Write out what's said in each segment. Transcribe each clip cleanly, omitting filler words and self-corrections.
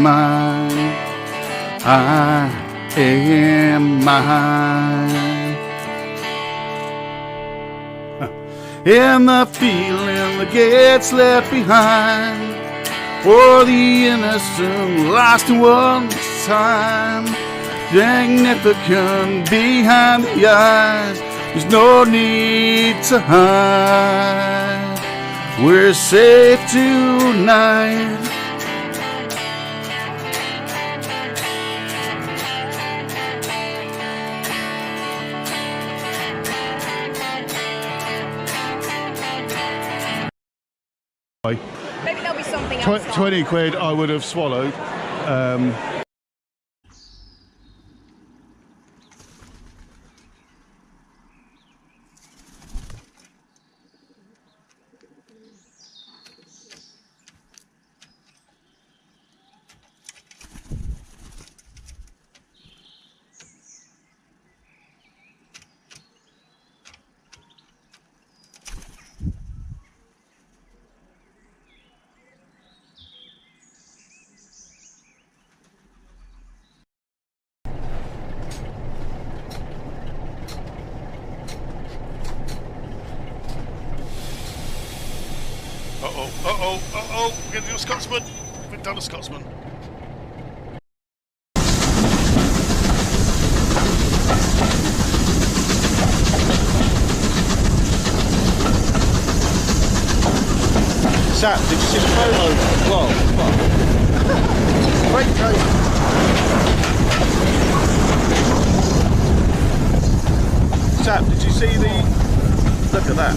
mine. I am mine. And the feeling that gets left behind for the innocent lost in one time. Significant behind the eyes, there's no need to hide. We're safe tonight. Maybe there'll be something else. 20 quid I would have swallowed. We're going to do a Scotsman. We've done a Scotsman. Sap, did you see the photo? Whoa, fuck. Great coat. Sap, did you see the... Look at that.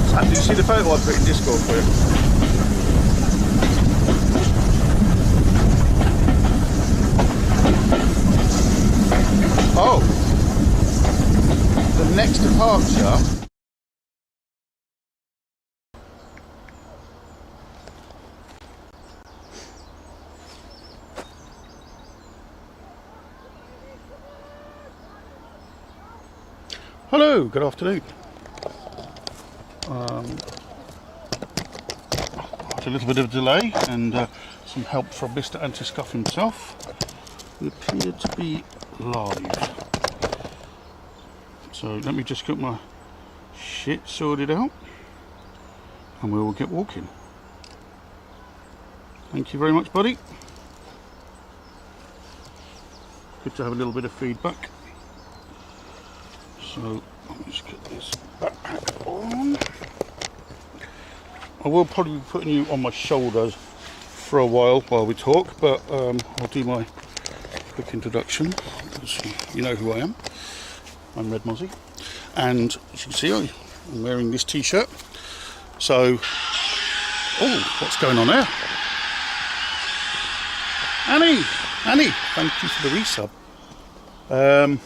Sap, did you see the photo I put in Discord for you? Oh! The next departure... Hello, good afternoon. After a little bit of a delay and some help from Mr. Anti-Scuff himself, we appear to be live. So let me just get my shit sorted out and we will get walking. Thank you very much, buddy. Good to have a little bit of feedback. So let me just get this backpack on. I will probably be putting you on my shoulders for a while we talk, but I'll do my quick introduction. You know who I am. I'm Red Mozzie, and as you can see, I'm wearing this t-shirt. So, oh, what's going on there? Annie, thank you for the resub. And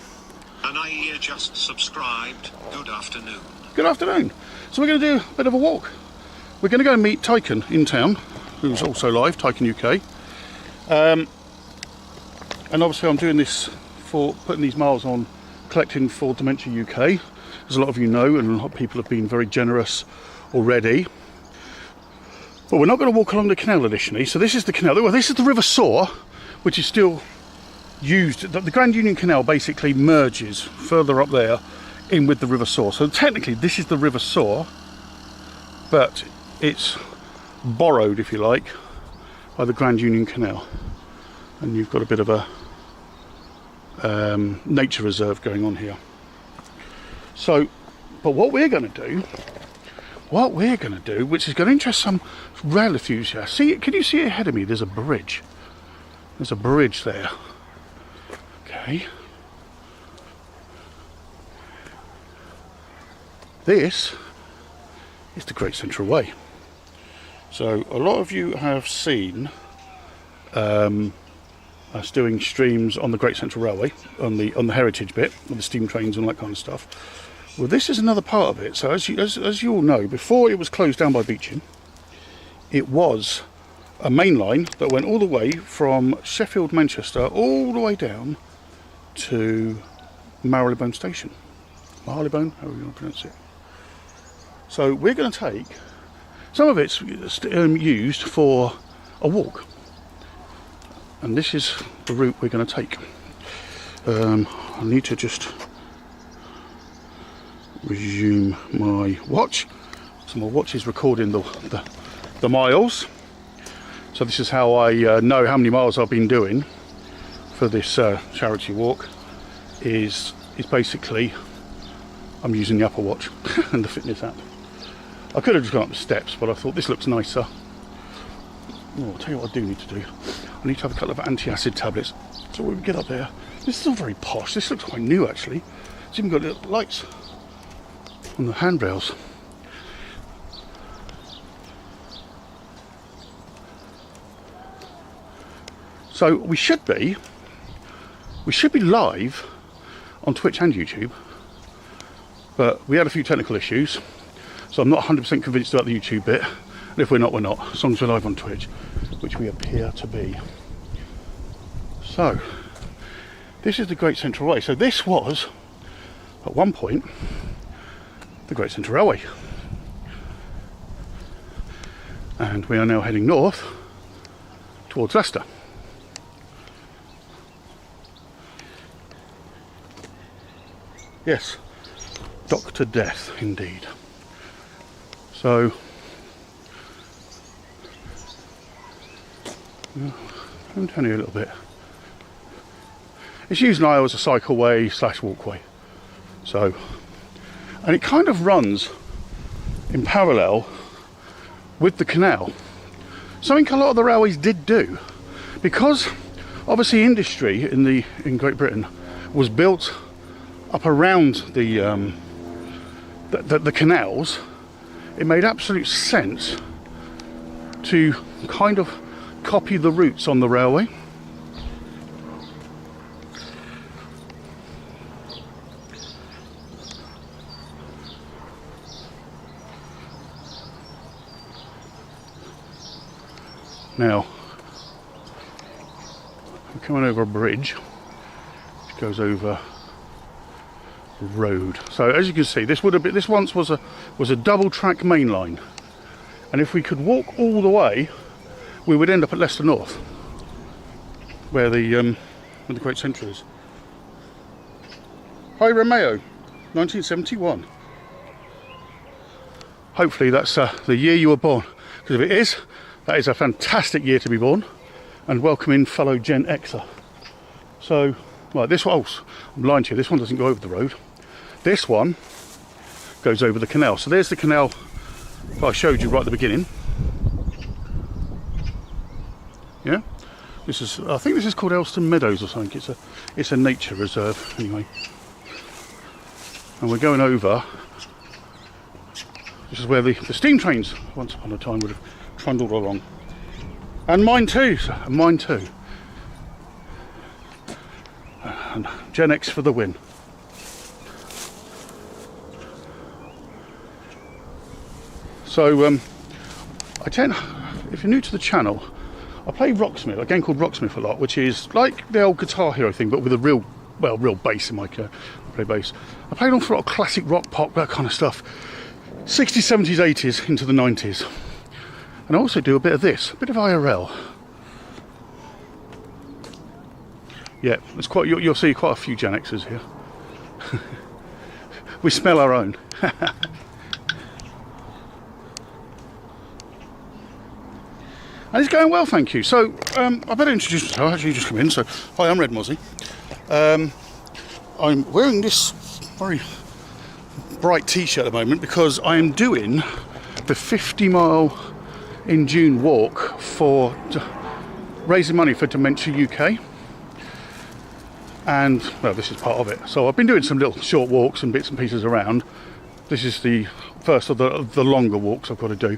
I just subscribed. Good afternoon. Good afternoon. So we're going to do a bit of a walk. We're going to go and meet Tyken in town, who's also live, Tyken UK. And obviously I'm doing this for putting these miles on, collecting for Dementia UK. As a lot of you know, and a lot of people have been very generous already. But we're not going to walk along the canal initially. So this is the canal. Well, this is the River Soar, which is still used. The Grand Union Canal basically merges further up there in with the River Soar. So technically this is the River Soar, but it's borrowed, if you like, by the Grand Union Canal. And you've got a bit of a nature reserve going on here. So, but what we're going to do, which is going to interest some rail enthusiasts. See, can you see ahead of me? There's a bridge. There's a bridge there. Okay. This is the Great Central Way. So a lot of you have seen us doing streams on the Great Central Railway, on the heritage bit, with the steam trains and all that kind of stuff. Well, this is another part of it. So as you all know, before it was closed down by beaching, it was a main line that went all the way from Sheffield, Manchester, all the way down to Marylebone Station. Marylebone, however you want to pronounce it. So we're going to take, some of it's used for a walk. And this is the route we're going to take. I need to just resume my watch. So my watch is recording the miles. So this is how I know how many miles I've been doing for this charity walk. Is basically I'm using the Apple Watch and the fitness app. I could have just gone up the steps, but I thought this looks nicer. Oh, I'll tell you what I do need to do. I need to have a couple of anti-acid tablets. So when we get up there, this is all very posh. This looks quite new actually. It's even got little lights on the handrails. So we should be live on Twitch and YouTube, but we had a few technical issues, so I'm not 100% convinced about the YouTube bit. And if we're not, we're not, as long as we're live on Twitch, which we appear to be. So this is the Great Central Railway. So this was at one point the Great Central Railway, and we are now heading north towards Leicester. Yes, Dr. Death indeed. So I'm turning a little bit. It's used now as a cycleway / walkway. So, and it kind of runs in parallel with the canal. Something a lot of the railways did do, because obviously industry in Great Britain was built up around the canals. It made absolute sense to kind of copy the routes on the railway. Now we're coming over a bridge which goes over road. So as you can see, this once was a double track main line, and if we could walk all the way, we would end up at Leicester North, where the Great Central is. Hi Romeo, 1971. Hopefully that's the year you were born, because if it is, that is a fantastic year to be born, and welcoming fellow Gen Xer. So, right, this one, oh, I'm lying to you, this one doesn't go over the road. This one goes over the canal. So there's the canal I showed you right at the beginning. Yeah, this is, I think this is called Elston Meadows or something. It's a nature reserve anyway. And we're going over. This is where the steam trains once upon a time would have trundled along. And mine too, sir, and mine too. And Gen X for the win. So if you're new to the channel, I play Rocksmith, a game called Rocksmith a lot, which is like the old Guitar Hero thing, but with a real bass in my I play bass. I play an awful lot of classic rock, pop, that kind of stuff. 60s, 70s, 80s, into the 90s. And I also do a bit of this, a bit of IRL. Yeah, it's quite. You'll see quite a few Gen Xers here. We smell our own. And it's going well, thank you. So, I better introduce myself. I actually just come in. So, hi, I'm Red Mozzie. I'm wearing this very bright t-shirt at the moment because I am doing the 50-mile in June walk for raising money for Dementia UK. And, well, this is part of it. So I've been doing some little short walks and bits and pieces around. This is the first of the longer walks I've got to do.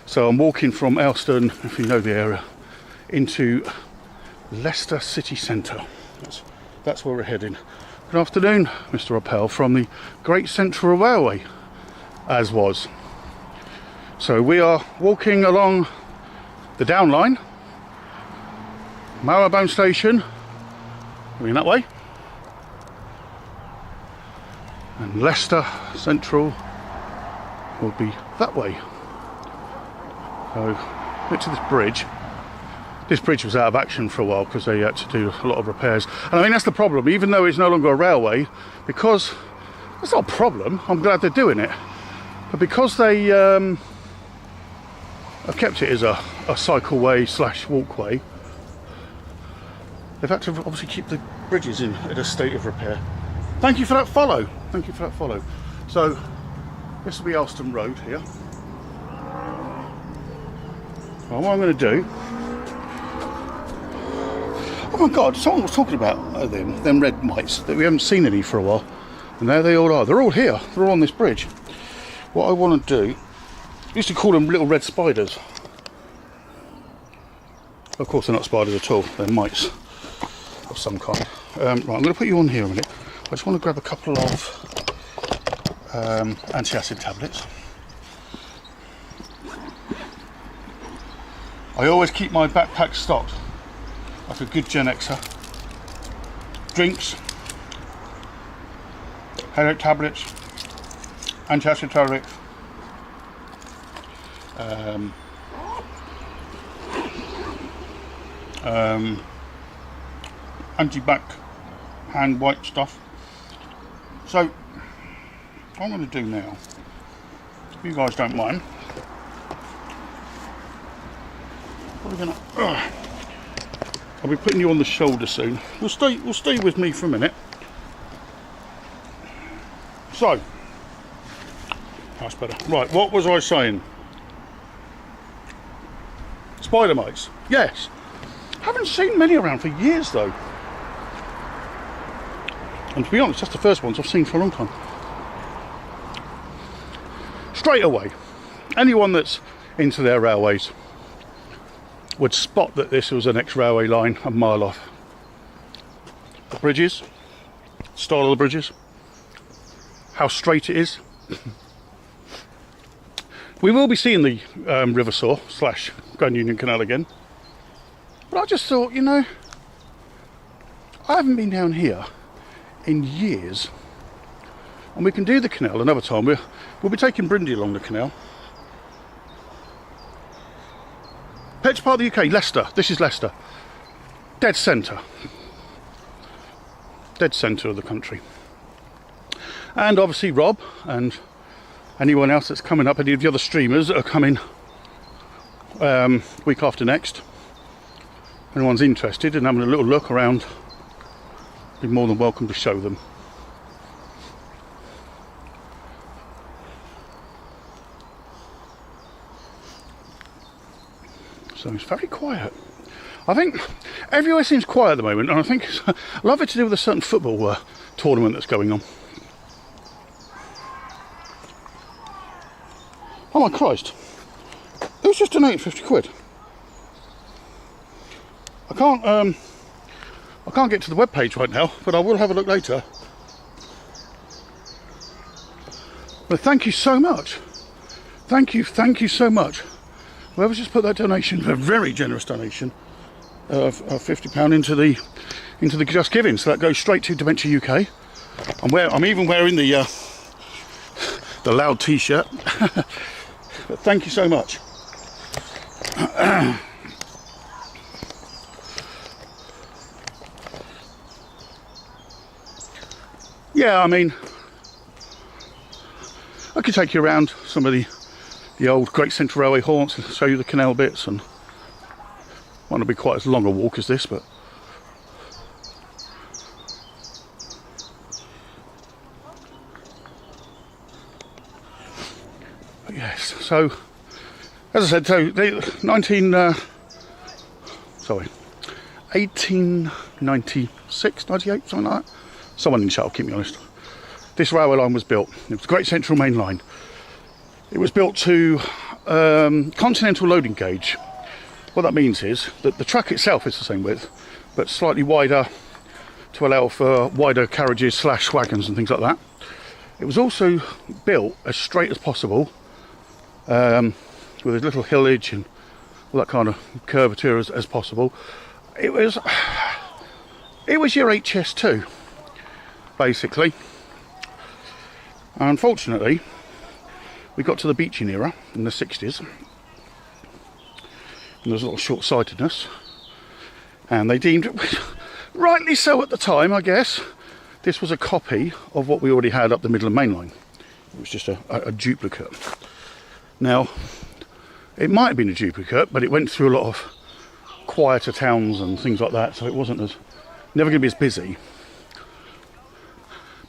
So I'm walking from Elston, if you know the area, into Leicester city centre. That's where we're heading. Good afternoon, Mr. Appel, from the Great Central Railway, as was. So we are walking along the down line, Marrowbone Station, going that way, and Leicester Central will be that way. So, get to this bridge, this bridge was out of action for a while because they had to do a lot of repairs. And I mean, that's the problem. Even though it's no longer a railway, because it's not a problem, I'm glad they're doing it. But because they have kept it as a cycleway / walkway, they've had to obviously keep the bridges in a state of repair. Thank you for that follow. Thank you for that follow. So this will be Alston Road here. Well, what I'm going to do... Oh my God, someone was talking about them red mites that we haven't seen any for a while. And there they all are. They're all here. They're all on this bridge. What I want to do... I used to call them little red spiders. Of course they're not spiders at all. They're mites of some kind. Right, I'm going to put you on here a minute. I just want to grab a couple of antacid tablets. I always keep my backpack stocked like a good Gen Xer. Drinks, headache tablets, antacid tablets, anti-back hand wipe stuff. So what I'm going to do now, if you guys don't mind, what are we going to... I'll be putting you on the shoulder soon. We'll stay with me for a minute. So that's better. Right, what was I saying? Spider mites. Yes. Haven't seen many around for years though. And to be honest, that's the first ones I've seen for a long time. Straight away, anyone that's into their railways would spot that this was an ex-railway line a mile off. The bridges, style of the bridges, how straight it is. We will be seeing the River Soar / Grand Union Canal again. But I just thought, you know, I haven't been down here in years. And we can do the canal another time. We'll be taking Brindy along the canal. Which part of the UK? Leicester. This is Leicester. Dead centre. Dead centre of the country. And obviously Rob and anyone else that's coming up, any of the other streamers that are coming week after next. If anyone's interested in having a little look around, be more than welcome to show them. So it's very quiet. I think everywhere seems quiet at the moment, and I think it's a lot of it to do with a certain football tournament that's going on. Oh my Christ! It was just donated 50 quid. I can't get to the web page right now, but I will have a look later. But thank you so much. Thank you so much. Whoever's just put that donation, a very generous donation of £50 into the Just Giving, so that goes straight to Dementia UK. I'm even wearing the loud T-shirt. But thank you so much. Yeah, I mean, I could take you around some of the old Great Central Railway haunts and show you the canal bits, and might not be quite as long a walk as this, but yes. So as I said, so 1896, 98, something like that. Someone in chat will keep me honest. This railway line was built. It was the Great Central Main Line. It was built to continental loading gauge. What that means is that the track itself is the same width, but slightly wider to allow for wider carriages / wagons and things like that. It was also built as straight as possible, with as little hillage and all that kind of curvature as possible. It was your HS2, basically. Unfortunately, we got to the beaching era in the 60s, and there's a lot of short-sightedness, And they deemed, rightly so at the time, I guess, this was a copy of what we already had up the Midland Main Line. It was just a duplicate. Now, it might have been a duplicate, but it went through a lot of quieter towns and things like that, so it wasn't never going to be as busy.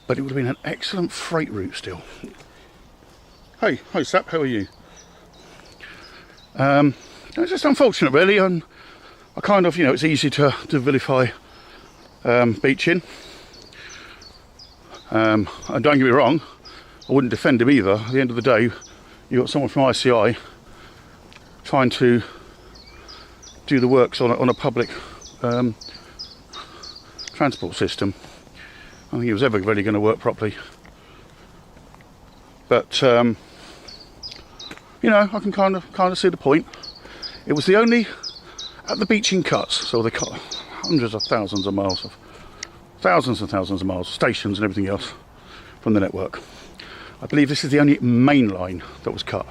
But it would have been an excellent freight route still. Hey, hi Sap, how are you? It's just unfortunate really, and I kind of, it's easy to vilify beaching. And don't get me wrong, I wouldn't defend him either. At the end of the day, you've got someone from ICI trying to do the works on a public transport system. I don't think it was ever really going to work properly. But I can kind of see the point. It was the only at the beaching cuts, so they cut hundreds of thousands of miles of thousands and thousands of miles of stations and everything else from the network. I believe this is the only main line that was cut.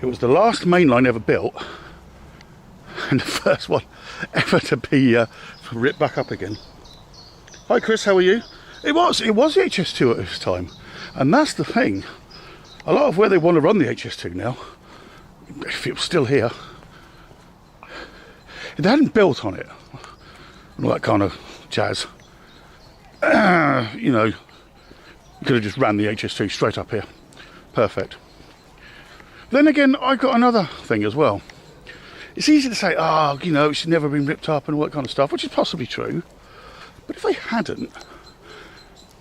It was the last main line ever built and the first one ever to be ripped back up again. Hi Chris, how are you? It was the HS2 at this time, and that's the thing. A lot of where they want to run the HS2 now, if it was still here, if they hadn't built on it and all that kind of jazz, you could have just ran the HS2 straight up here. Perfect. Then again, I got another thing as well. It's easy to say, it should never have been ripped up and all that kind of stuff, which is possibly true. But if they hadn't,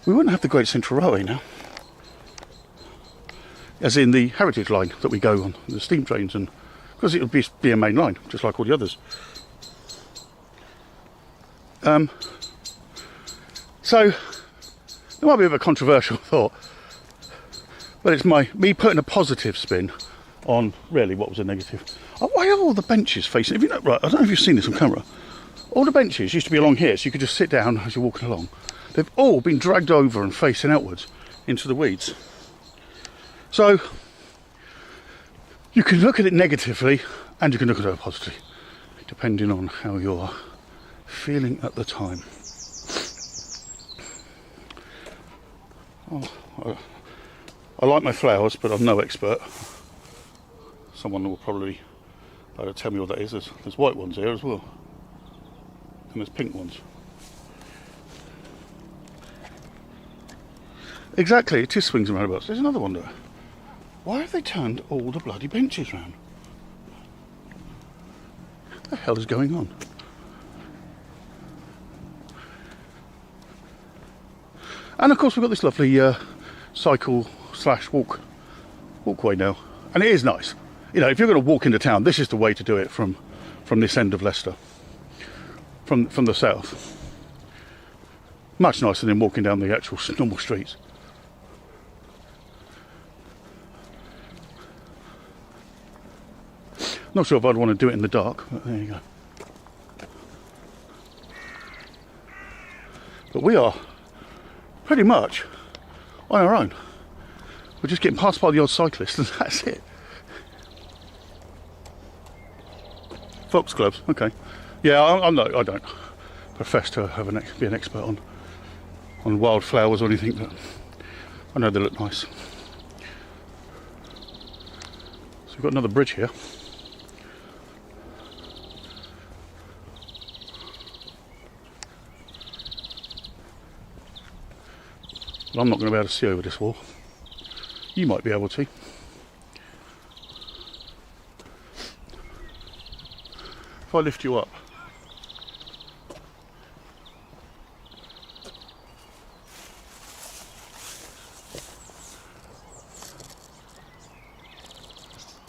we wouldn't have the Great Central Railway now. As in the heritage line that we go on, the steam trains, and because it would be a main line, just like all the others. So, there might be a bit of a controversial thought, but it's me putting a positive spin on really what was a negative. Why are all the benches facing? Right, I don't know if you've seen this on camera. All the benches used to be along here, so you could just sit down as you're walking along. They've all been dragged over and facing outwards into the weeds. So, you can look at it negatively and you can look at it positively, depending on how you're feeling at the time. I like my flowers, but I'm no expert. Someone will probably tell me what that is. There's white ones here as well, and there's pink ones. Exactly, it is swings and roundabouts. There's another one there. Why have they turned all the bloody benches round? What the hell is going on? And of course we've got this lovely cycle/walkway now, and it is nice. If you're going to walk into town, this is the way to do it from this end of Leicester, from the south. Much nicer than walking down the actual normal streets. Not sure if I'd want to do it in the dark, but there you go. But we are pretty much on our own. We're just getting passed by the odd cyclist and that's it. Foxgloves, okay. Yeah, I don't profess to be an expert on wildflowers or anything, but I know they look nice. So we've got another bridge here. But I'm not going to be able to see over this wall. You might be able to. If I lift you up.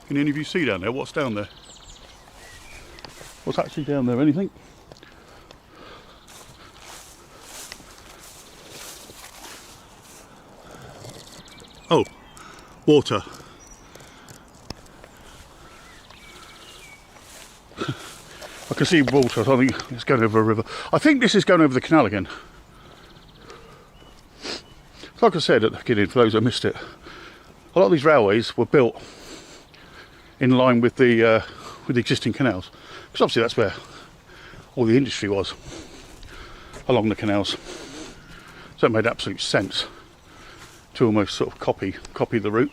Can any of you see down there? What's down there? What's actually down there? Anything? Oh, water. I can see water, so I think it's going over a river. I think this is going over the canal again. Like I said at the beginning, for those who missed it, a lot of these railways were built in line with the existing canals, because obviously that's where all the industry was along the canals. So it made absolute sense to almost sort of copy the route.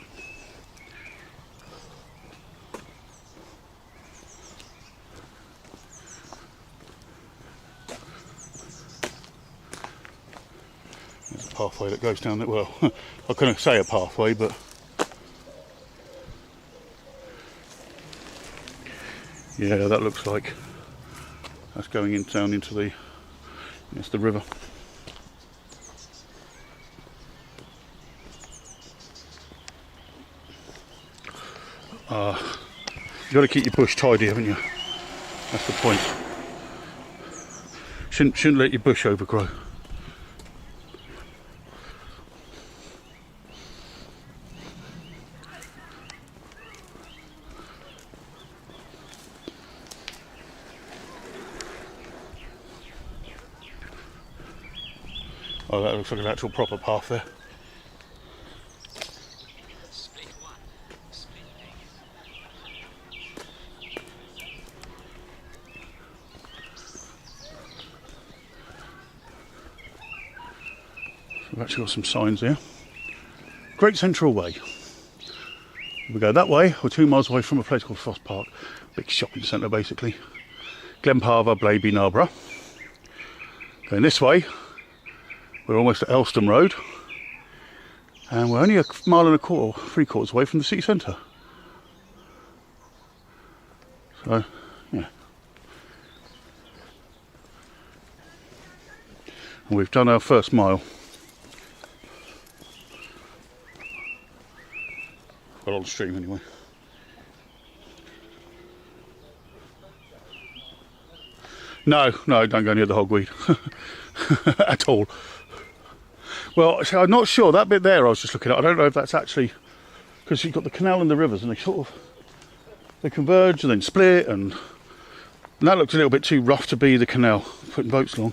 There's a pathway that goes down there. Well, I couldn't say a pathway, but yeah, that looks like that's going down into the, it's the river. You've got to keep your bush tidy, haven't you? That's the point. Shouldn't let your bush overgrow. Oh, that looks like an actual proper path there. We've actually got some signs here. Great Central Way. We go that way, we're 2 miles away from a place called Frost Park. Big shopping centre basically. Glenparva, Blaby, Narborough. Going this way, we're almost at Elston Road. And we're only a mile and a quarter, 3/4 away from the city centre. So, yeah. And we've done our first mile. Well, on stream anyway. No, don't go near the hogweed at all. Well, so I'm not sure. That bit there I was just looking at, I don't know if that's actually, because you've got the canal and the rivers and they converge and then split, and that looks a little bit too rough to be the canal, putting boats along.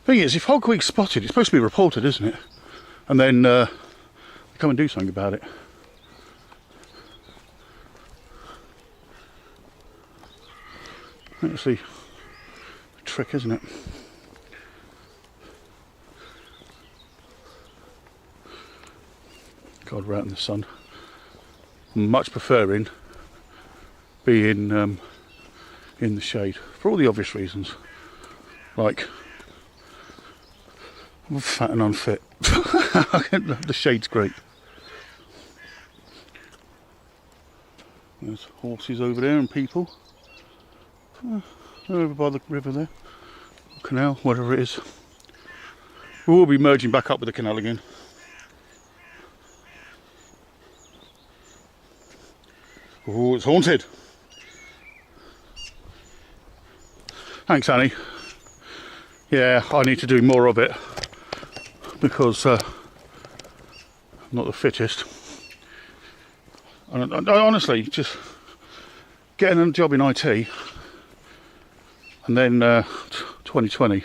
Thing is, if hogweed's spotted, it's supposed to be reported, isn't it? And then they come and do something about it. That's the trick, isn't it? God, we're out in the sun. Much preferring being in the shade for all the obvious reasons, like I'm fat and unfit. The shade's great. There's horses over there and people. They're over by the river there, canal, whatever it is. We will be merging back up with the canal again. Oh, it's haunted. Thanks, Annie. Yeah, I need to do more of it because I'm not the fittest. And honestly, just getting a job in IT and then 2020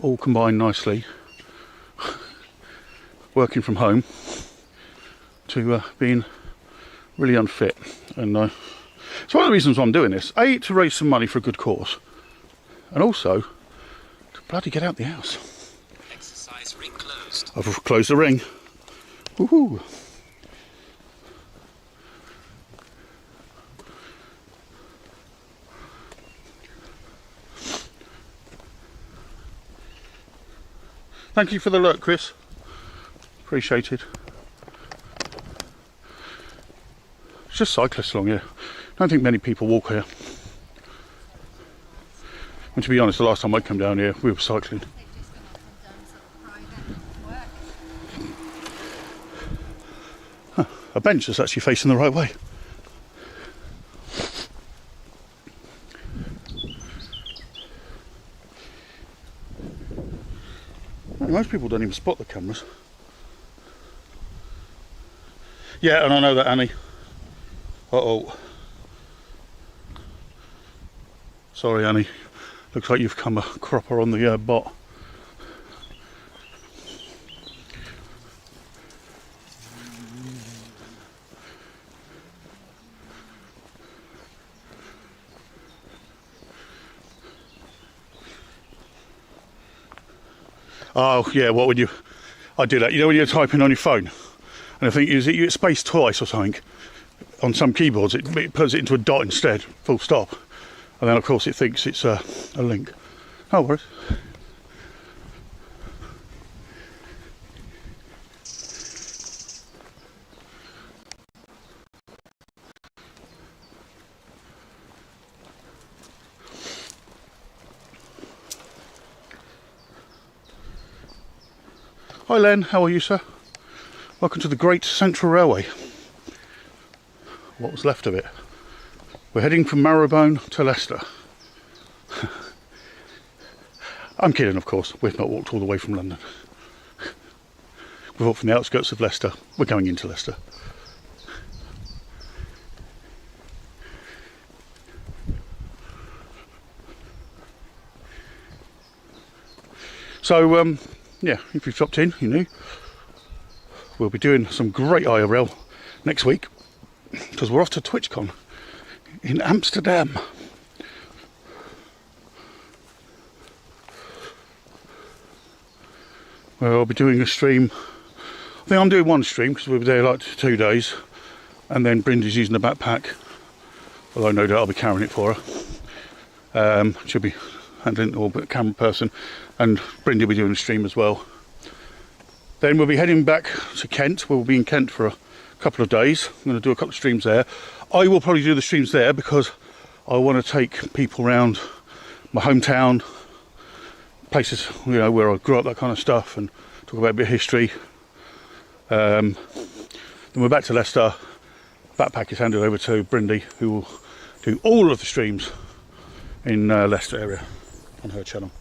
all combined nicely, working from home, to being really unfit. And it's one of the reasons why I'm doing this. A, to raise some money for a good cause, and also to bloody get out the house. Exercise ring closed. I've closed the ring. Woohoo! Thank you for the alert, Chris. Appreciated. It's just cyclists along here. I don't think many people walk here. And to be honest, the last time I came down here, we were cycling. Huh, a bench that's actually facing the right way. Most people don't even spot the cameras. Yeah, and I know that, Annie. Uh-oh. Sorry, Annie. Looks like you've come a cropper on the bot. Oh yeah, what would you? I do that. You know when you're typing on your phone, and I think you hit space twice or something. On some keyboards, it puts it into a dot instead, full stop, and then of course it thinks it's a link. No worries. Hi Len, how are you, sir? Welcome to the Great Central Railway. What was left of it. We're heading from Marrowbone to Leicester. I'm kidding, of course. We've not walked all the way from London. We've walked from the outskirts of Leicester. We're going into Leicester. So, yeah, if you've dropped in, you knew. We'll be doing some great IRL next week because we're off to TwitchCon in Amsterdam. Where I'll be doing a stream. I think I'm doing one stream because we'll be there like 2 days, and then Brindy's using the backpack, although no doubt I'll be carrying it for her. She'll be handling all but camera person, and Brindy will be doing a stream as well. Then we'll be heading back to Kent. We'll be in Kent for a couple of days. I'm going to do a couple of streams there. I will probably do the streams there because I want to take people around my hometown, places where I grew up, that kind of stuff, and talk about a bit of history. Then we're back to Leicester. Backpack is handed over to Brindy, who will do all of the streams in Leicester area on her channel.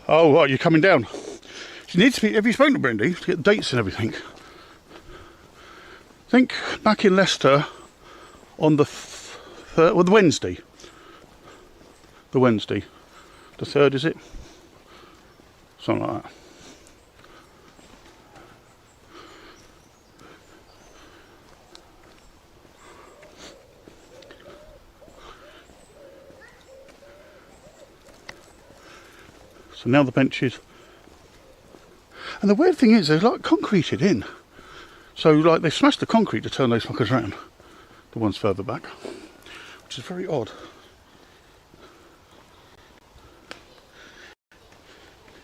Oh, what, you're coming down? She needs to be. Have you spoken to Brindy to get dates and everything? I think back in Leicester on the the Wednesday. The Wednesday. The 3rd, is it? Something like that. So now the benches, and the weird thing is they're like concreted in, so like they smashed the concrete to turn those fuckers around, the ones further back, which is very odd.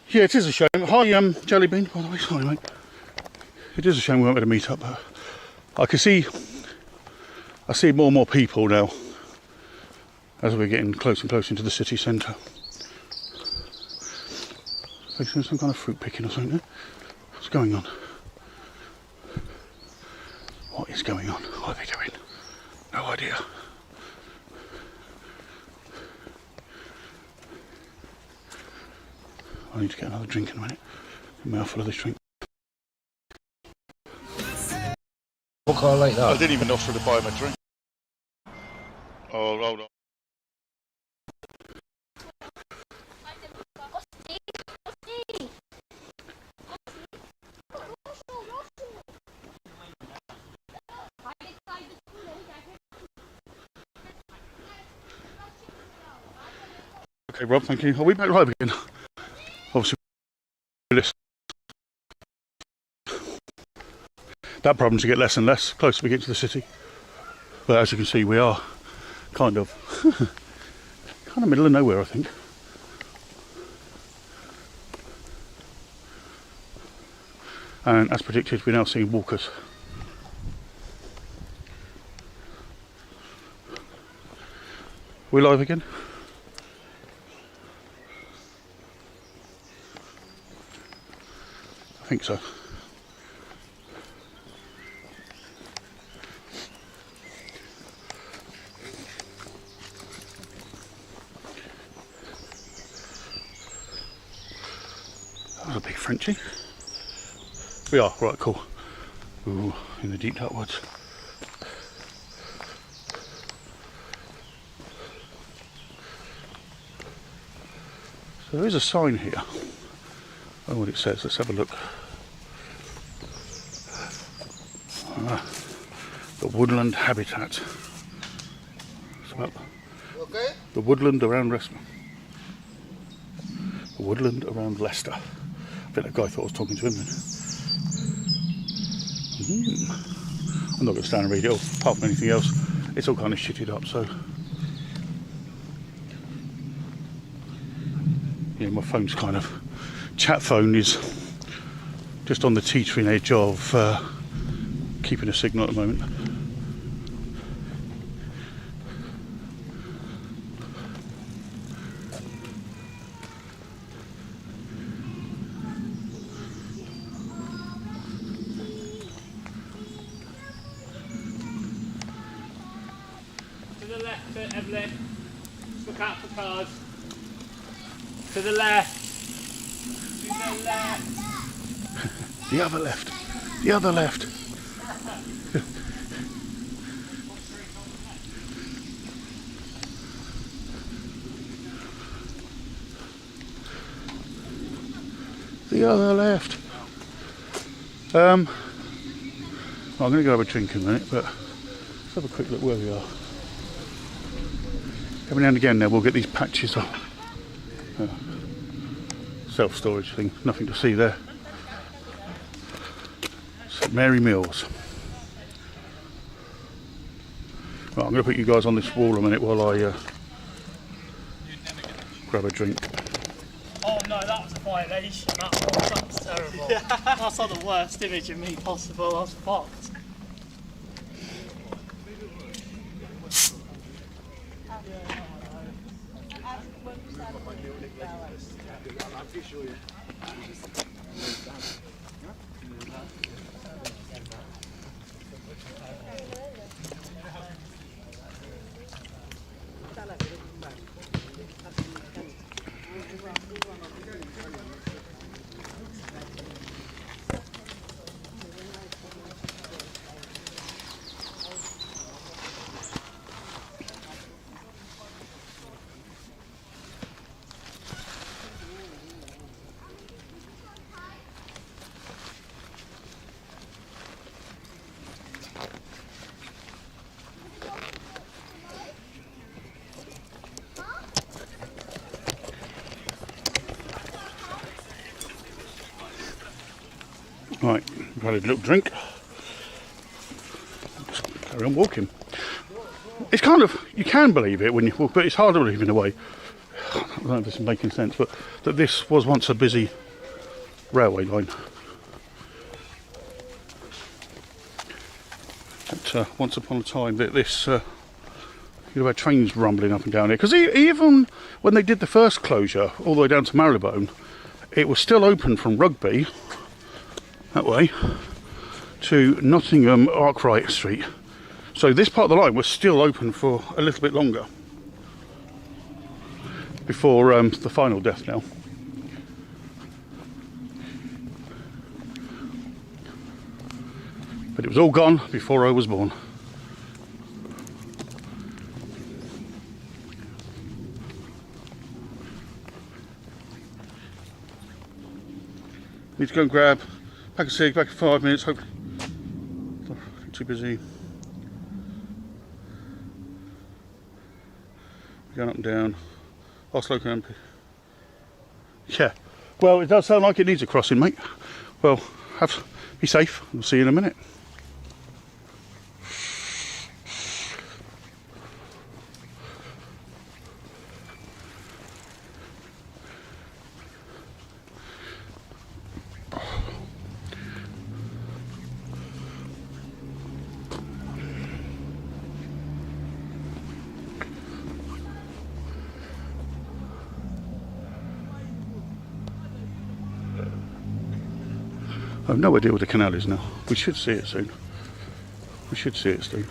Yeah, it is a shame. Hi Jellybean, by the way. Sorry mate, it is a shame we weren't able to meet up, but I see more and more people now as we're getting closer and closer into the city centre. Some kind of fruit picking or something. What's going on? What is going on? What are they doing? No idea. I need to get another drink in a minute. Get my mouth full of this drink. What car like that? I didn't even offer to buy him a drink. Oh, hold on. Okay, Rob, thank you. Are we back live again? Obviously, that problem to get less and less closer we get to the city. But as you can see, we are kind of middle of nowhere, I think. And as predicted, we're now seeing walkers. Are we live again? I think so. That was a big Frenchie. We are, right, cool. Ooh, in the deep dark woods. So there is a sign here. I don't know what it says, let's have a look. The woodland habitat. It's about the woodland around Leicester. The woodland around Leicester. I think that guy thought I was talking to him then. I'm not going to stand and read it all, apart from anything else. It's all kind of shitted up, so. Yeah, my phone's kind of. Chat phone is just on the teetering edge of keeping a signal at the moment. To the left, Evelyn. Look out for cars. To the left. To the left. The other left. The other left. The other left. I'm going to go have a drink in a minute, but let's have a quick look where we are. Every now and again now we'll get these patches of self-storage thing, nothing to see there. St Mary Mills. Right, I'm going to put you guys on this wall a minute while I grab a drink. Oh no, that was a violation. That was terrible. That's like the worst image of me possible. I was fucked. Right, we've had a little drink. Just carry on walking. It's kind of, you can believe it when you walk, but it's hard to believe in a way. I don't know if this is making sense, but that this was once a busy railway line. But, once upon a time, that this you had trains rumbling up and down here. Because even when they did the first closure, all the way down to Marylebone, it was still open from Rugby, that way, to Nottingham Arkwright Street. So this part of the line was still open for a little bit longer before the final death knell. But it was all gone before I was born. Need to go and grab pack a cig, back in 5 minutes, hopefully. Too busy. Going up and down. Oslo Camp. Yeah. Well, it does sound like it needs a crossing, mate. Well, be safe. We'll see you in a minute. I have no idea where the canal is now. We should see it soon. We should see it soon.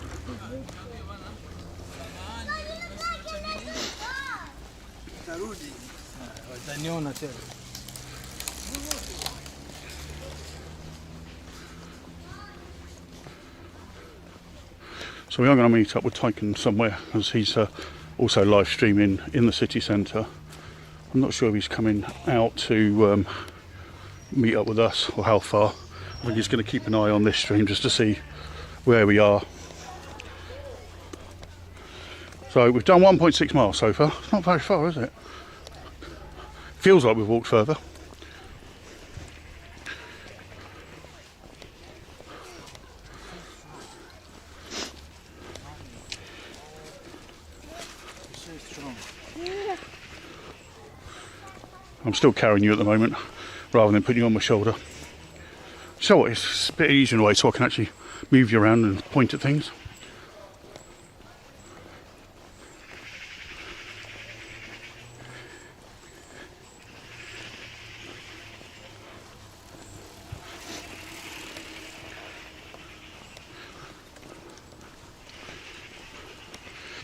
So we are going to meet up with Tyken somewhere, as he's also live streaming in the city centre. I'm not sure if he's coming out to meet up with us or how far. I think he's going to keep an eye on this stream just to see where we are. So we've done 1.6 miles so far. It's not very far, is it? Feels like we've walked further. I'm still carrying you at the moment, rather than putting you on my shoulder. So what, it's a bit easier in a way, so I can actually move you around and point at things.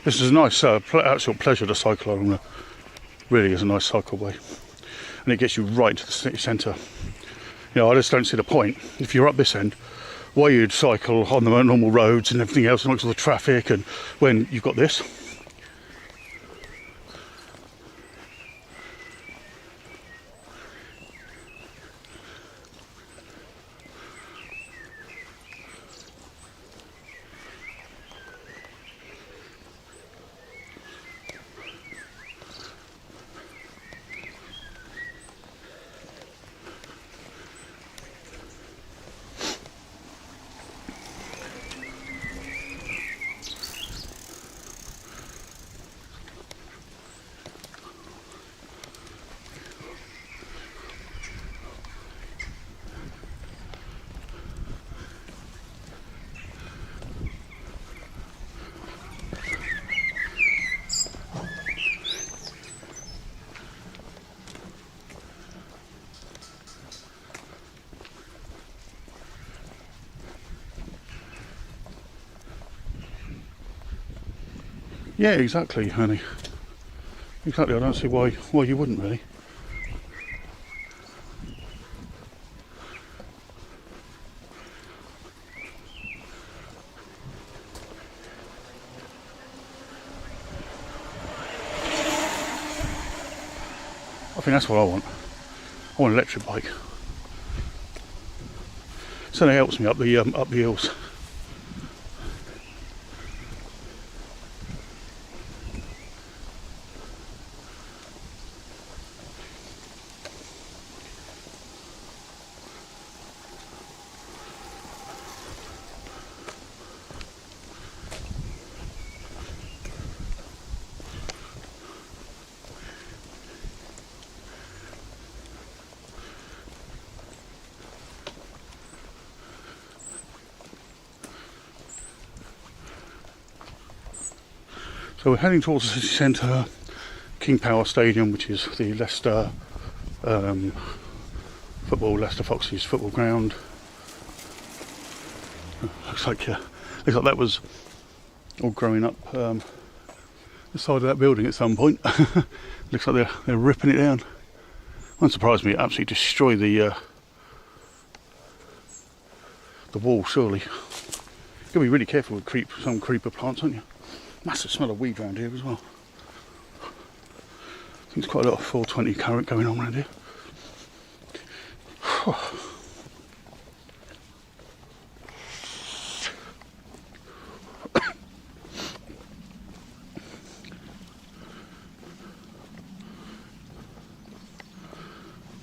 This is a nice actual pleasure to cycle along. Really is a nice cycleway, and it gets you right into the city centre. You know, I just don't see the point, if you're up this end, why you'd cycle on the normal roads and everything else and look at the traffic, and when you've got this. Yeah, exactly, honey. Exactly, I don't see why you wouldn't really. I think that's what I want. I want an electric bike. Certainly helps me up the hills. So we're heading towards the city centre, King Power Stadium, which is the Leicester Leicester Foxes football ground. Looks like that was all growing up the side of that building at some point. Looks like they're ripping it down. Won't surprise me, it absolutely destroy the wall, surely. You've got to be really careful with some creeper plants, aren't you? Massive smell of weed around here as well. I think there's quite a lot of 420 current going on around here.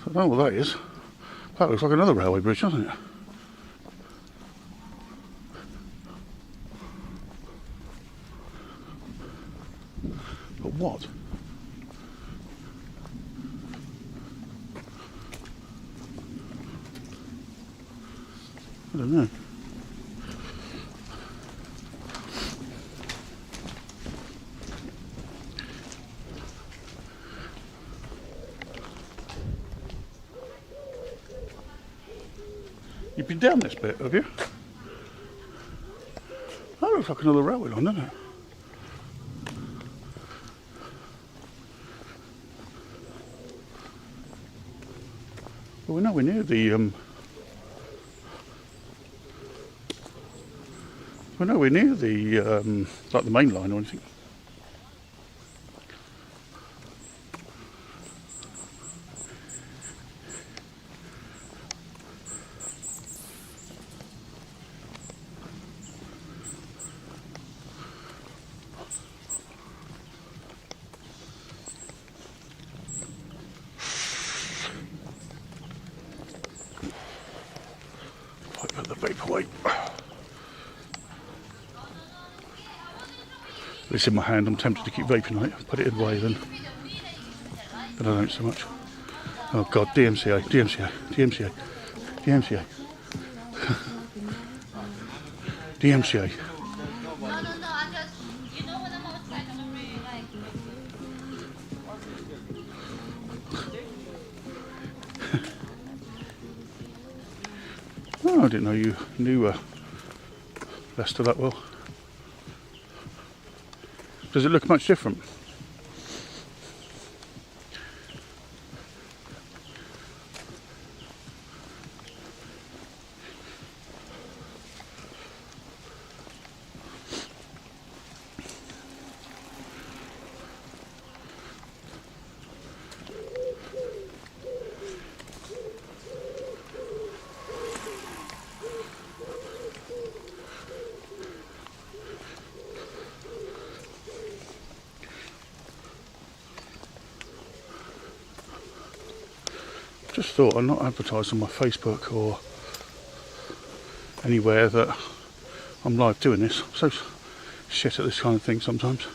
I don't know what that is. That looks like another railway bridge, doesn't it? But what? I don't know. You've been down this bit, have you? That looks like another railway line, doesn't it? Well, we're nowhere near the like the main line or anything. vaporweight. It's in my hand. I'm tempted to keep vaping on it. Put it away then. But I don't so much. Oh God, DMCA, DMCA, DMCA, DMCA. DMCA. Oh, I didn't know you knew Leicester that well. Does it look much different? Just thought I'd not advertise on my Facebook or anywhere that I'm live doing this. I'm so shit at this kind of thing sometimes.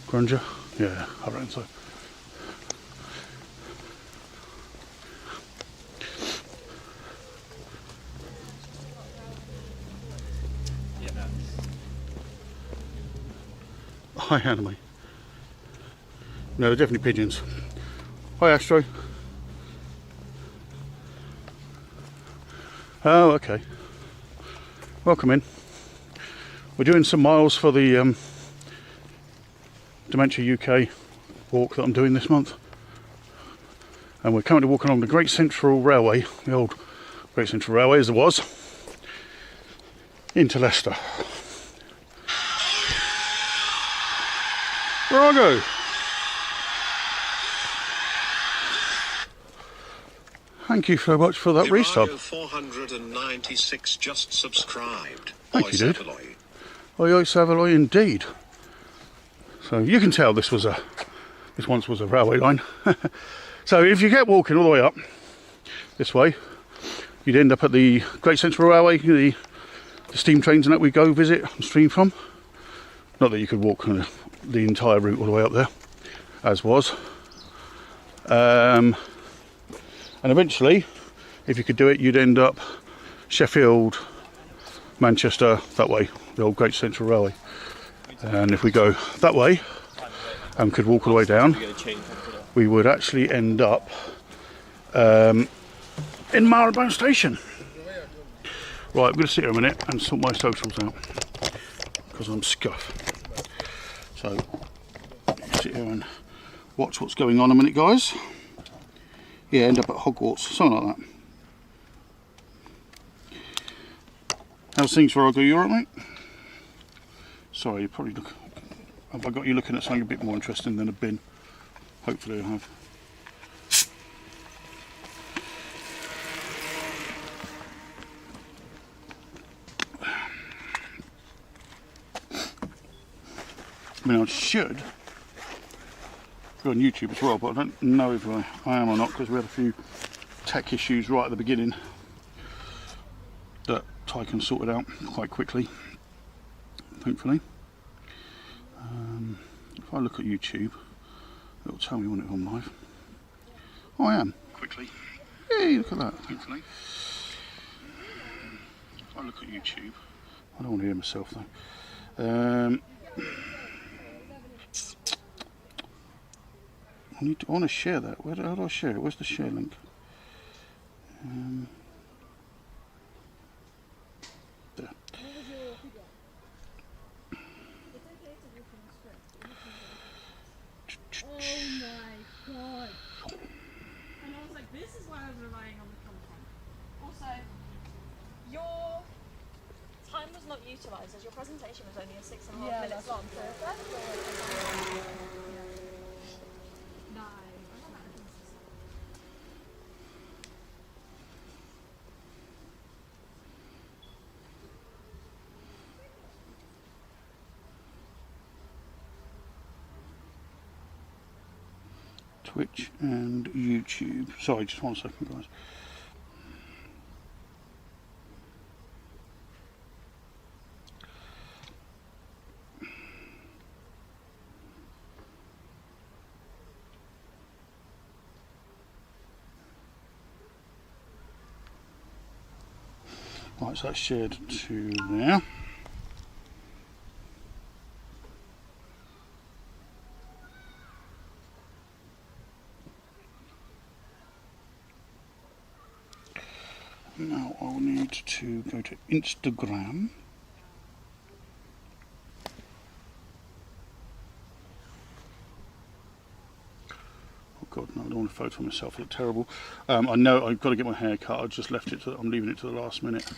Grunger? Yeah, I reckon so. Hi, Anime. No, they're definitely pigeons. Hi, Astro. Oh, okay. Welcome in. We're doing some miles for the Dementia UK walk that I'm doing this month. And we're currently walking along the Great Central Railway, the old Great Central Railway as it was, into Leicester. Where I go? Thank you so much for that resub. 496 just subscribed. Thank you, dude. Oi, Savoy, indeed. So you can tell this once was a railway line. So if you get walking all the way up this way, you'd end up at the Great Central Railway, the steam trains and that we go visit and stream from. Not that you could walk the entire route all the way up there, as was. And eventually, if you could do it, you'd end up Sheffield, Manchester, that way, the old Great Central Railway. And if we go that way and could walk all the way down, we would actually end up in Marylebone Station. Right, I'm going to sit here a minute and sort my socials out because I'm scuffed. So, sit here and watch what's going on a minute, guys. Yeah, end up at Hogwarts, something like that. How's things for Oggo? You alright, mate? Sorry, you probably look. Have I got you looking at something a bit more interesting than a bin? Hopefully I have. I mean, I should go on YouTube as well, but I don't know if I am or not, because we had a few tech issues right at the beginning that Tyken sorted out quite quickly, thankfully. If I look at YouTube, it'll tell me when it's on live. Oh, I am. Quickly. Hey, look at that, thankfully. If I look at YouTube, I don't want to hear myself though. I want to share that. How do I share it? Where's the share link? There. Oh my god. And I was like, this is why I was relying on the content. Also, your time was not utilised as your presentation was only a 6.5 minutes long. So Twitch and YouTube. Sorry, just 1 second, guys. Right, so that's shared to there. Now I'll need to go to Instagram. Oh God, no, I don't want to photo myself. I look terrible. I know I've got to get my hair cut. I just left it to, I'm leaving it to the last minute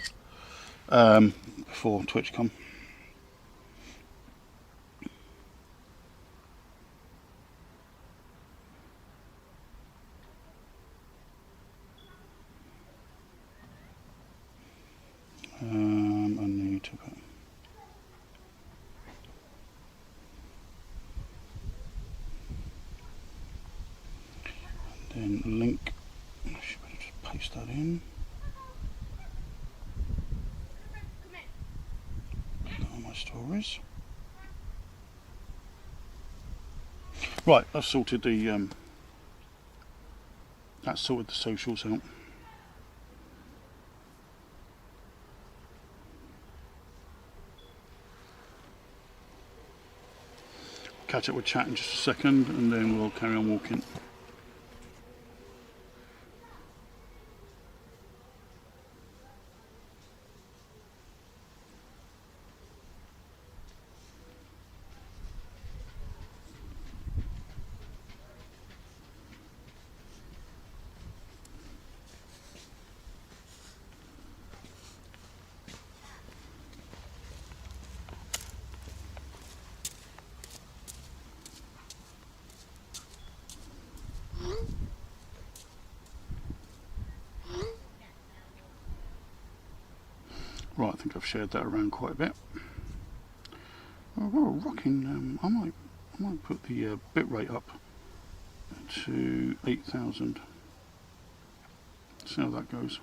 before Twitch come. I need to put and then link. I should better just paste that in. Put that on my stories. Right, I've sorted the that's sorted the socials out. Catch up with chat in just a second and then we'll carry on walking. Right, I think I've shared that around quite a bit. Oh, well, rocking. I might put the bit rate up to 8,000. See how that goes.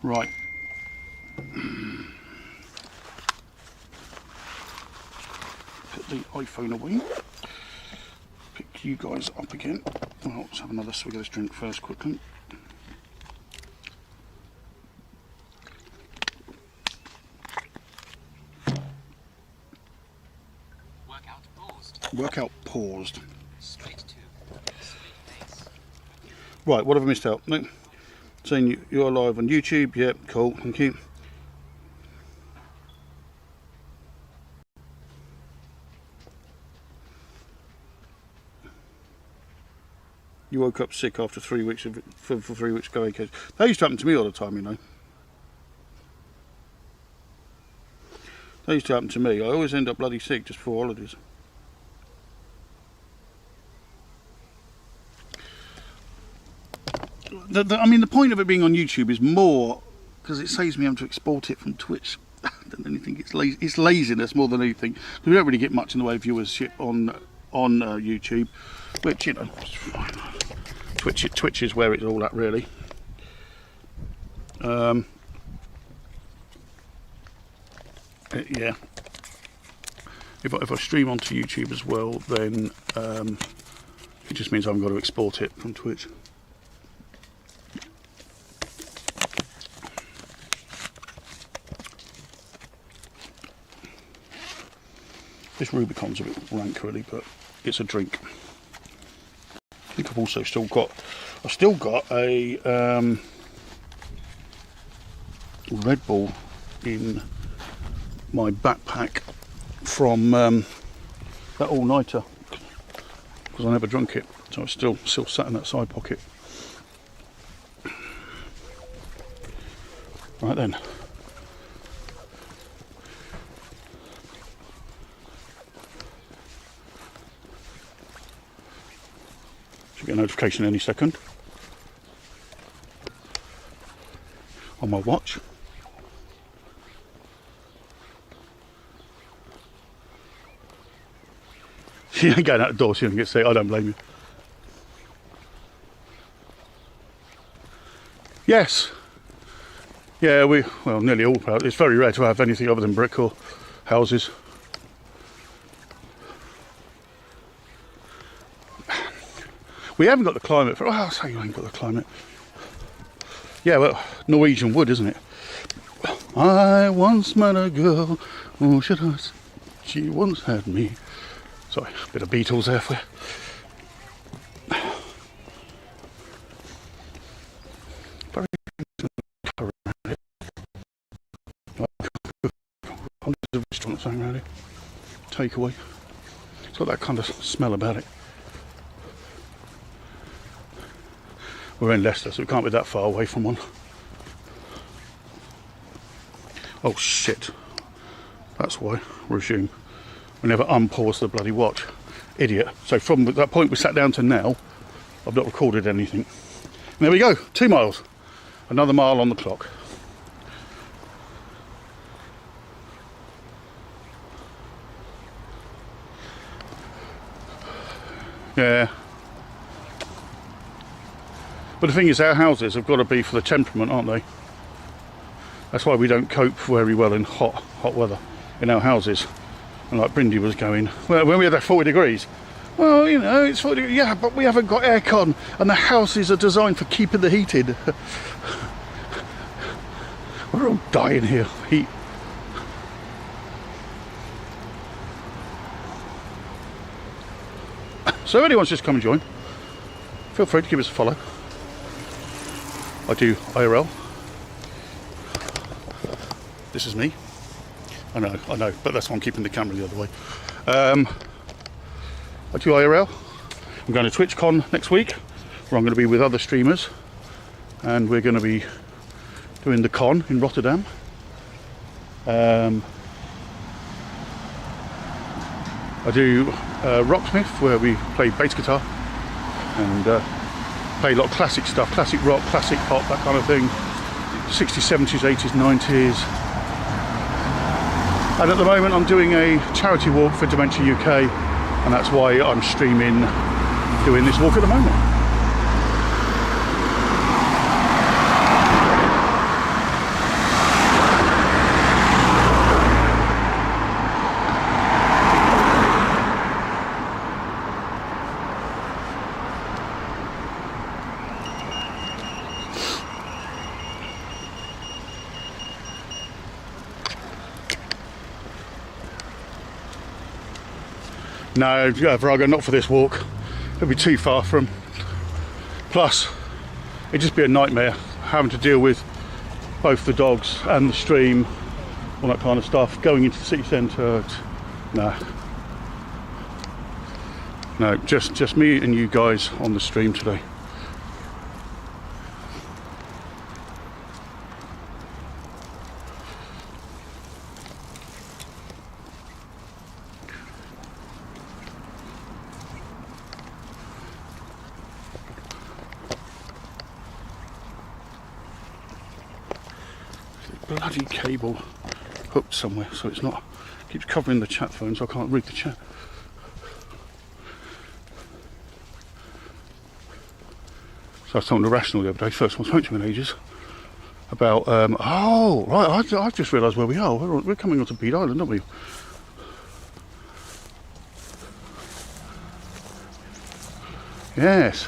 Right. Put the iPhone away. Pick you guys up again. Well, let's have another swig of this drink first quickly. Workout paused. Workout paused. Straight to pace. Right, what have I missed out? No. Saying you're live on YouTube. Yep, cool, thank you. You woke up sick after 3 weeks of for 3 weeks going. That used to happen to me all the time, you know. That used to happen to me. I always end up bloody sick just before holidays. I mean, the point of it being on YouTube is more because it saves me having to export it from Twitch than anything. It's laziness more than anything. We don't really get much in the way of viewership on YouTube, which, you know, it's fine. Twitch is where it's all at, really. Yeah. If I stream onto YouTube as well, then it just means I've got to export it from Twitch. This Rubicon's a bit rank really, but it's a drink. I think I've also still got a Red Bull in my backpack from that all-nighter because I never drunk it, so it's still sat in that side pocket. Right then. Should get a notification any second on my watch. You ain't going out the door so you don't get sick. I don't blame you. Yes. Yeah, well, nearly all. It's very rare to have anything other than brick or houses. We haven't got the climate for. Oh, I'll say you ain't got the climate. Yeah, well, Norwegian wood, isn't it? I once met a girl. Oh, should I? She once had me. Sorry, a bit of Beatles there for you. There's a restaurant something around here. Takeaway. It's got that kind of smell about it. We're in Leicester, so we can't be that far away from one. Oh shit. That's why. Resume. We never unpause the bloody watch. Idiot. So from that point we sat down to now, I've not recorded anything. And there we go. 2 miles. Another mile on the clock. Yeah. But the thing is, our houses have got to be for the temperament, aren't they? That's why we don't cope very well in hot weather in our houses. And like Brindy was going, well, when we had that 40 degrees, well, you know, it's 40 degrees, yeah, but we haven't got aircon and the houses are designed for keeping the heated. We're all dying here, heat. So if anyone's just come and join, feel free to give us a follow. I do IRL. This is me. I know, but that's why I'm keeping the camera the other way. I do IRL. I'm going to TwitchCon next week, where I'm going to be with other streamers, and we're going to be doing the con in Rotterdam. I do Rocksmith, where we play bass guitar and play a lot of classic stuff, classic rock, classic pop, that kind of thing, 60s, 70s, 80s, 90s. And at the moment I'm doing a charity walk for Dementia UK, and that's why I'm streaming doing this walk at the moment. No, Virago, not for this walk. It'll be too far from. Plus, it'd just be a nightmare having to deal with both the dogs and the stream, all that kind of stuff. Going into the city centre, no, just me and you guys on the stream today. Bloody cable hooked somewhere, so it's not, keeps covering the chat phone, so I can't read the chat. So I was talking to Rational the other day, first one I spoke to him in ages, about oh right, I've just realised where we are. We're coming onto Bede Island, aren't we? Yes,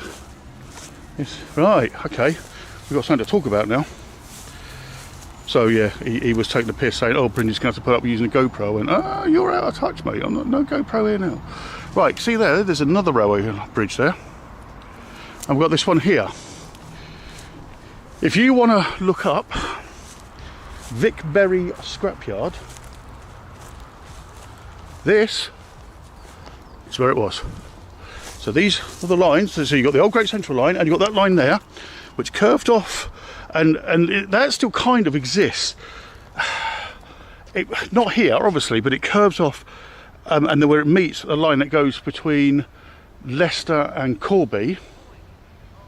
right, okay, we've got something to talk about now. So yeah, he was taking the piss, saying, oh, Brindy's going to have to put up using a GoPro. I went, oh, you're out of touch, mate. I'm not, no GoPro here now. Right, see there's another railway bridge there. And we've got this one here. If you want to look up Vickberry Scrapyard, this is where it was. So these are the lines. So you've got the old Great Central line, and you've got that line there, which curved off. And that still kind of exists. Not here, obviously, but it curves off, and then where it meets a line that goes between Leicester and Corby,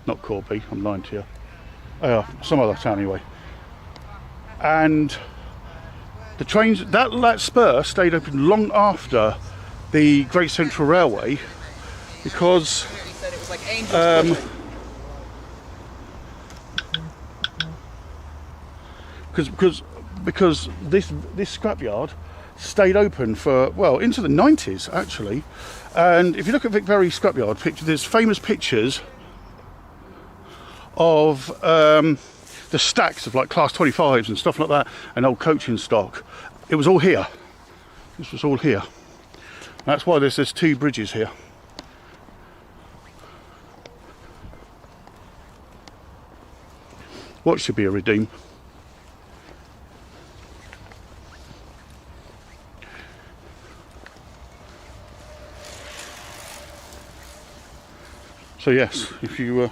not Corby, I'm lying to you. Some other town anyway. And the trains, that spur stayed open long after the Great Central Railway, because because this scrapyard stayed open for, well, into the 90s actually. And if you look at Vic Berry scrapyard picture, there's famous pictures of the stacks of like class 25s and stuff like that, and old coaching stock. It was all here. This was all here. That's why there's 2 bridges here. What should be a redeem? So yes, if you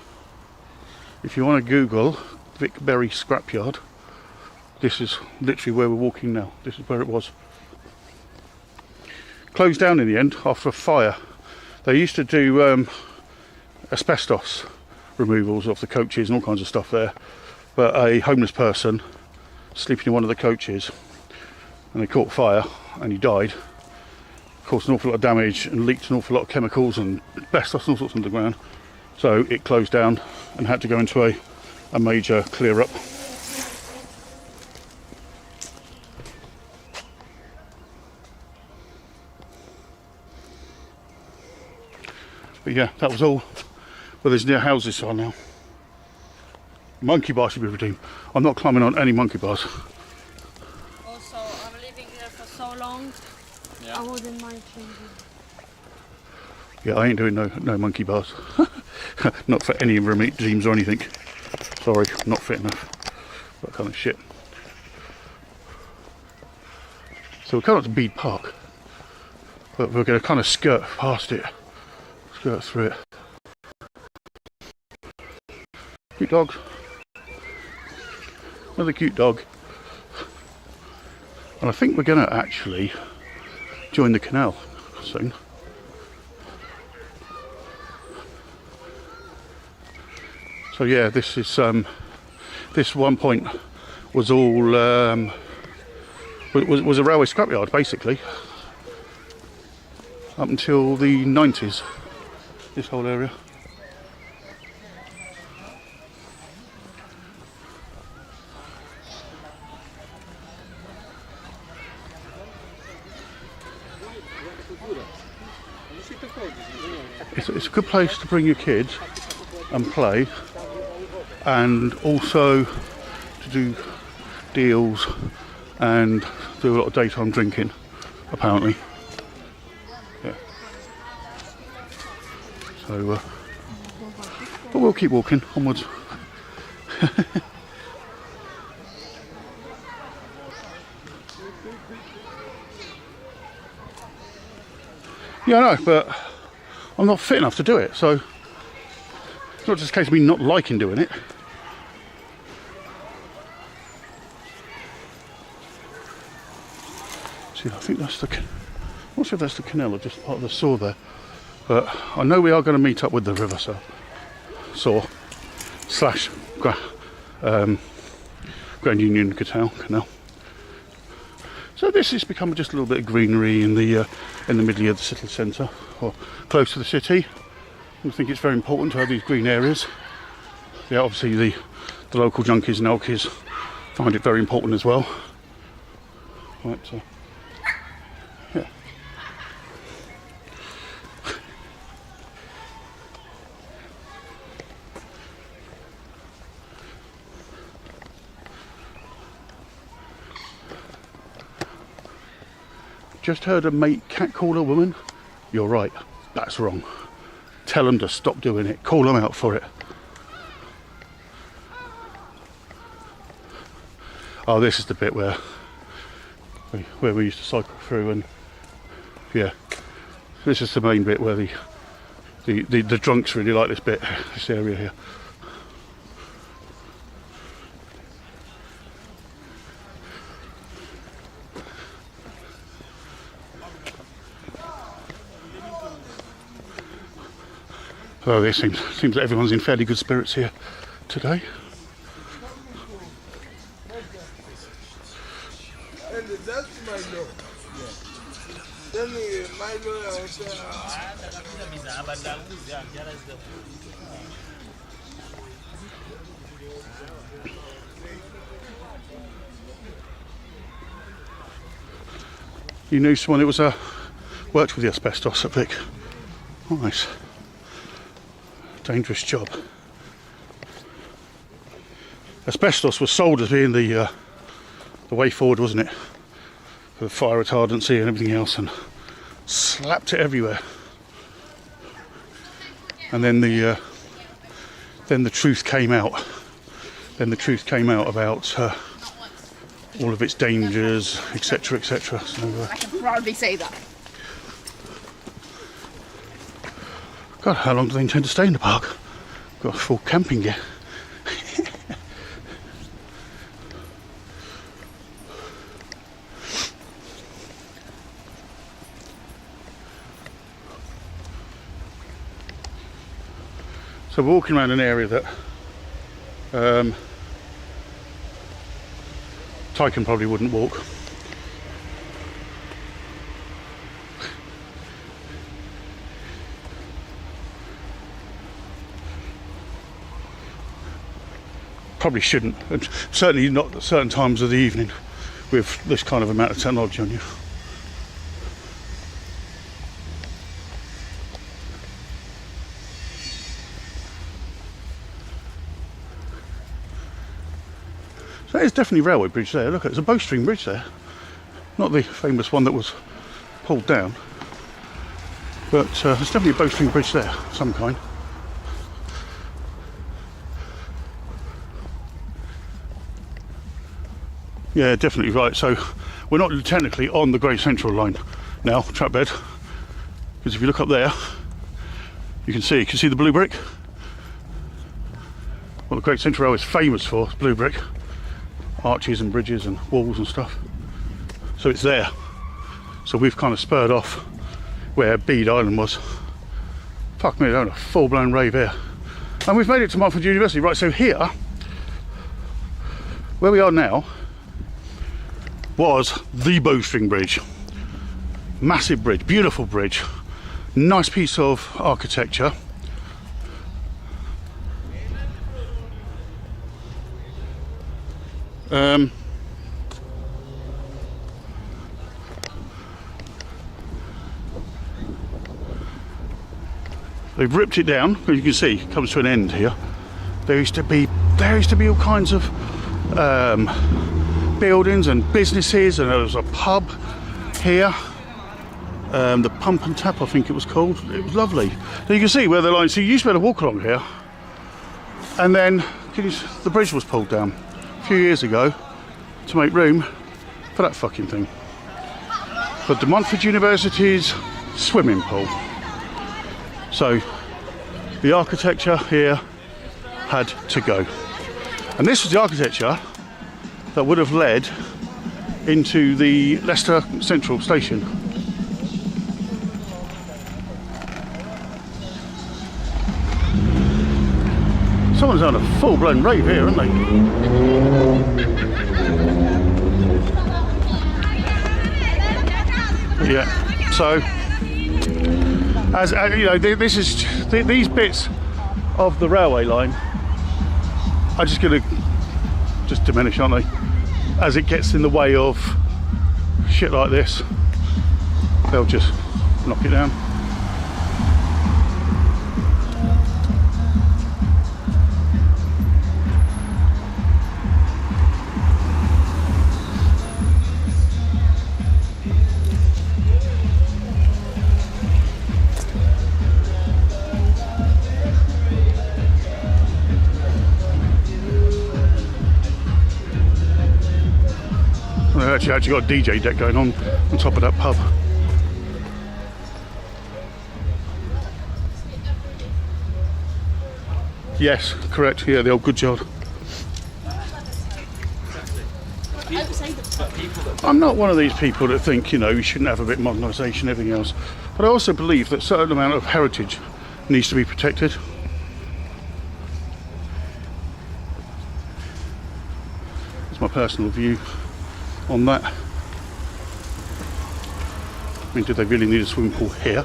want to Google Vic Berry scrapyard, this is literally where we're walking now. This is where it was. Closed down in the end after a fire. They used to do asbestos removals of the coaches and all kinds of stuff there, but a homeless person sleeping in one of the coaches, and they caught fire and he died. Caused an awful lot of damage and leaked an awful lot of chemicals and asbestos and all sorts underground. So it closed down and had to go into a major clear up. But yeah, that was all. Well, there's near houses are now. Monkey bar should be redeemed. I'm not climbing on any monkey bars. Also, I'm living there for so long. I wouldn't mind changing. Yeah, I ain't doing no monkey bars. Not for any regimes or anything. Sorry, not fit enough. That kind of shit. So we're coming up to Bede Park, but we're going to kind of skirt past it, skirt through it. Cute dogs. Another cute dog. And I think we're going to actually join the canal soon. So yeah, this is this one point was all was a railway scrapyard basically up until the 90s. This whole area. It's a good place to bring your kids and play, and also to do deals and do a lot of daytime drinking, apparently. Yeah. So, but we'll keep walking onwards. Yeah, I know, but I'm not fit enough to do it, so it's not just a case of me not liking doing it. See, I think that's the, I'm not sure if that's the canal or just part of the saw there, but I know we are going to meet up with the river saw slash Grand Union Canal. So this has become just a little bit of greenery in the middle of the city centre, or close to the city. I think it's very important to have these green areas. Yeah, obviously the local junkies and alkies find it very important as well. Right, so yeah. Just heard a mate catcall a woman. You're right, that's wrong. Tell them to stop doing it. Call them out for it. Oh, this is the bit where we used to cycle through, and yeah, this is the main bit where the drunks really like this bit, this area here. Although it seems that everyone's in fairly good spirits here today. You knew someone that was worked with the asbestos at Vic. Nice. Dangerous job. Asbestos was sold as being the way forward, wasn't it? For the fire retardancy and everything else, and slapped it everywhere. And then the truth came out. Then the truth came out about all of its dangers, etc., etc. So, I can proudly say that. God, how long do they intend to stay in the park? Got a full camping gear. So we're walking around an area that Tyken probably wouldn't walk. Probably shouldn't, and certainly not at certain times of the evening with this kind of amount of technology on you. So there's definitely a railway bridge there. Look, there's a bowstring bridge there. Not the famous one that was pulled down, but there's definitely a bowstring bridge there of some kind. Yeah, definitely right. So we're not technically on the Great Central line now, track bed, because if you look up there, you can see the blue brick. What the Great Central Railway is famous for is blue brick, arches and bridges and walls and stuff. So it's there. So we've kind of spurred off where Bede Island was. Fuck me, they're on a full-blown rave here. And we've made it to Montfort University. Right, so here, where we are now, was the bowstring bridge. Massive bridge, beautiful bridge, nice piece of architecture. They've ripped it down, as you can see, it comes to an end here. There used to be all kinds of buildings and businesses, and there was a pub here, the Pump and Tap I think it was called. It was lovely. So you can see where the line, so you used to be able to walk along here, and then the bridge was pulled down a few years ago to make room for that fucking thing, for the Montfort University's swimming pool. So the architecture here had to go, and this was the architecture that would have led into the Leicester Central Station. Someone's on a full-blown rave here, aren't they? Yeah. So, as you know, these bits of the railway line are just going to diminish, aren't they? As it gets in the way of shit like this, they'll just knock it down. They've actually got a DJ deck going on top of that pub. Yes, correct. Yeah, the old good yard. I'm not one of these people that think, you know, you shouldn't have a bit of modernisation, everything else. But I also believe that a certain amount of heritage needs to be protected. That's my personal view on that. I mean, do they really need a swimming pool here?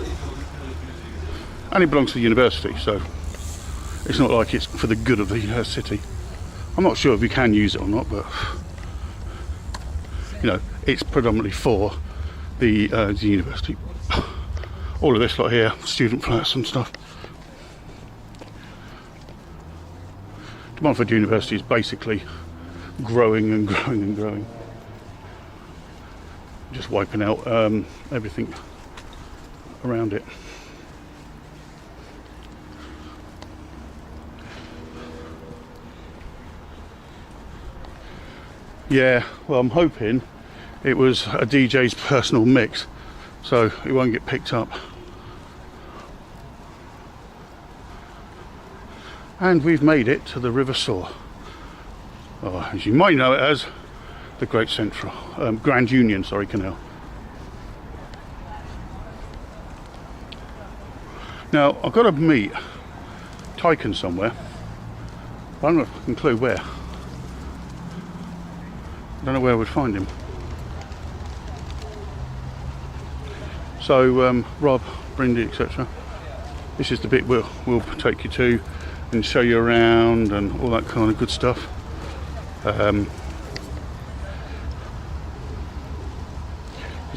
And it belongs to the university, so it's not like it's for the good of the city. I'm not sure if you can use it or not, but you know, it's predominantly for the university. All of this lot here, student flats and stuff. Montfort University is basically growing and growing and growing. Just wiping out everything around it. Yeah, well, I'm hoping it was a DJ's personal mix, so it won't get picked up. And we've made it to the River Soar, as you might know it as the Great Central, Grand Union, Canal. Now, I've got to meet Tyken somewhere. I don't have a fucking clue where. I don't know where I would find him. So, Rob, Brindy, etc. This is the bit we'll take you to and show you around and all that kind of good stuff.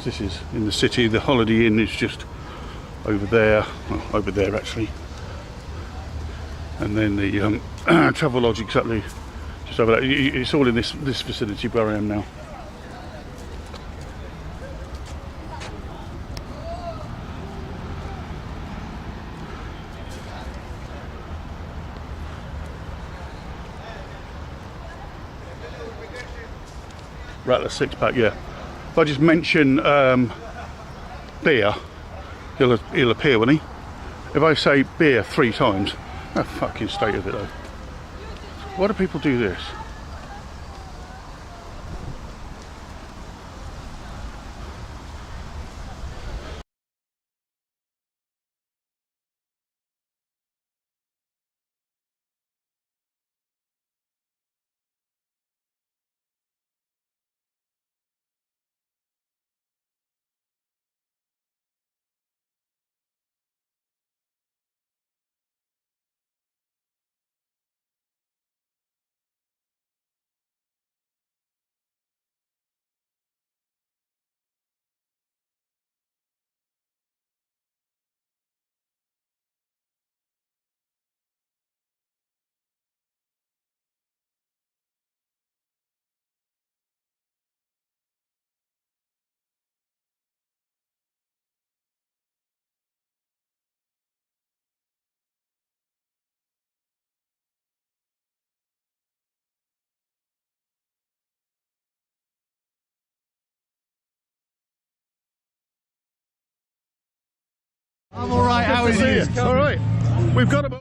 This is in the city. The Holiday Inn is just over there, well, over there actually, and then the Travelodge exactly just over there. It's all in this vicinity where I am now. Rattler 6-pack, yeah. If I just mention beer, he'll appear, won't he? If I say beer 3 times, oh, fucking state of it though. Why do people do this? I'm alright, how are you? Alright, we've got to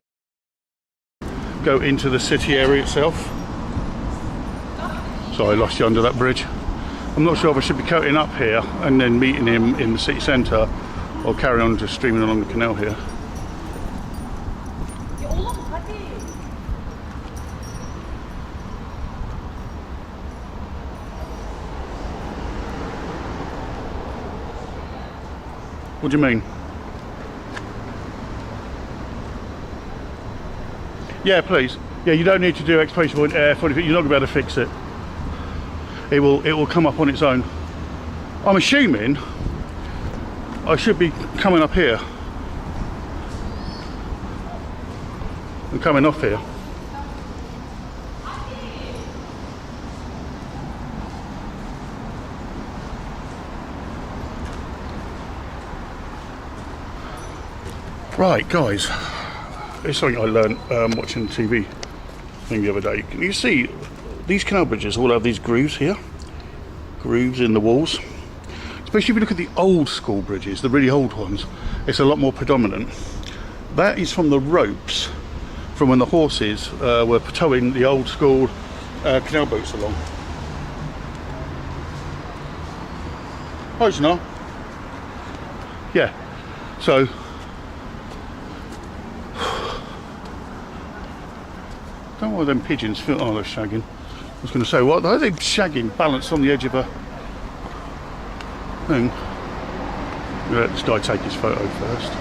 go into the city area itself. Sorry, I lost you under that bridge. I'm not sure if I should be cutting up here and then meeting him in the city centre or carry on just streaming along the canal here. What do you mean? Yeah, please. Yeah, you don't need to do exclamation point air 40 feet. You're not going to be able to fix it. It will come up on its own. I'm assuming I should be coming up here and coming off here. Right, guys. It's something I learned watching the TV thing the other day. You see, these canal bridges all have these grooves here, grooves in the walls. Especially if you look at the old school bridges, the really old ones, it's a lot more predominant. That is from the ropes from when the horses were towing the old school canal boats along. Oh, it's not. Yeah. So Don't know why them pigeons feel. Oh, they're shagging. I was going to say, what are they shagging? Balanced on the edge of a thing. I'm going to let this guy take his photo first.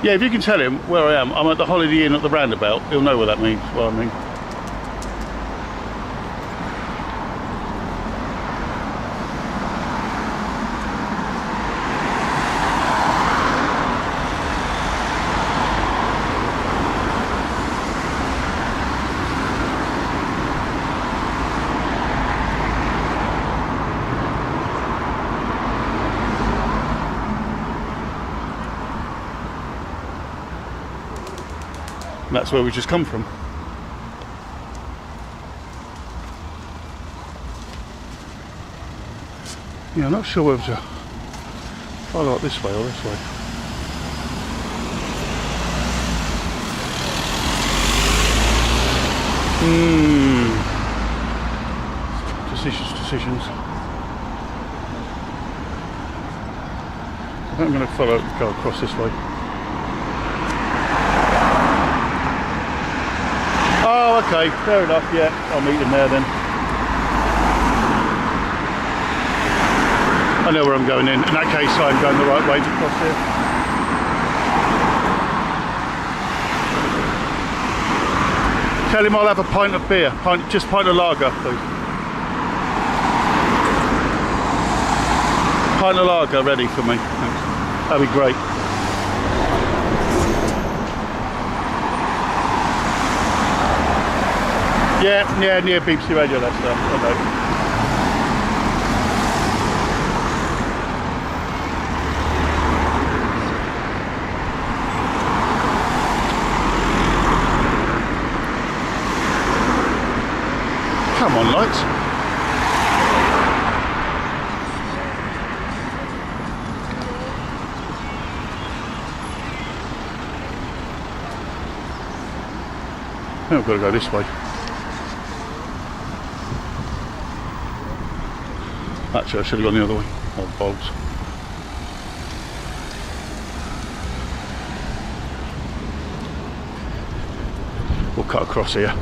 Yeah, if you can tell him where I am, I'm at the Holiday Inn at the roundabout. He'll know what that means. What I mean. And that's where we just come from. Yeah, I'm not sure whether to follow up this way or this way. Decisions. I think I'm going to go across this way. Oh, okay, fair enough, yeah, I'll meet him there then. I know where I'm going in that case I'm going the right way to cross here. Tell him I'll have a pint of beer, just pint of lager, please. Pint of lager ready for me, thanks. That'd be great. Yeah, near BBC Radio Leicester, I know. Come on, lights. Now I've got to go this way. Actually, I should have gone the other way. Oh, balls. We'll cut across here.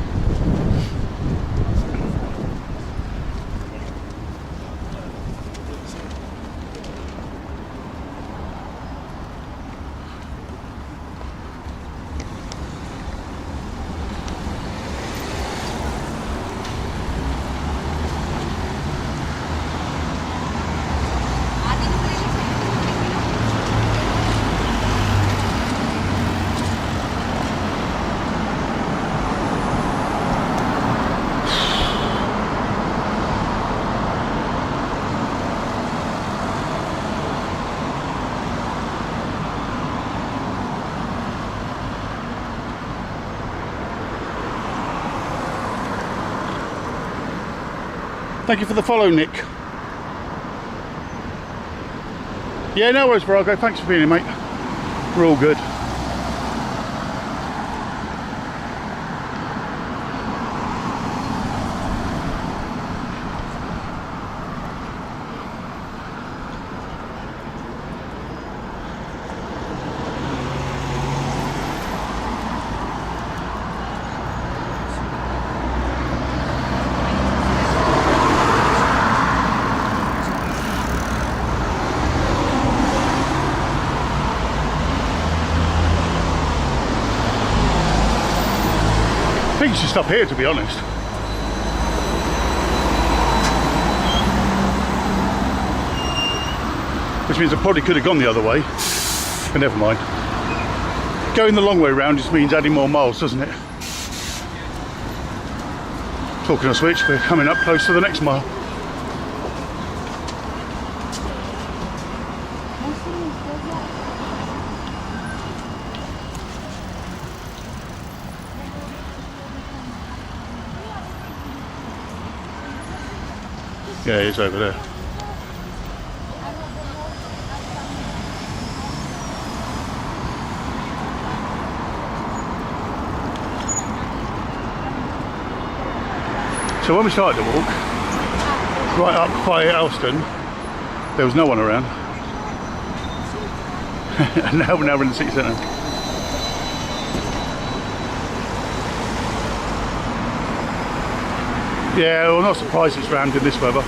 Thank you for the follow, Nick. Yeah, no worries, Virago. Thanks for being here, mate. We're all good. I think it's just up here, to be honest. Which means I probably could have gone the other way, but never mind. Going the long way round just means adding more miles, doesn't it? Talking of which, we're coming up close to the next mile. Yeah, it's over there. So when we started the walk, right up by Elston, there was no one around. And now we're in the city centre. Yeah, well, not surprised it's rammed in this weather.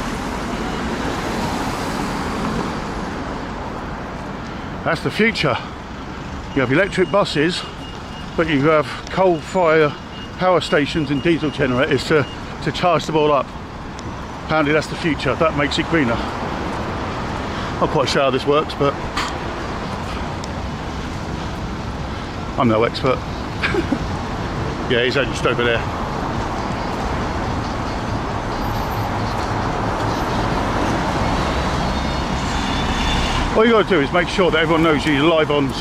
That's the future. You have electric buses, but you have coal-fire power stations and diesel generators to charge them all up. Apparently that's the future. That makes it greener. Not quite sure how this works, but I'm no expert. Yeah, he's just over there. All you got to do is make sure that everyone knows you're live on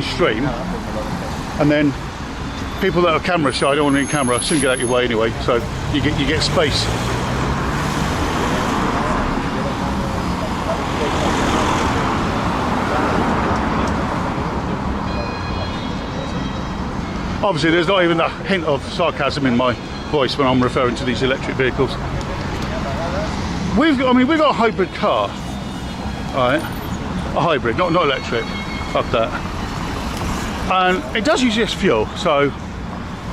stream, and then people that are camera shy don't want to be in camera soon get out your way anyway, so you get space. Obviously, there's not even a hint of sarcasm in my voice when I'm referring to these electric vehicles. We've got a hybrid car, right? A hybrid, not electric. Fuck that. And it does use less fuel, so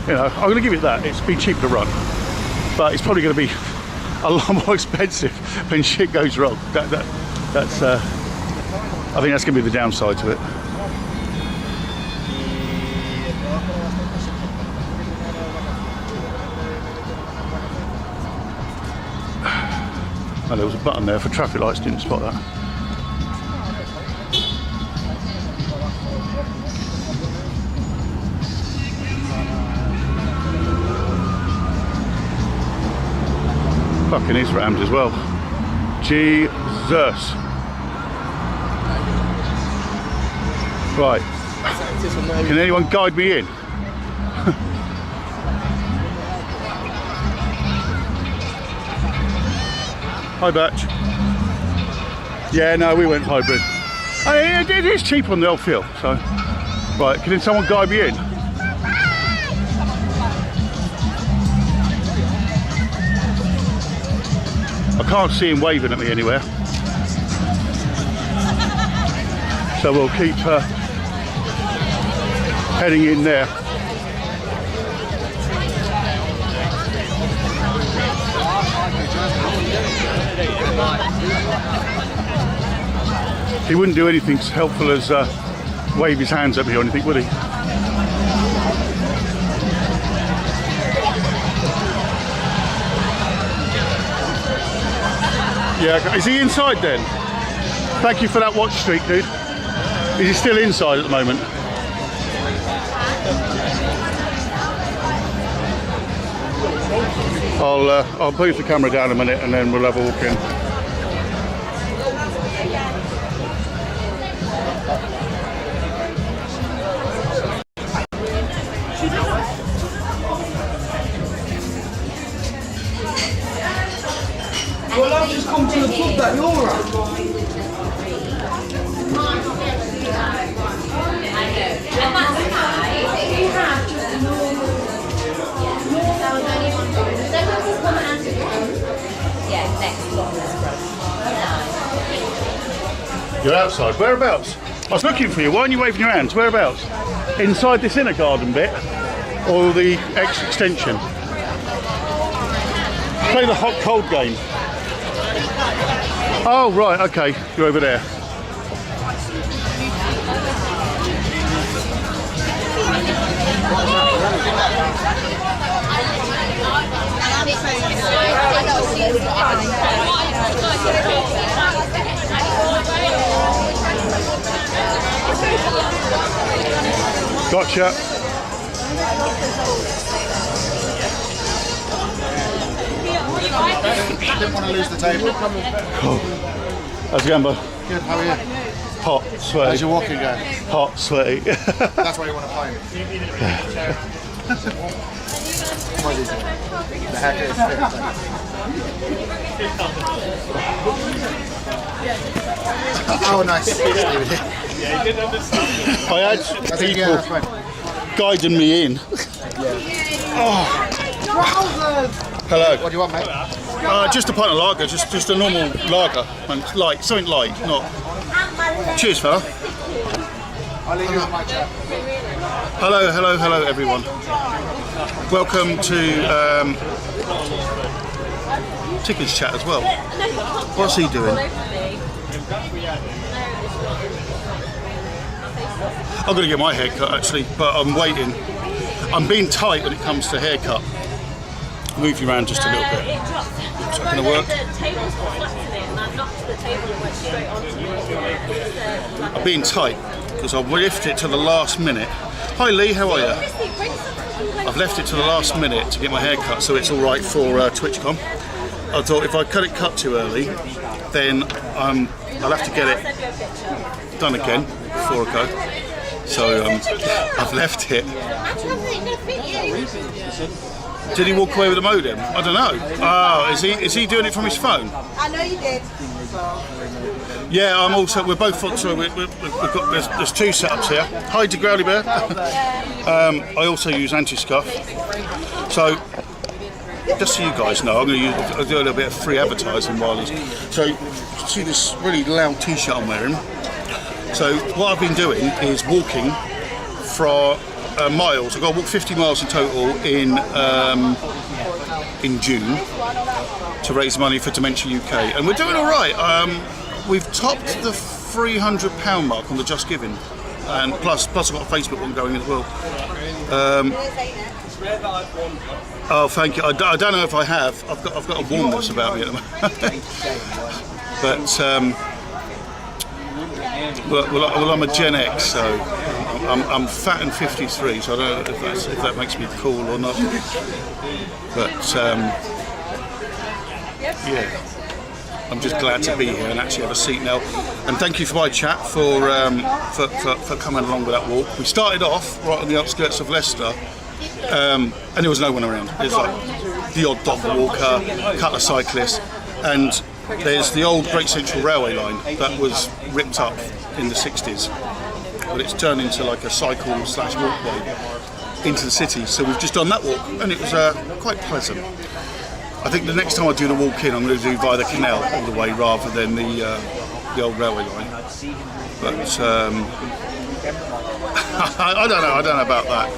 you know I'm going to give it that. It's been cheaper to run, but it's probably going to be a lot more expensive when shit goes wrong. That's I think that's going to be the downside to it. Oh, there was a button there for traffic lights, didn't spot that. Fucking is rammed as well. Jesus. Right. Can anyone guide me in? Hi, Batch. Yeah, no, we went hybrid. It is cheap on the old fuel, so. Right, can someone guide me in? I can't see him waving at me anywhere. So we'll keep heading in there. He wouldn't do anything as helpful as wave his hands at me or anything, would he? Yeah, is he inside then? Thank you for that watch streak, dude. Is he still inside at the moment? I'll put the camera down a minute and then we'll have a walk in. Well, I've just come to the pub that you're at. You're outside. Whereabouts? I was looking for you. Why aren't you waving your hands? Whereabouts? Inside this inner garden bit or the extension? Play the hot cold game. Oh, right, okay. You're over there. Gotcha. Didn't want to lose the table. Oh. How's it going, bud? Good, how are you? Hot, sweaty. How's your walking going? Hot, sweaty. That's why you want to play. What is it? The hacker is Oh, nice. I had people guiding me in. Oh. Hello. What do you want, mate? Just a pint of lager, just a normal lager, and light, something light, not. Cheers, fella. Hello everyone. Welcome to Ticker's chat as well. What's he doing? I'm going to get my hair cut actually, but I'm waiting. I'm being tight when it comes to haircut. Move you around just a little bit. It dropped. Is that going to work? The table's got flat in it, and I knocked the table and went straight onto me. I'm being tight because I've left it to the last minute. Hi Lee, how are you? I've left it to the last minute to get my hair cut, so it's all right for TwitchCon. I thought if I cut too early, then I'll have to get it done again before I go. So I've left it. Did he walk away with a modem? I don't know. Oh, is he doing it from his phone? I know you did. Yeah, I'm also. We're both. So we've got. There's two setups here. Hi, to Growly Bear. I also use anti-scuff. So, just so you guys know, I'm going to do a little bit of free advertising while he's. So, see this really loud T-shirt I'm wearing. So, what I've been doing is walking for miles. I've got to walk 50 miles in total in June to raise money for Dementia UK, and we're doing all right. We've topped the £300 mark on the Just Giving, and plus I've got a Facebook one going as well. Oh, thank you. I don't know if I have. I've got a warmness about me at the moment. But well, I'm a Gen X, so I'm fat and 53, so I don't know if that makes me cool or not. But yeah, I'm just glad to be here and actually have a seat now. And thank you for my chat for coming along with that walk. We started off right on the outskirts of Leicester, and there was no one around. There's like the odd dog walker, a couple of cyclists, and there's the old Great Central Railway line that was ripped up in the 60s, but it's turned into like a cycle/walkway into the city. So we've just done that walk, and it was quite pleasant. I think the next time I do the walk in, I'm going to do via the canal all the way rather than the old railway line. But I don't know about that.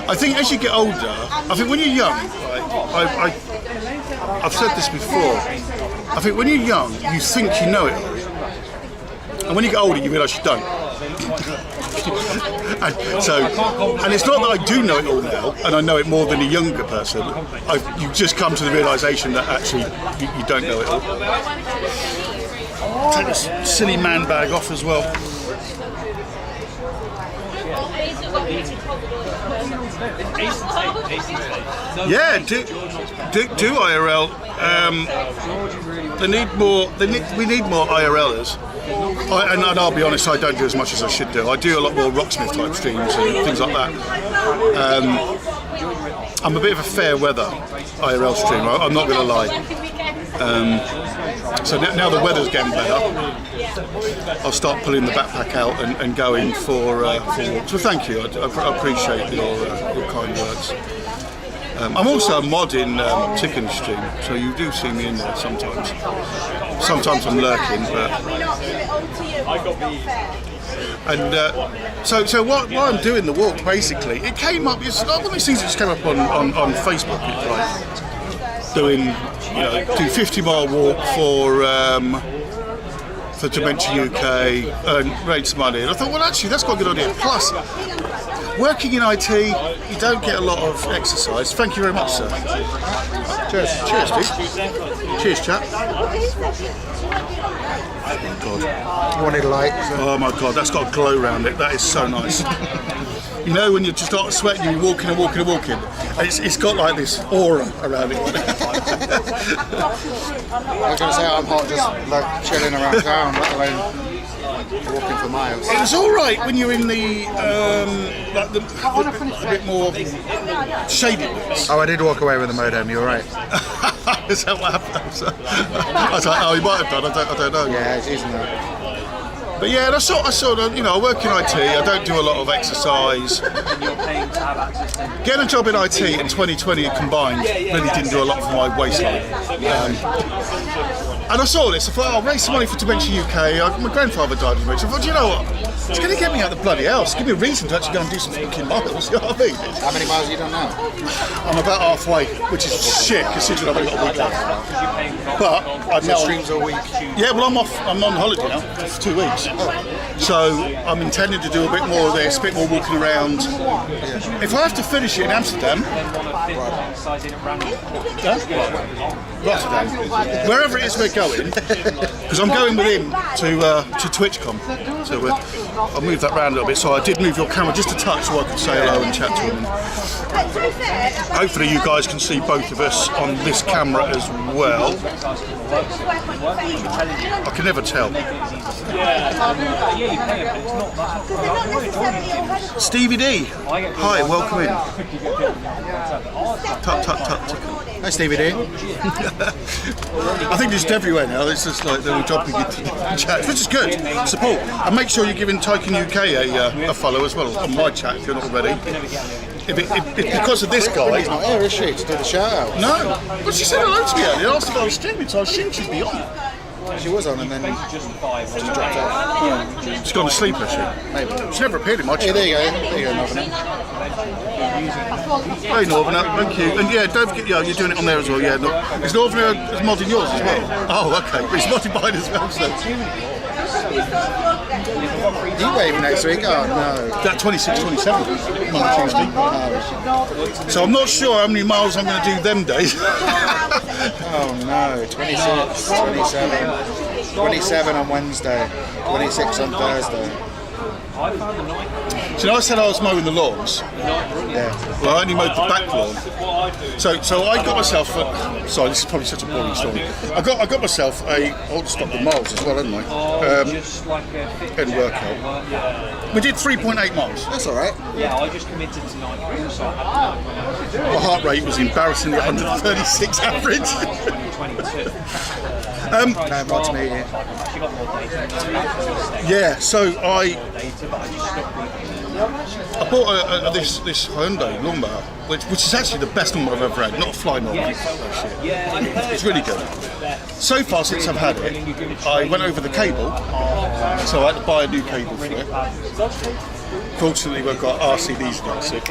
I think as you get older, I think when you're young, right, I've said this before, I think when you're young, you think you know it all. And when you get older, you realise you don't. and it's not that I do know it all now, and I know it more than a younger person. You just come to the realisation that actually you don't know it all. Take this silly man bag off as well. Yeah, do IRL. We need more IRLers. And I'll be honest, I don't do as much as I should do. I do a lot more Rocksmith type streams and things like that. I'm a bit of a fair weather IRL streamer, I'm not going to lie. So now the weather's getting better, I'll start pulling the backpack out and going for walks. So thank you, I appreciate your kind words. I'm also a mod in Chicken Stream, so you do see me in there sometimes. Sometimes I'm lurking, but... And so what I'm doing the walk, basically, it came up, it's not one of these things that just came up on Facebook, it's like doing, do 50-mile walk for Dementia UK, and raise money, and I thought, well actually that's quite a good idea. Plus, working in IT, you don't get a lot of exercise. Thank you very much, sir. Cheers, dude. Cheers, chap. Oh my God. You wanted light? Oh my God, that's got a glow around it. That is so nice. You know when you just start sweating, you're walking, and it's got like this aura around it. I was going to say I'm hot just like chilling around town, let alone walking for miles. It was all right when you're in the a bit more shady bits. Oh, I did walk away with the modem, you're right. Is that what happened? I was like, oh, he might have done, I don't know. Yeah, it's isn't it? But yeah, I sort of, I work in IT, I don't do a lot of exercise. Getting a job in IT in 2020 combined really didn't do a lot for my waistline. And I saw this, I thought, I'll raise some money for Dementia UK. My grandfather died of dementia. I thought, you know what? It's going to get me out of the bloody house. Give me a reason to actually go and do some fucking miles. You know what I mean? How many miles have you done now? I'm about halfway, which is shit considering I've only got a week left. But I've now Streams all week. Yeah, well, I'm on holiday now for 2 weeks. So I'm intending to do a bit more of this, a bit more walking around. If I have to finish it in Amsterdam, Rotterdam, wherever it is we're going, because I'm going with him to TwitchCon. So I'll move that round a little bit. So I did move your camera just a touch so I could say hello and chat to him. Hopefully you guys can see both of us on this camera as well. I can never tell. Stevie D, hi, welcome in. Tut tut tut. Hi, Stevie D. I think it's everywhere now. It's just like they're all dropping into chat, which is good. Support, and make sure you're giving Tycoon UK a follow as well on my chat if you're not already. If because of this guy, He's not here, is she, to do the shout out? no. But she said hello to me earlier. Asked if I was streaming, so I assumed she'd be on. She was on and then just dropped out. She's gone to sleep, has she? Maybe. She's never appeared in my Hey, chat. there you go. There you go, Northerner. Hey Northerner, thank you. And yeah, don't forget, you're doing it on there as well. Yeah, is Northerner modding yours as well? Oh, okay. He's modding mine as well. So. You waving next week? Oh no. That 26, 27, Monday, Tuesday. So I'm not sure how many miles I'm going to do them days. Oh no. 26, 27. 27 on Wednesday. 26 on Thursday. So I said I was mowing the lawns. Yeah. Well, I only mowed the back lawn. So I got myself. Sorry, this is probably such a boring story. I got myself a. I'll stop the miles as well, haven't I? And workout. We did 3.8 miles. That's alright. Yeah, I just committed to night crew, so I My heart rate was embarrassingly 136 average. 22. No, not to meet you. Yeah, so I bought this Hyundai lawnmower, which is actually the best lawnmower I've ever had. Not a fly mower. It's really good. So far since I've had it, I went over the cable, so I had to buy a new cable for it. Fortunately, we've got RCDs now, so it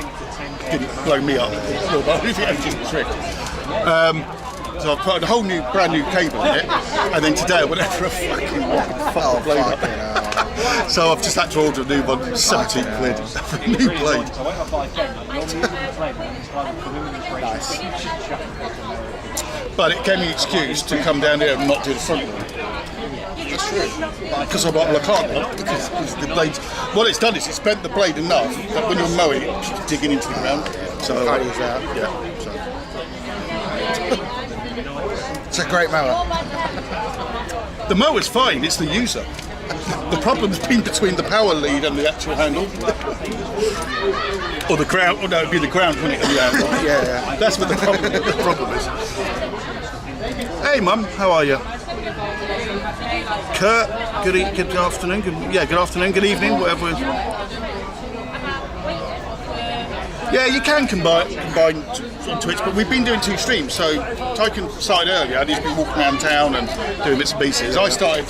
didn't blow me up. So I put a whole new, brand new cable in it, and then today I went out for a fucking blade. So I've just had to order a new one, 17 quid for a new blade. But it gave me an excuse to come down here and not do the front one. That's true. Because I'm like, I can't now, because the blade, what it's done is it's bent the blade enough that when you're mowing it, it's digging into the ground. So Can't use that. yeah. So. It's a great mower. The mower's fine, it's the user. The problem's been between the power lead and the actual handle. Or the ground, oh no, it'd be the ground, wouldn't it, and the handle. Yeah. That's what the problem is. Hey mum, how are you? Kurt, good afternoon, good afternoon, good evening, whatever it is. Yeah, you can combine on Twitch, but we've been doing 2 streams. So Tycoon started earlier, and he's been walking around town and doing bits and pieces. I started,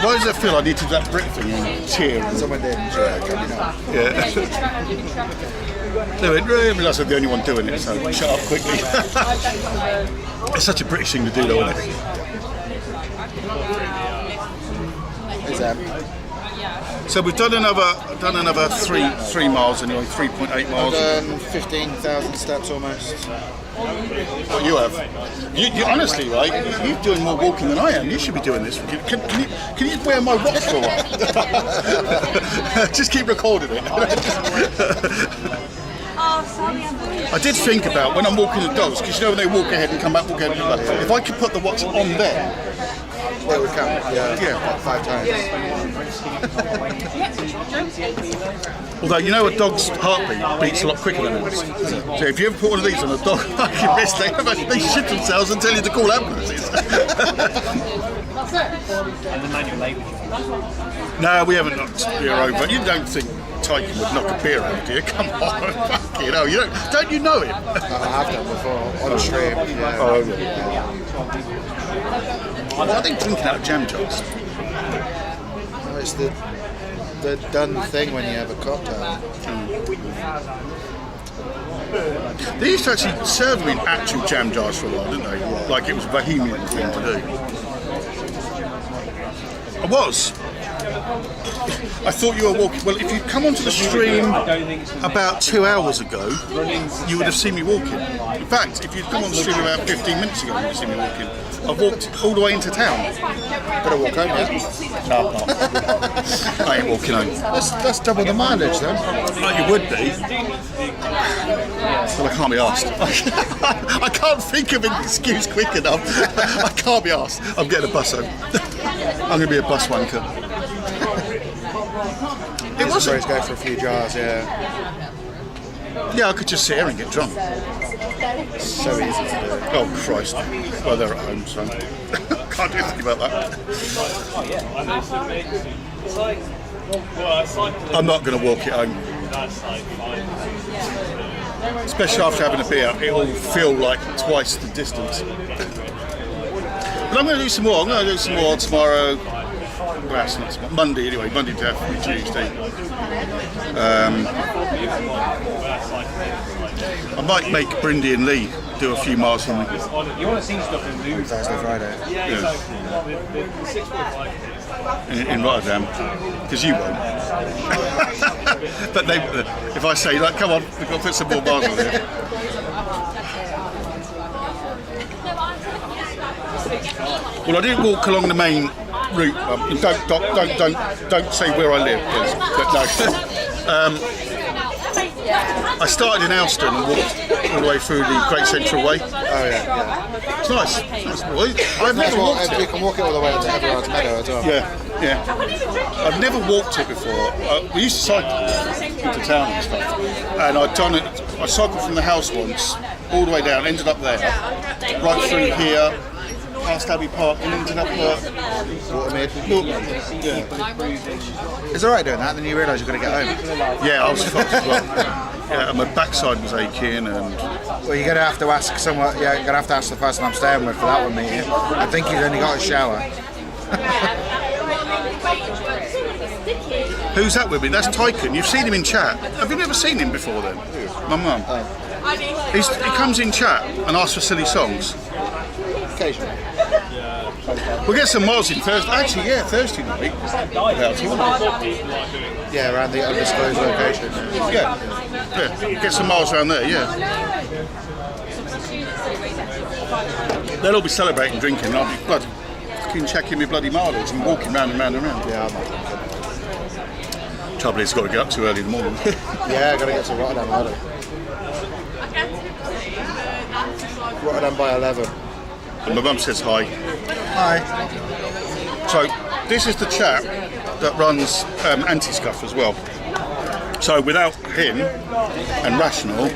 why does it feel I need to do that Brit thing and cheer? Someone did. Yeah. No, I didn't realise I'm the only one doing it, so shut up quickly. It's such a British thing to do, though, isn't it? Is that? So we've done another 3 miles anyway, 3.8 miles. I've done 15,000 steps almost. What you have? You honestly, right? You're doing more walking than I am. You should be doing this. Can you wear my watch for a while? Just keep recording it. I did think about when I'm walking the dogs, because you know when they walk ahead and come back, walk ahead and come back. If I could put the watch on there. They would count, yeah, about 5 times. Although you know a dog's heartbeat beats a lot quicker than ours. So if you ever put one of these on a dog fucking wrist, they shit themselves and tell you to call ambulances. And the manual labour. No, we haven't knocked your over. You don't think Tyken would knock a beer out of you. Come on, fucking hell, don't you know him? I have done before on stream. Yeah. Oh, what are they drinking out of jam jars? Well, it's the done thing when you have a cocktail. They used to actually serve them in actual jam jars for a while, didn't they? Like it was a bohemian thing to do. I was. I thought you were walking. Well, if you'd come onto the stream about 2 hours ago, you would have seen me walking. In fact, if you'd come on the stream about 15 minutes ago, you would have seen me walking. I've walked all the way into town. Gotta walk home, yeah? No, I'm not. I ain't walking home. That's double the mileage then. Oh, you would be. Well, I can't be asked. I can't think of an excuse quick enough. I can't be asked. I'm getting a bus home. I'm going to be a bus wanker. It wasn't. Go for a few jars, yeah. Yeah, I could just sit here and get drunk. So easy to do. Oh, Christ. Well, they're at home, so can't do anything about that. I'm not going to walk it home. Especially after having a beer, it'll feel like twice the distance. But I'm going to do some more. I'm going to do some more tomorrow. Well, that's not tomorrow. Monday anyway. Monday, definitely Tuesday. I might make Brindy and Lee do a few miles from me. You want to see stuff in New Thursday, Friday. Yeah. In Rotterdam, because you won't. But if I say, like, come on, we've got to put some more bars on here. Well, I didn't walk along the main route. Don't say where I live, please. But no. I started in Alston and walked all the way through the Great Central Way. Oh yeah. It's nice. I've never walked it. You can walk it all the way up to Everard's Meadow as well. Yeah. I've never walked it before. We used to cycle into town and stuff, and I'd done it. I cycled from the house once, all the way down, ended up there, right through here, past Abbey Park, and ended up Watermead. Yeah. It's alright doing that, then you realise you've got to get home. Yeah, I was fucked as well. Yeah, and my backside was aching, and Well, you're going to have to ask someone, you're going to have to ask the person I'm staying with for that one meeting. I think he's only got a shower. who's that with me? That's Tyken. You've seen him in chat. Have you never seen him before then? My mum. He comes in chat and asks for silly songs. Occasionally. We'll get some miles in Thursday. Actually, yeah, Thursday night. Yeah, around the undisclosed location. Yeah, get some miles around there, yeah. They'll all be celebrating drinking, and I'll be fucking checking my bloody mileage and walking round and round and round. Yeah, I'm not drinking. Trouble is, got to get up too early in the morning. Yeah, I've got to get to Rotterdam early. Rotterdam by 11. And my mum says hi. Hi. So, this is the chap that runs Anti-Scuff as well. So, without him and Rational,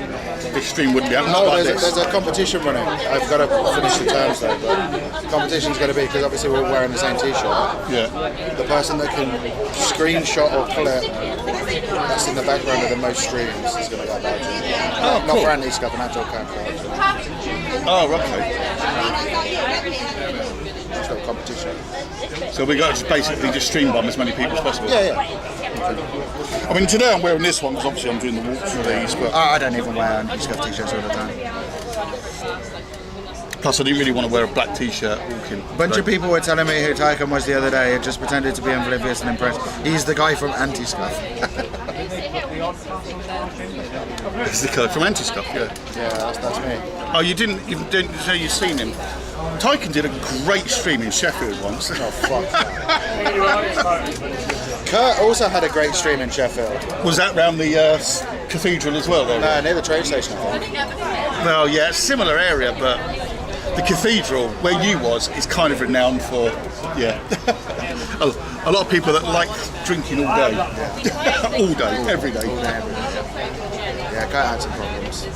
this stream wouldn't be happening. Not like this. There's a competition running. I've got to finish the terms though, but the competition's going to be, because obviously we're all wearing the same t-shirt. Yeah. The person that can screenshot or clip that's in the background of the most streams is going to go voucher. Oh, Not cool. for Anti-Scuff, an actual camp voucher. Oh, okay. It's got a competition. So we got to basically just stream bomb as many people as possible. Yeah. I mean, today I'm wearing this one because obviously I'm doing the walks for these, but I don't even wear Anti-Scuff t-shirts all the time. plus I didn't really want to wear a black t-shirt walking. A bunch of people were telling me who Tyken was the other day. He just pretended to be oblivious and impressed. He's the guy from Anti-Scuff. It's the guy from Anti-Scuff, yeah. Yeah, that's me. Oh, you didn't say you'd seen him? Tyken did a great stream in Sheffield once. Oh, fuck that. Kurt also had a great stream in Sheffield. Was that round the cathedral as well? Though? Near the train station, I think. Well, yeah, it's a similar area, but the cathedral where you was is kind of renowned for, yeah. a lot of people that like drinking all day. All day, every day. All day, every day. Yeah, Kurt had some problems.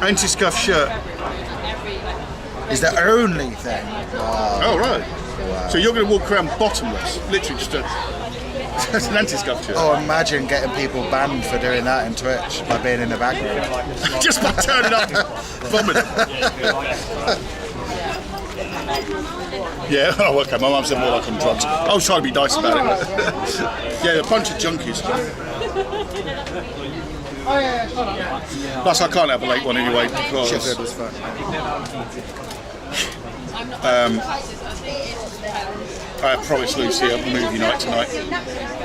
Anti-Scuff shirt. Is the only thing. Oh, right. Wow. So you're going to walk around bottomless, literally just a... It's an anti-scuff Oh, imagine getting people banned for doing that in Twitch by being in the background. Just by turning up and vomiting. Yeah, oh, okay, my mum said more like on drugs. I was trying to be nice about it. Yeah, a bunch of junkies. Plus, I can't have a late one anyway because Sheffield was fun. I promised Lucy a movie night tonight.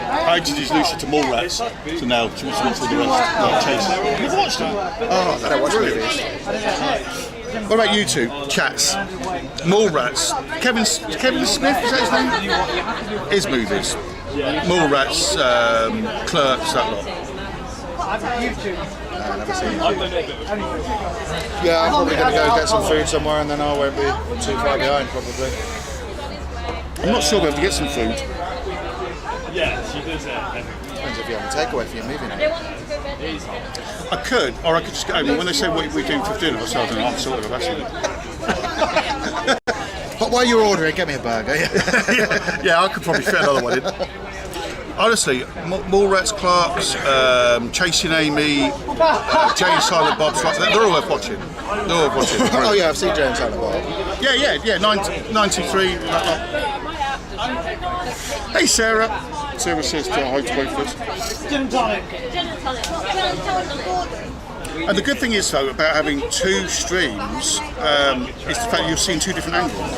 I introduced Lucy to Mallrats, so now she wants to do the rest. Chase. You've watched them? Oh, I don't watch movies. What about you two? Chats. Mallrats. Kevin Smith, is that his name? His movies. Mallrats, Clerks, that lot. I've never seen it. Yeah, I'm probably going to go get some food somewhere and then I won't be too far behind, probably. I'm not sure we'll have to get some food. Yeah, she does that. Depends if you have a takeaway for your movie night. I could, or I could just go home. When they say what we're doing for dinner, I say, I'm sorted, I've actually. But while you're ordering, get me a burger. Yeah, I could probably fit another one in. Honestly, Mallrats, Clarks, Chasing Amy, Jay and Silent Bob, they're all worth watching. They're all worth watching. Oh yeah, I've seen Jay and Silent Bob. Yeah, 93. Hey Sarah. Sarah says to hi to both of us. And the good thing is, though, about having two streams, is the fact that you're seeing two different angles.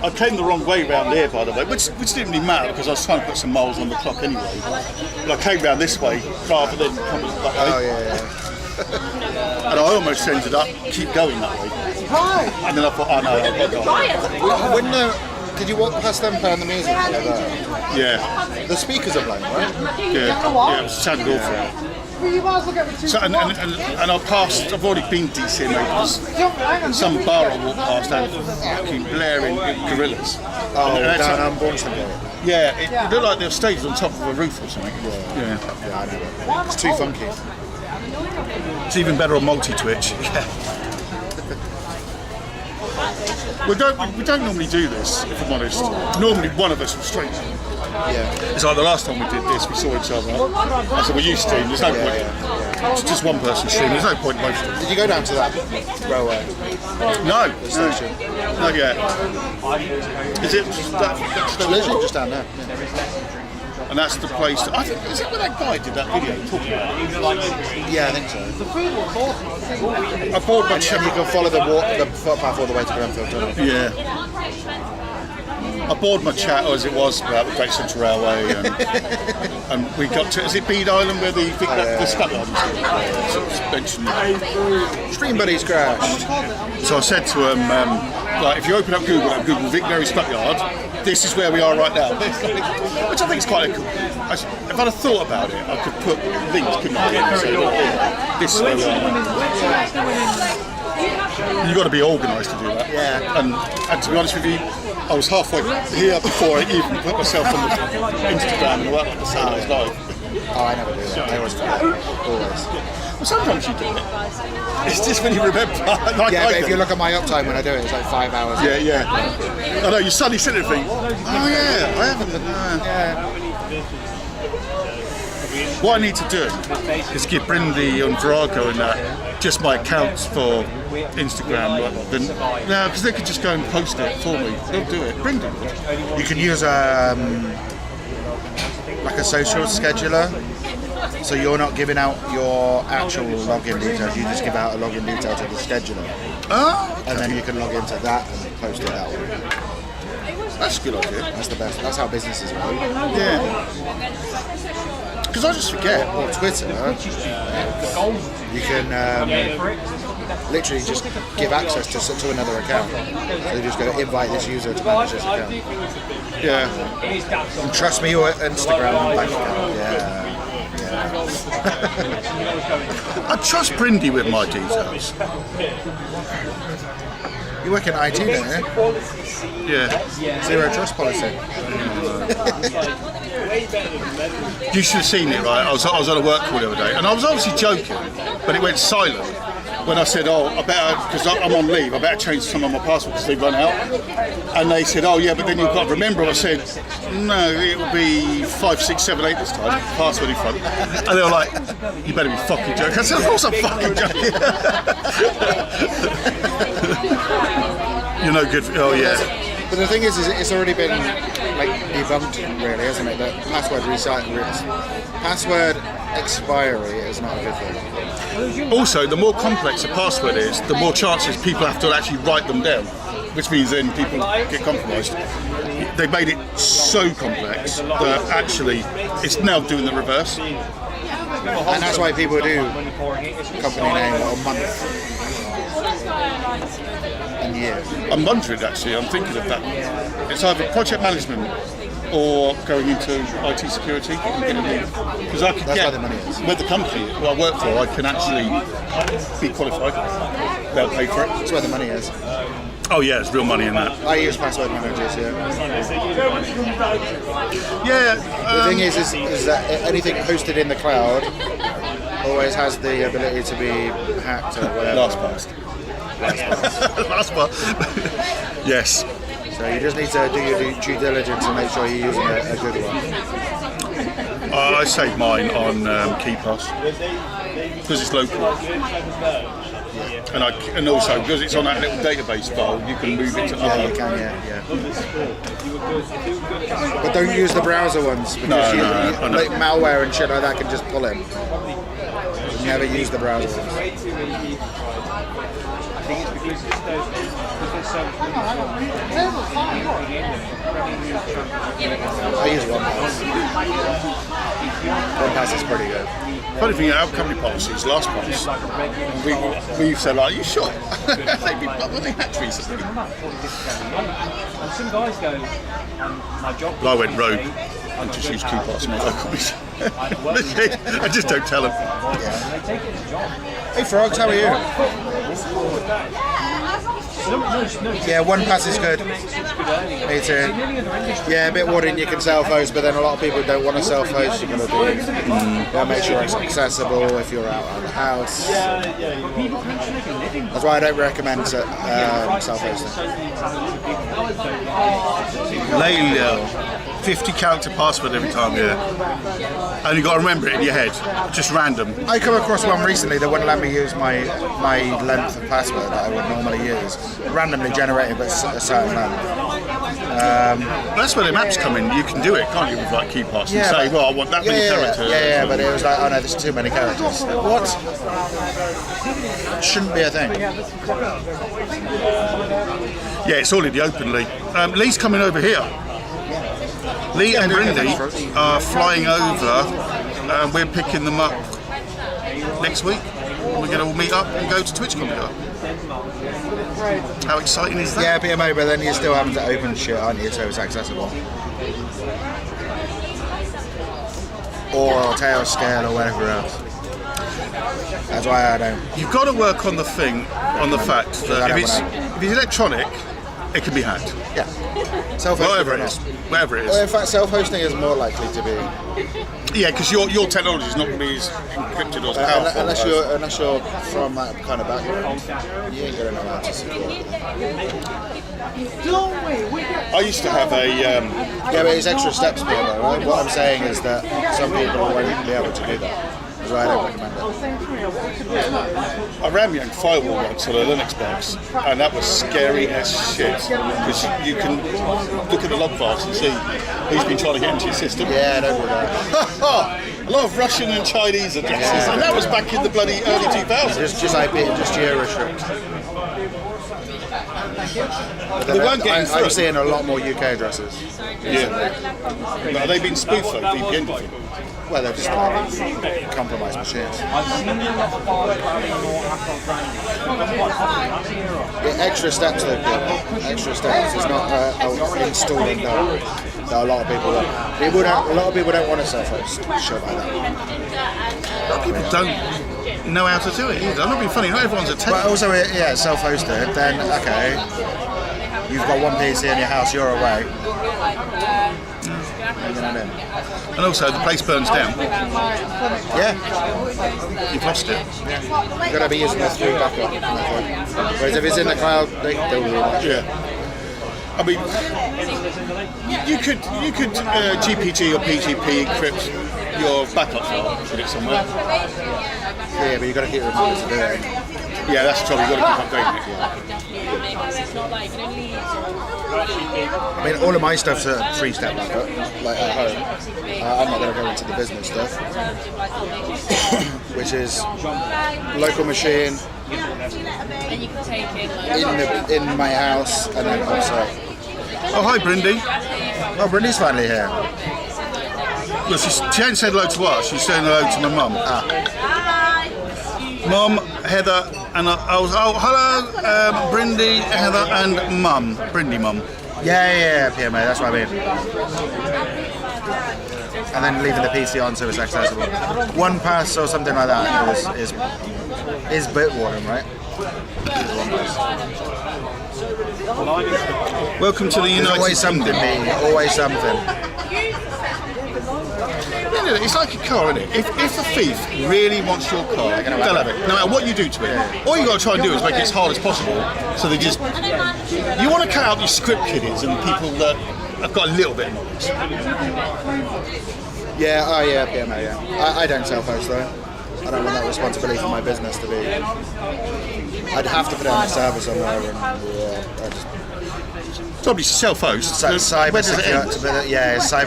I came the wrong way round here, by the way, which didn't really matter because I was trying to put some miles on the clock anyway. But I came round this way rather than coming that way. Oh yeah. And I almost ended up keep going that way. And then I thought, oh no, I've got to go. When did you walk past them playing the music? Yeah, The speakers are playing, right? yeah, it sounded awful. So, and I passed, I've already been DC because some bar I walked past had fucking blaring gorillas. Oh, And down on Bornston. yeah, it looked like they were staged on top of a roof or something. Yeah, I know. It's too funky. It's even better on multi-twitch. We don't normally do this, if I'm honest. Normally one of us will stream. Yeah. It's like the last time we did this, we saw each other. I said, well, you stream, there's no point. It's just one person streaming, there's no point in both of us. Did you go down to that railway? No, Station? not yet. Is it that? Literally just down there. And that's the place. I think, is that where that guy did that video talking about it? Yeah, I think so. I bought my And you can follow the footpath all the way to Grenfell Tunnel. Yeah. I bored my chat, as it was, about the Great Central Railway, and we got to, is it Bede Island where the scuttle suspension? Stream Buddies crashed. So I said to him, like, if you open up Google Vic Berry Scuttyard, this is where we are right now. Which I think is quite cool. If I'd have thought about it, I could put links, couldn't I? So, this is where we are. You've got to be organised to do that. Yeah. And to be honest with you, I was halfway here before I even put myself on the Instagram and all that to say I was live. Oh, I never do that. I always forget. Always. Well, sometimes you do it. It's just when you remember. Like Yeah, I but if do. you look at my uptime when I do it, it's like 5 hours. Yeah. I know, you suddenly sit there and think, oh yeah, I haven't. What I need to do is give Brindy and Virago and that just my accounts for Instagram rather than, no, because they could just go and post it for me. They'll do it. Brindy would. You can use like a social scheduler, so you're not giving out your actual login details. You just give out a login detail to the scheduler, Oh, and then you can log into that and post it that way. that's a good idea. That's the best. That's how businesses work. Yeah. Because I just forget. Or Twitter, you can literally just give access to another account. So you just go invite this user to manage this account. Yeah. And trust me, your Instagram and bank account. Yeah. I trust Brindy with my details. You work in IT, don't you? Yeah. Zero trust policy. You should have seen it, right? I was on a work call the other day, and I was obviously joking, but it went silent. when I said, oh, I better, because I'm on leave, I better change some of my passwords because they've run out. And they said, oh yeah, but then you've got to remember. I said, no, it will be 5, 6, 7, 8 this time, password in front. And they were like, you better be fucking joking. I said, of course I'm fucking joking. You're no good for, oh yeah. But the thing is it's already been like debunked, really, hasn't it? That password expiry is not a good thing. Also, the more complex a password is, the more chances people have to actually write them down, which means then people get compromised. They made it so complex that actually it's now doing the reverse. And that's why people do company name or month and year. I'm wondering actually, I'm thinking of that. It's either project management or going into IT security. Because I could That's get, where the money is. with the company I work for, I can actually be qualified. They'll pay for it. That's where the money is. Oh yeah, there's real money in that. I use password managers, yeah. Yeah. The thing is that anything hosted in the cloud always has the ability to be hacked or whatever. Last part. Yes. So you just need to do your due diligence and make sure you're using a good one. I save mine on KeyPass because it's local. And also because it's on that little database file, you can move it to other. You can, yeah. But don't use the browser ones because like malware and shit like that can just pull in. You never use the browser ones. I think it's because there's so many I use OnePass. OnePass is pretty good. Funny thing, our company policy is LastPass. We said, like, are you sure? They've been hacked recently. And some guys go, my job. Well, I went rogue and just used KeyPass in my local business. I just don't tell them. Hey Frogs, how are you? Yeah, OnePass is good. Me too. Yeah, a bit worrying you can self-host, but then a lot of people don't want to self-host. You're going to do make sure it's accessible if you're out of the house. That's why I don't recommend self-hosting. Lately, 50 character password every time, yeah. And you've got to remember it in your head, just random. I come across one recently that wouldn't let me use my length of password that I would normally use. Randomly generated, but a certain length. That's where the maps come in. You can do it, can't you, with like KeyPass and say, well, I want that many characters. Yeah, but it was like, oh no, there's too many characters. What? Shouldn't be a thing. Yeah, it's all in the open, Lee. Lee's coming over here. Lee and Brindy are flying over, and we're picking them up next week. We're going to all meet up and go to TwitchCon together. How exciting is that? Yeah, PMO, but then you're still having to open shit, aren't you, so it's accessible. Or tail scale or whatever else. That's why I don't. You've got to work on the fact that if it's electronic, it can be hacked. Yeah. Whatever it is. Well, in fact, self-hosting is more likely to be. Yeah, because your technology is not going to be as encrypted or as powerful. Unless you're from that kind of background, you ain't going to know how to secure it. I used to have a. Yeah, but it's extra steps, though, right? What I'm saying is that some people won't be able to do that. That's why I don't recommend it. I ran my own firewall once on a Linux box, and that was scary as shit. Because you can look at the log files and see who's been trying to get into your system. Yeah, don't do that. A lot of Russian and Chinese addresses, and that was back in the bloody early 2000s. Just IP, just geo-restrict. They weren't getting through. I'm seeing a lot more UK addresses. Yeah. But are they being spoofed though, VPN? Well, they're just compromised machines. Yeah, extra steps though, people. Extra steps. It's not installing that a lot of people want. A lot of people don't want to self-host shit like that. A lot of people don't know how to do it either. I'm not being funny, not everyone's a tech. But also, yeah, self-hosted, then, okay, you've got one PC in your house, you're away. What are you gonna do? And also, the place burns down. Yeah, You've lost it. you've got to be using this through backup. Whereas if it's in the cloud, they'll do that. Yeah. I mean, you could GPT or PGP encrypt your backup file, put it somewhere. Yeah, but you've got to keep reminders to do it. Yeah, that's the trouble. You've got to keep updating it. I mean, all of my stuff's a 3-step backup, like at home. I'm not going to go into the business stuff, which is local machine in my house, and then also. Oh, hi, Brindy. Oh, Brindy's finally here. Well, she hasn't said hello to us. She's saying hello to my mum. Mum, Heather, and I was. Oh, hello, Brindy, Heather, and Mum. Brindy, Mum. Yeah, PMA. That's what I mean. And then leaving the PC on so it's accessible. 1Pass or something like that is Bitwarden, right? Welcome to the United There's always something, Kingdom. me. Always something. Yeah, it's like a car, isn't it? If a thief really wants your car, they'll have it. No matter what you do to it. All you got to try and do is make it as hard as possible. So they just. You want to cut out these script kiddies and people that have got a little bit of knowledge. Yeah, PMA, yeah. I don't self-host though. I don't want that responsibility for my business to be. I'd have to put it on the server somewhere, and I just. Probably self-host. Cyber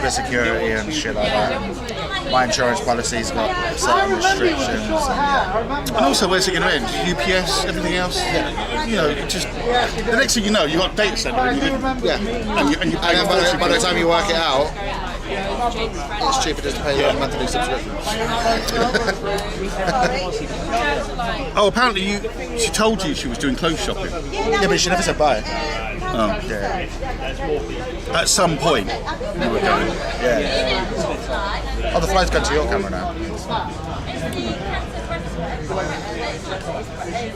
security and shit like that. My insurance policy's got certain restrictions. And also, where's it going to end? UPS, everything else? Yeah. You know, it just. The next thing you know, you've got a data centre. And you pay by the time you work it out, it's cheaper just to pay a monthly subscription. Oh, apparently she told you she was doing clothes shopping. Yeah, but she never said bye. Oh. Yeah. At some point, you were going. Yeah. Oh, the flight's gone to your camera now.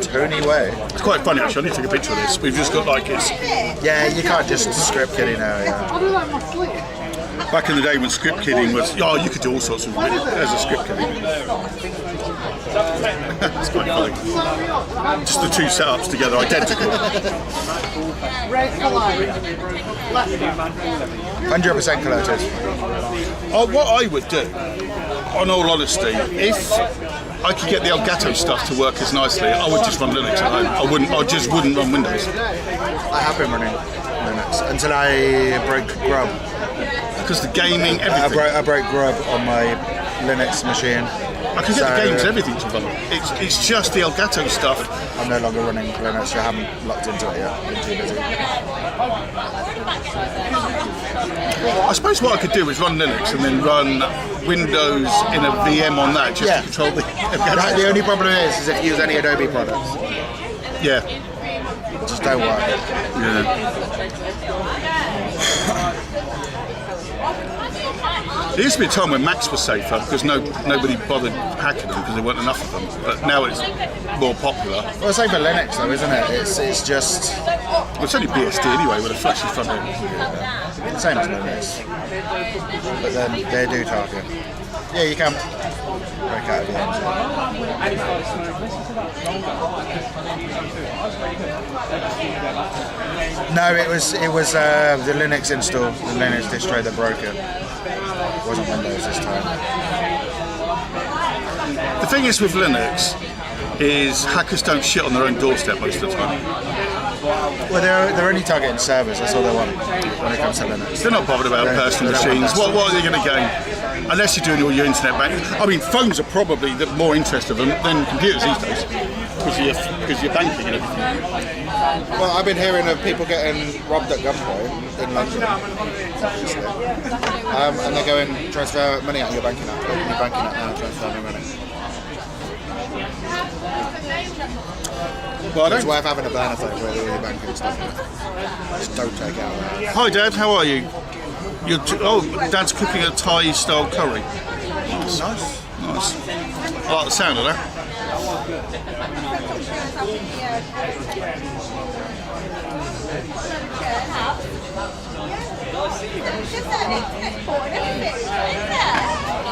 Tony Way. It's quite funny actually. I need to take a picture of this. We've just got like it's. Yeah, you can't just script kidding now. Yeah. Back in the day when script kidding was, oh, you could do all sorts of as a script kidding. It's quite funny. Just the two setups together, identical. 100% collated. Oh, what I would do, on all honesty, if I could get the Elgato stuff to work as nicely, I would just run Linux at home. I just wouldn't run Windows. I have been running Linux until I broke Grub. Because the gaming, everything. I broke Grub on my Linux machine. I can get the games, everything to run. It's just the Elgato stuff. I'm no longer running Linux, so I haven't locked into it yet. I've been too busy. I suppose what I could do is run Linux and then run Windows in a VM on that, just to control the Elgato. The only problem is if you use any Adobe products. Yeah. Just don't work. Yeah. There used to be a time when Macs were safer because nobody bothered hacking them because there weren't enough of them. But now it's more popular. Well, same for Linux though, isn't it? It's just. Well, it's only BSD anyway with a flashy front end. The same as Linux. But then they do target. Yeah, you can break out of it. No, it was the Linux install, the Linux distro that broke it. It wasn't Windows this time. The thing is with Linux is hackers don't shit on their own doorstep most of the time. Well, they're only targeting servers. That's all they want when it comes to Linux. They're not bothered about personal machines. What are they going to gain? Unless you're doing all your internet banking. I mean, phones are probably more interest of them than computers these days because you're banking and everything. Well, I've been hearing of people getting robbed at gunpoint in London, and they go and transfer money out of your banking app. Open your banking app now and transfer me money. Well, it's worth having a burner phone with all your banking stuff. Just don't take it out. Hi, Dad. How are you? Dad's cooking a Thai-style curry. Nice. I like the sound of that.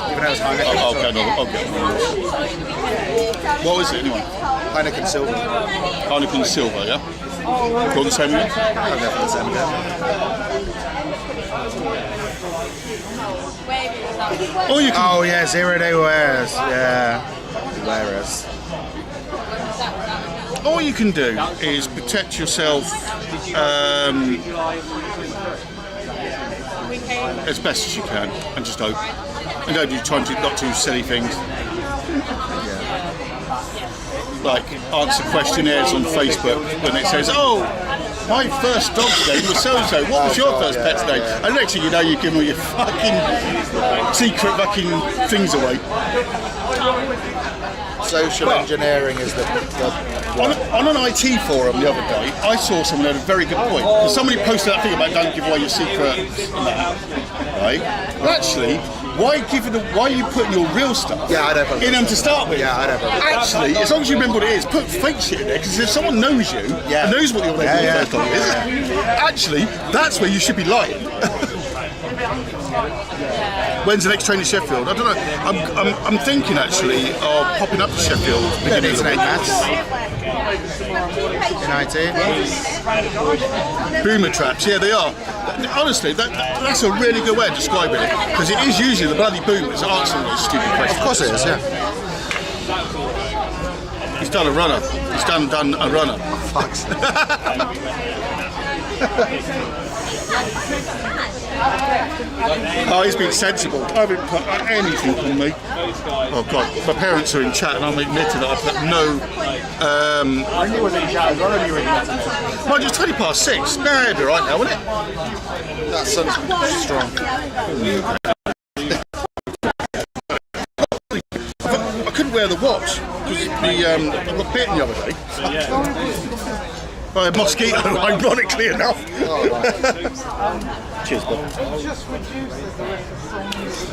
Even though it's Heineken. I'll get one. What was it anyway? Heineken Silver. Heineken Silver, yeah? Do you want the same again? I'll go for the same again. Or you can, Oh yeah, 0 day wares. Yeah. Wares. all you can do is protect yourself as best as you can, and just hope. And don't try to not do silly things. Like answer questionnaires on Facebook when it says, "Oh, my first dog's name was so and so. What was your first pet's name?" And next thing you know, you give all your fucking secret fucking things away. Social engineering is the On an IT forum the other day, I saw someone had a very good point. Because somebody posted that thing about don't give away your secret, right? But actually, why are you putting your real stuff in them to start with? Yeah, I don't believe that. Actually, as long as you remember what it is, put fake shit in there, because if someone knows you and knows what your first dog is, actually, that's where you should be lying. When's the next train to Sheffield? I don't know. I'm thinking actually of popping up to Sheffield. Beginning to make maths. In IT. Boomer traps, yeah, they are. Honestly, that's a really good way of describing it, because it is usually the bloody boomers answering those stupid questions. Of course it is, yeah. He's done a runner. He's done a runner. Fucks. Oh, he's been sensible. I haven't put anything on me. Oh God, my parents are in chat, and I'm admitting that I put no. Well, it's 6:20. No, it'll be right now, won't it? That sun's strong. I couldn't wear the watch because I got bitten the other day. By a mosquito, ironically enough. Cheers, bud.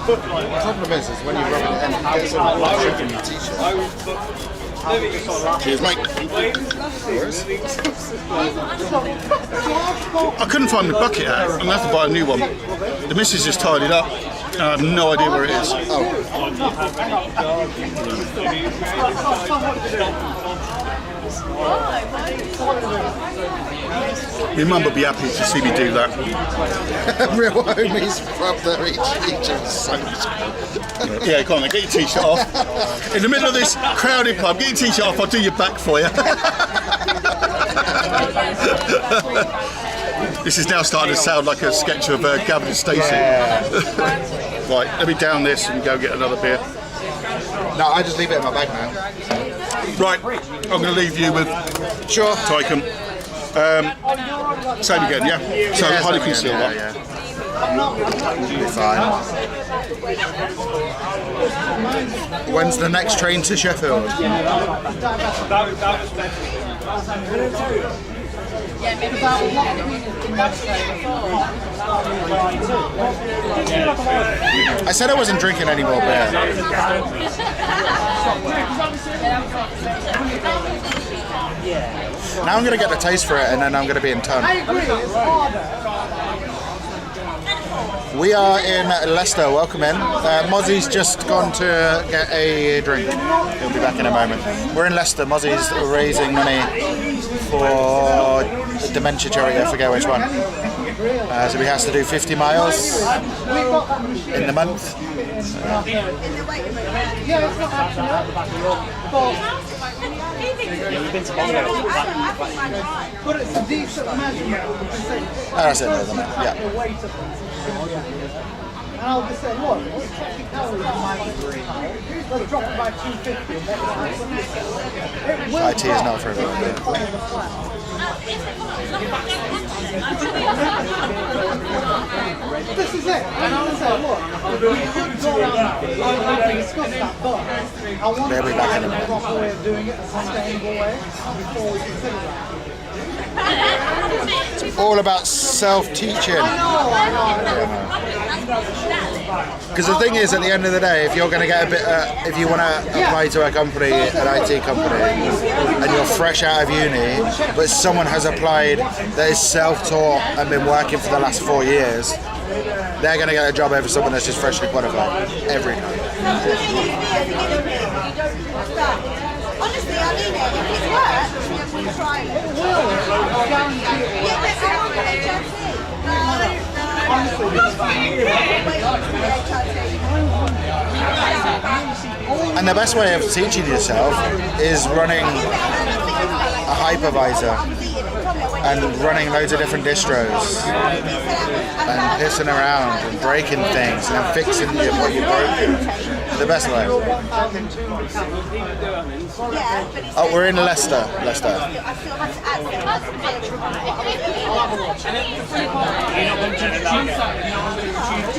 The problem is when you rub it in, it gets all like in your t-shirt. Cheers, mate. I couldn't find my bucket hat. I'm going to have to buy a new one. The missus just tied it up. I have no idea where it is. My mum would be happy to see me do that. Real homies rub their each other's socks. Yeah, come on, get your t-shirt off. In the middle of this crowded pub, get your t-shirt off, I'll do your back for you. This is now starting to sound like a sketch of Gavin and Stacey. Right, let me down this and go get another beer. No, I just leave it in my bag now. Right, I'm going to leave you with Tyken. Same again, yeah? So Heineken Silver. Be fine. When's the next train to Sheffield? I said I wasn't drinking any more beer. Now I'm going to get the taste for it, and then I'm going to be in tone. We are in Leicester, welcome in. Mozzie's just gone to get a drink. He'll be back in a moment. We're in Leicester. Mozzie's raising money for dementia charity, I forget which one. So he has to do 50 miles in the month. That's it, yeah. And I'll just say, look, let's check the calories in my degree. Let's drop it by 250. IT is not for everyone. This is it. And I'll say, look, we could go on and discuss that, but I want to find a proper way of doing it, a sustainable way, before we consider that. It's all about self-teaching. Because the thing is, at the end of the day, if you're going to get a bit, if you want to apply to a company, an IT company, and you're fresh out of uni, but someone has applied that is self-taught and been working for the last 4 years, they're going to get a job over someone that's just freshly qualified every time. Honestly, I mean it. If it works, we'll try it. It will. Yeah, but how long will And the best way of teaching yourself is running a hypervisor and running loads of different distros and pissing around and breaking things and fixing what you broke. The best way. Oh, we're in Leicester.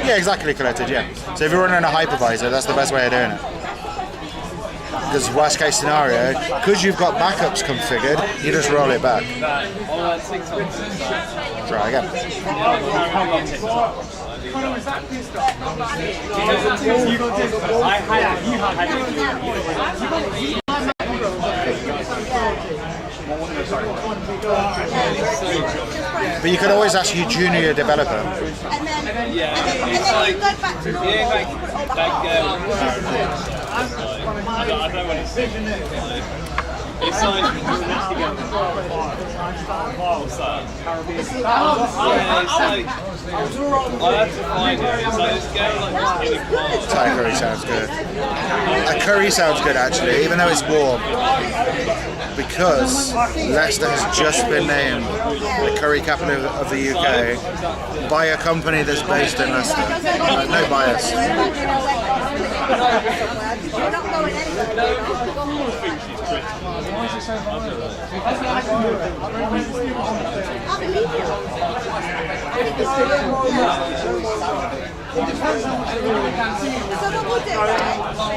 Yeah, exactly, collected, yeah. So if you're running a hypervisor, that's the best way of doing it. Because worst case scenario, because you've got backups configured, you just roll it back. Try again. But you could always ask your junior developer. And then you go back to normal. I don't want to see it. It's like I have to find it. It's like this girl like in a car. Thai curry sounds good. A curry sounds good actually, even though it's warm. Because Leicester has just been named the curry capital of the UK by a company that's based in Leicester. No bias.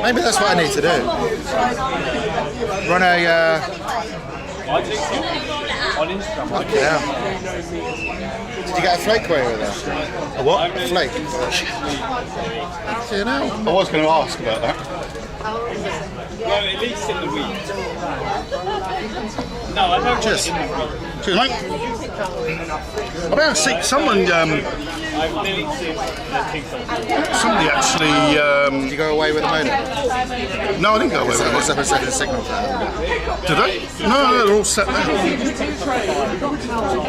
Maybe that's what I need to do. Run a on Instagram. Yeah. Did you get a flake away with that? A what? A flake. You know. I was going to ask about that. No, at least in the week. No, I don't Cheers. want it in the week. Cheers, mate. I better see someone. I've nearly seen the TikTok. Somebody actually. Did you go away with the modem? No, I didn't go away with it. What's up a second signal for that? Did they? No, they're all set there.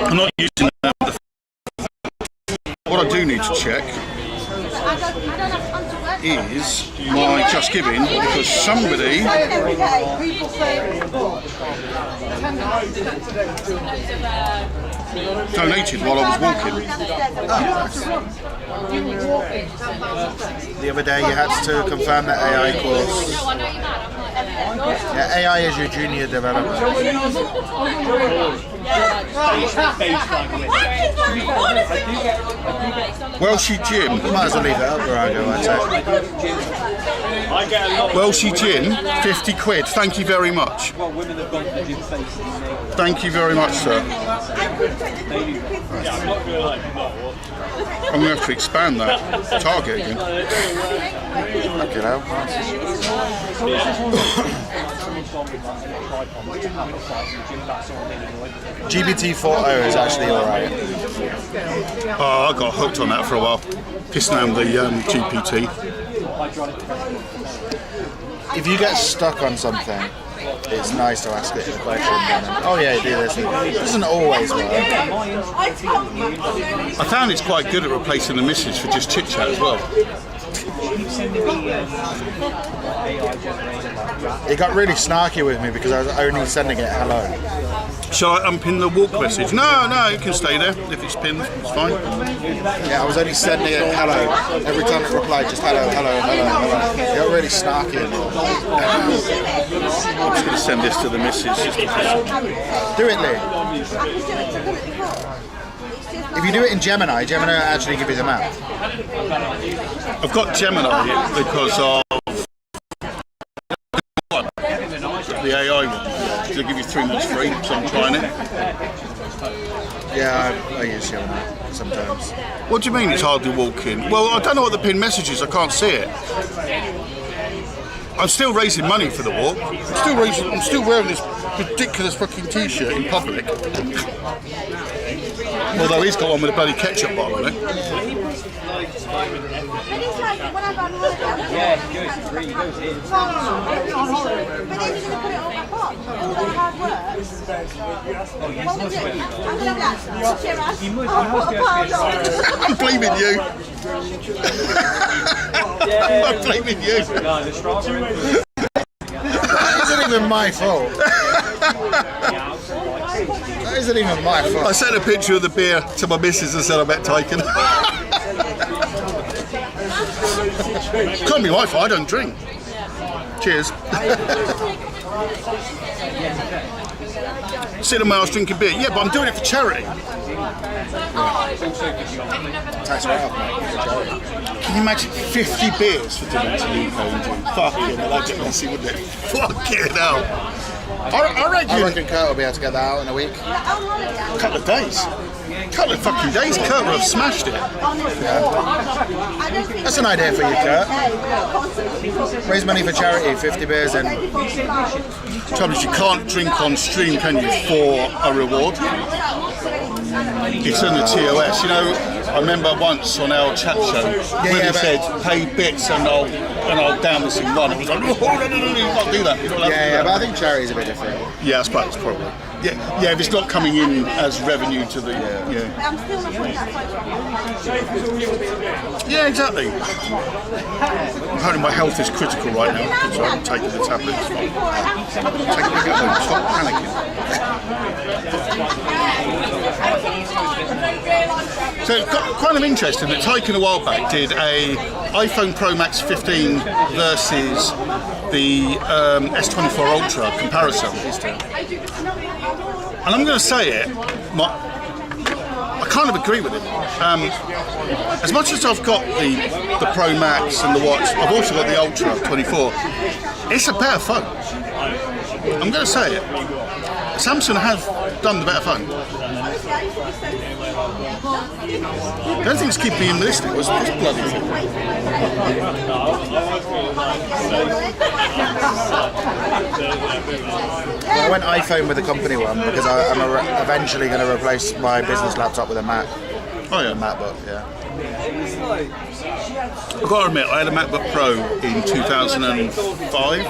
I'm not using them. What I do need to check is my Just Giving, because somebody donated while I was walking. The other day you had to confirm the AI course. Yeah, AI is your junior developer. Welshie Jim. You might as well leave it up where I go, I'd say. Welshie Jim, 50 quid. Thank you very much. Thank you very much, sir. I'm going to have to expand that target again. Okay, now. GPT-4o is actually alright. Oh, I got hooked on that for a while. Pissing around the GPT. If you get stuck on something, it's nice to ask it a question. Oh yeah, do this. It doesn't always work. I found it's quite good at replacing the missus for just chit chat as well. It got really snarky with me because I was only sending it hello. Shall I unpin the walk message? No, it can stay there. If it's pinned, it's fine. Yeah, I was only sending it hello. Every time it replied, just hello. It got really snarky. I'm just going to send this to the missus. Just Do it, Lee. If you do it in Gemini will actually give you the map. I've got Gemini because of the AI one. They'll give you 3 months free, so I'm trying it. Yeah, I use Gemini sometimes. What do you mean it's hardly walking? Well, I don't know what the pinned message is. I can't see it. I'm still raising money for the walk. I'm still wearing this ridiculous fucking t-shirt in public. Although he's got one with a bloody ketchup bottle on it. But it's like when I go on holiday, Yeah, he goes in. but then you're going to put it all back on. All the hard work. What am I going to do? I'm going to be like, cheer us. He must I'll put a pound on. I'm blaming you. I'm blaming you. No, the strawberry. That isn't even my fault. That isn't even my I fault. sent a picture of the beer to my missus and said I met Tyken. Can't be my fault, I don't drink. Cheers. Cinema, I was drinking beer. Yeah, but I'm doing it for charity. Tax right off, mate. Can you imagine 50 beers for Dementia UK? Fucking hell, that'd get messy, wouldn't it? Fucking hell. I I reckon reckon Kurt will be able to get that out in a week. a couple of days. Couple of fucking days, Kurt would have smashed it. That's an idea for you, Kurt. Raise money for charity, 50 beers in. Trouble is, you can't drink on stream, can you, for a reward? It's on the TOS. You know, I remember once on our chat show, when he said, pay bits and I'll down this in one. It was like, no, you can't do that. You're not allowed to do Yeah, that. but I think charity's a bit different. Yeah, I suppose, probably. Yeah, if it's not coming in as revenue to the... Yeah, I'm still not putting that photo. yeah, exactly. Apparently my health is critical right now, so I'm taking the tablets. Take it at home, stop panicking. So it's kind of interesting that Tyken a while back did a iPhone Pro Max 15 versus the S24 Ultra comparison. And I'm going to say it, I kind of agree with it. As much as I've got the Pro Max and the watch, I've also got the Ultra 24. It's a better phone. I'm going to say it. Samsung have done the better phone. The only thing that's keeping me in this thing was this bloody thing. I went iPhone with the company one because I'm eventually going to replace my business laptop with a Mac. Oh yeah, MacBook, yeah. I've got to admit, I had a MacBook Pro in 2005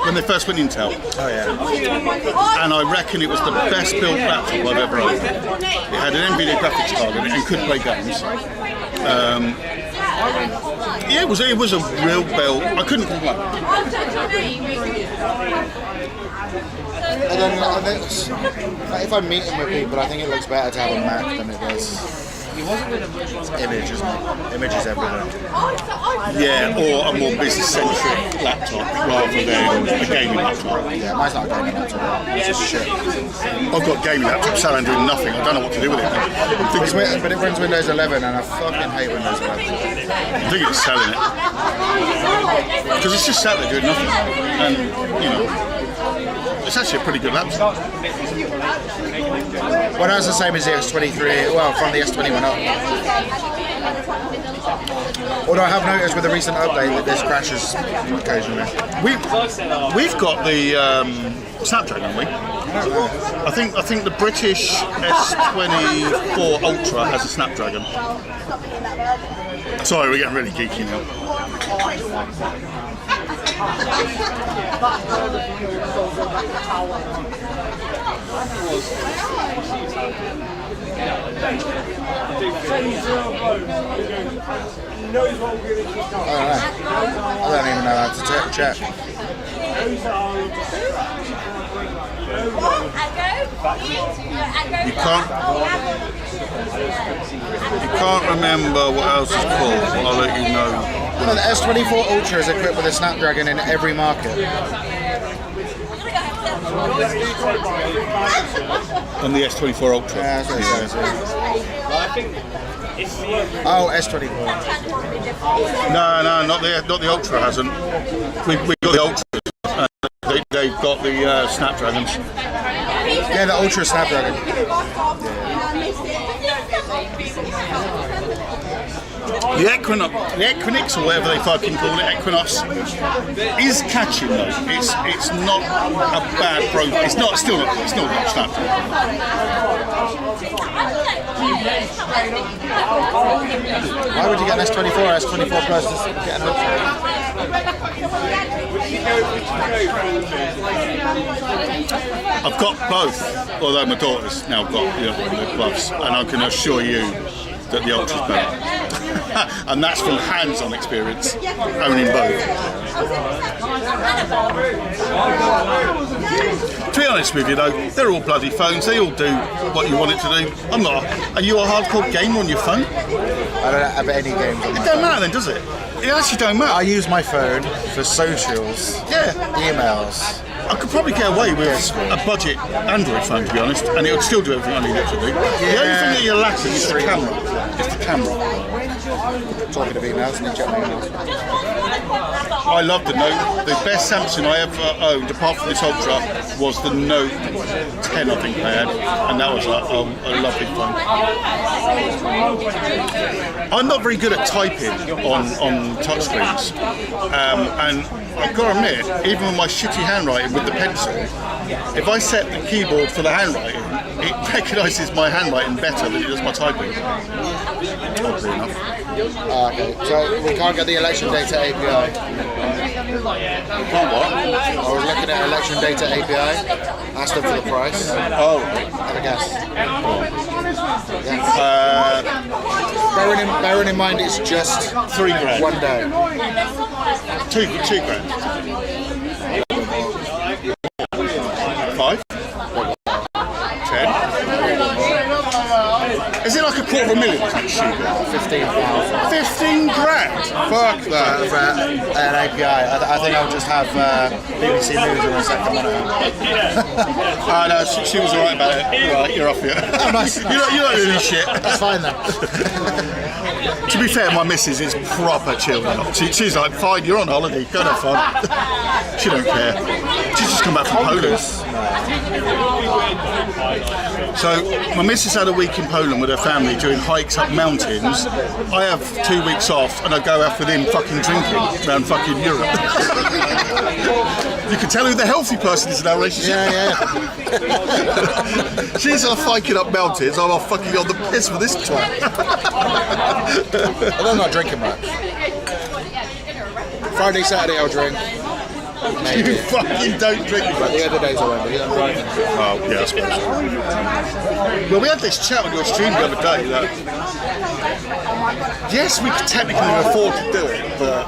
when they first went Intel. Oh yeah. And I reckon it was the best built laptop I've ever owned. It had an NVIDIA graphics card in it and could play games. Yeah, it was a real build. I couldn't complain. And then like, if I'm meeting with people, I think it looks better to have a Mac than it does. It's image, isn't it? Image is everything. Yeah, or a more business-centric laptop rather than a gaming laptop. Yeah, mine's not a gaming laptop. It's just shit. I've got a gaming laptop sat around doing nothing. I don't know what to do with it. But it runs Windows 11 and I fucking hate Windows 11. I think it's selling it. Because it's just sat there doing nothing. And, you know, it's actually a pretty good laptop. Well, that's the same as the S23, well, from the S21 up. Although I have noticed with the recent update that this crashes occasionally. We've got the Snapdragon, haven't we? I think the British S24 Ultra has a Snapdragon. Sorry, we're getting really geeky now. Alright. I don't even know how to check. You can't remember what else it's called. I'll let you know. No, the S24 Ultra is equipped with a Snapdragon in every market. On the S24 Ultra. Yeah, that's what it says. Oh, S24. No, not the Ultra hasn't. We've got the Ultra. They've got the Snapdragons. Yeah, the Ultra Snapdragon. The Equinix, or whatever they fucking call it, Equinox, is catching though. It's not a bad program. It's not still not Snapchat. Why would you get an S24 or S24 Plus to get an Ultra? I've got both, although my daughter's now got the Plus, and I can assure you that the Ultra's better. And that's from hands-on experience, owning both. To be honest with you though, they're all bloody phones, they all do what you want it to do. I'm not. Are you a hardcore gamer on your phone? I don't have any games on my phone. It don't matter then, does it? It actually don't matter. I use my phone for socials, emails. I could probably get away with a budget Android phone, to be honest, and it would still do everything I need it to do. The only thing that you're lacking is the camera. It's the camera. Talking of emails, and check my emails. I love the Note. The best Samsung I ever owned, apart from this Ultra, was the Note 10, I think I had, and that was a lovely phone. I'm not very good at typing on touchscreens, and I've got to admit, even with my shitty handwriting with the pencil, if I set the keyboard for the handwriting, it recognises my handwriting better than it does my typing. Oddly enough. Okay, so we can't get the election data API. What? I was looking at election data API, asked them for the price. Oh. Have a guess. Yeah. Bearing in mind it's just £3 one day. £2 grand. 5? 10? Is it like a $250,000? 15,000. 15 grand? Fuck that. For an API. I think I'll just have BBC News on a second monitor. No, she was alright about it. You're off here. You're not doing shit. That's fine then. To be fair, my missus is proper chill now. She's like, fine, you're on holiday, go have fun. She don't care. She's just come back from Poland. So, my missus had a week in Poland with her family doing hikes up mountains. I have 2 weeks off and I go out with him fucking drinking around fucking Europe. You can tell who the healthy person is in our relationship. Yeah. She's off hiking up mountains, I'm off fucking on the piss with this twat. I'm not drinking much. Friday, Saturday I'll drink. Maybe. You fucking don't drink But much. the other days I won't be. I'm driving. Oh, yeah, I suppose. Well, we had this chat on your stream the other day that, yes, we could technically afford to do it, but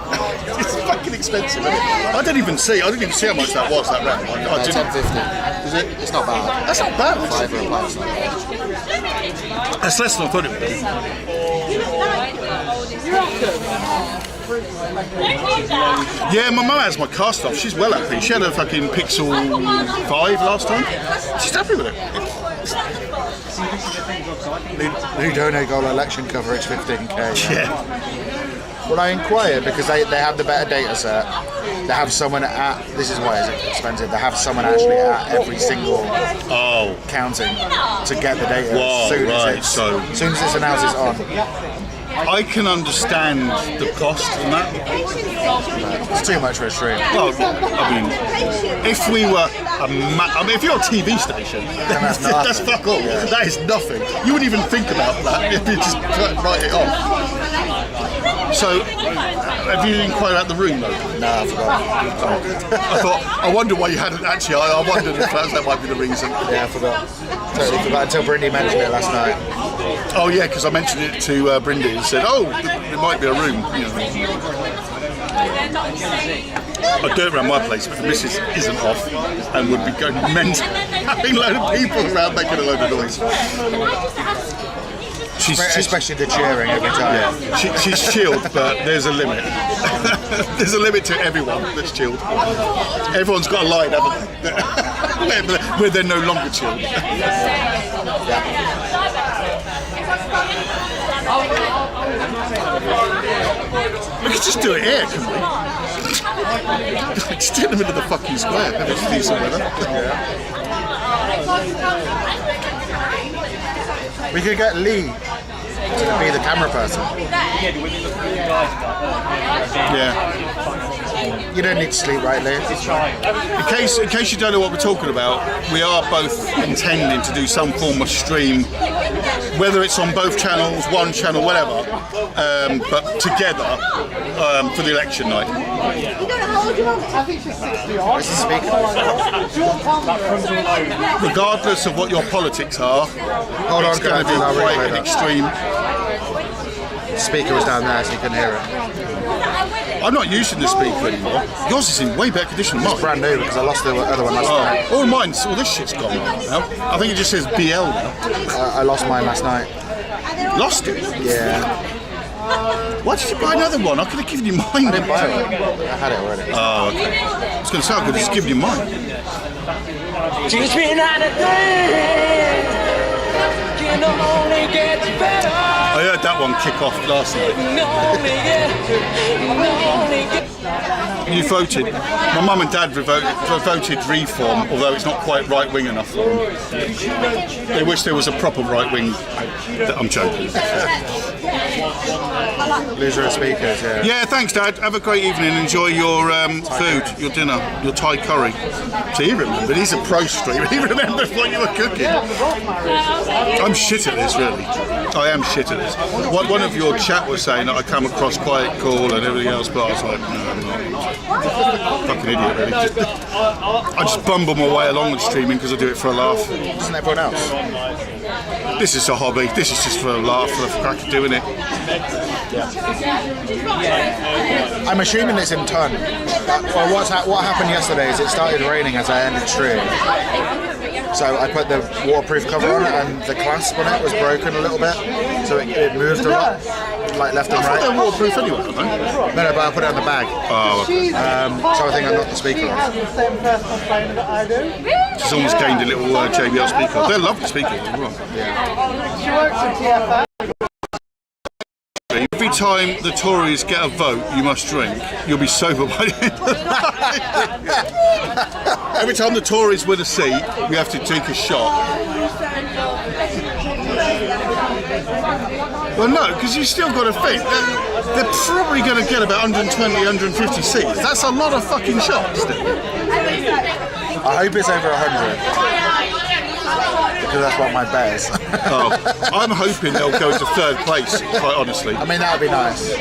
it's fucking expensive, isn't it? I didn't even see how much that was, that round. I didn't. $10.50. Is it? It's not bad. That's not bad. $5 for a pint. That's less than I thought it would be. Yeah, my mum has my cast off. She's well happy. She had a fucking Pixel 5 last time. She's happy with it. New Donegal election coverage 15k. Yeah. Well, I inquired because they have the better data set. They have someone at, this is why it's expensive, they have someone actually at every single counting to get the data as soon as it's announced it's on. I can understand the cost on that. It's too much for a stream. Well, I mean, if we were if you're a TV station, that's fuck all. Yeah. That is nothing. You wouldn't even think about that if you just write it off. So, have you inquired out the room though? No, I forgot. I wonder why you hadn't actually. I wondered if that might be the reason. Yeah, I forgot. Totally forgot until Brindy mentioned it last night. Oh yeah, because I mentioned it to Brindy and said, "Oh, there might be a room." You know. I do it around my place, but the missus isn't off and would be going mental, having a load of people around making a load of noise. Especially the cheering every time. Yeah, she's chilled, but there's a limit. There's a limit to everyone that's chilled. Everyone's got a line, haven't they? Where they're no longer chilled. We could just do it here, couldn't we? Just in the middle of the fucking square. Maybe just do some weather. We could get Lee to be the camera person. Yeah. You don't need to sleep, right, Lee? In case you don't know what we're talking about, we are both intending to do some form of stream, whether it's on both channels, one channel, whatever, but together for the election night. I think she's 60 odd. Where's the speaker? Regardless of what your politics are, Hold on, it's going to be quite an extreme. The speaker was down there, so you couldn't hear it. I'm not using the speaker anymore. Yours is in way better condition than mine. It's brand new because I lost the other one last night. All mine's, all this shit's gone now. I think it just says BL now. I lost mine last night. Lost it? Yeah. Why did you buy another one? I could have given you mine. I didn't buy it. I had it already. Oh, okay. I was going to say I could have just given you mine. Teach me not to think. You know, only gets better. I heard that one kick off last night. You voted. My mum and dad voted Reform, although it's not quite right wing enough for them. They wish there was a proper right wing. I'm joking. Loser of speakers, yeah. Yeah, thanks, Dad. Have a great evening. Enjoy your food, your dinner, your Thai curry. So he remembered. He's a pro streamer. He remembers what you were cooking. I'm shit at this, really. I am shit at this. One of your chat was saying that I come across quite cool and everything else, but I was like, no, I'm not. Fucking idiot, really. I just bumble my way along with streaming because I do it for a laugh. Isn't everyone else? This is a hobby. This is just for a laugh, for the crack of doing it. I'm assuming it's in ton. Well, what happened yesterday is it started raining as I ended stream. So I put the waterproof cover on it and the clasp on it was broken a little bit. So it moved a lot, like left and right. They're waterproof anyway, aren't they? No, but I put it on the bag. Oh, okay. So I think I knocked the speaker off. Has the same personal trainer that I do. She's almost gained a little JBL speaker. They're lovely speakers as well. She works at TFL. Every time the Tories get a vote, you must drink. You'll be sober by the end. Every time the Tories win a seat, we have to take a shot. Well, no, because you've still got to think. They're probably going to get about 120, 150 seats. That's a lot of fucking shots. I hope it's over 100. Because that's what my bet is. I'm hoping they'll go to third place, quite honestly. I mean, that would be nice.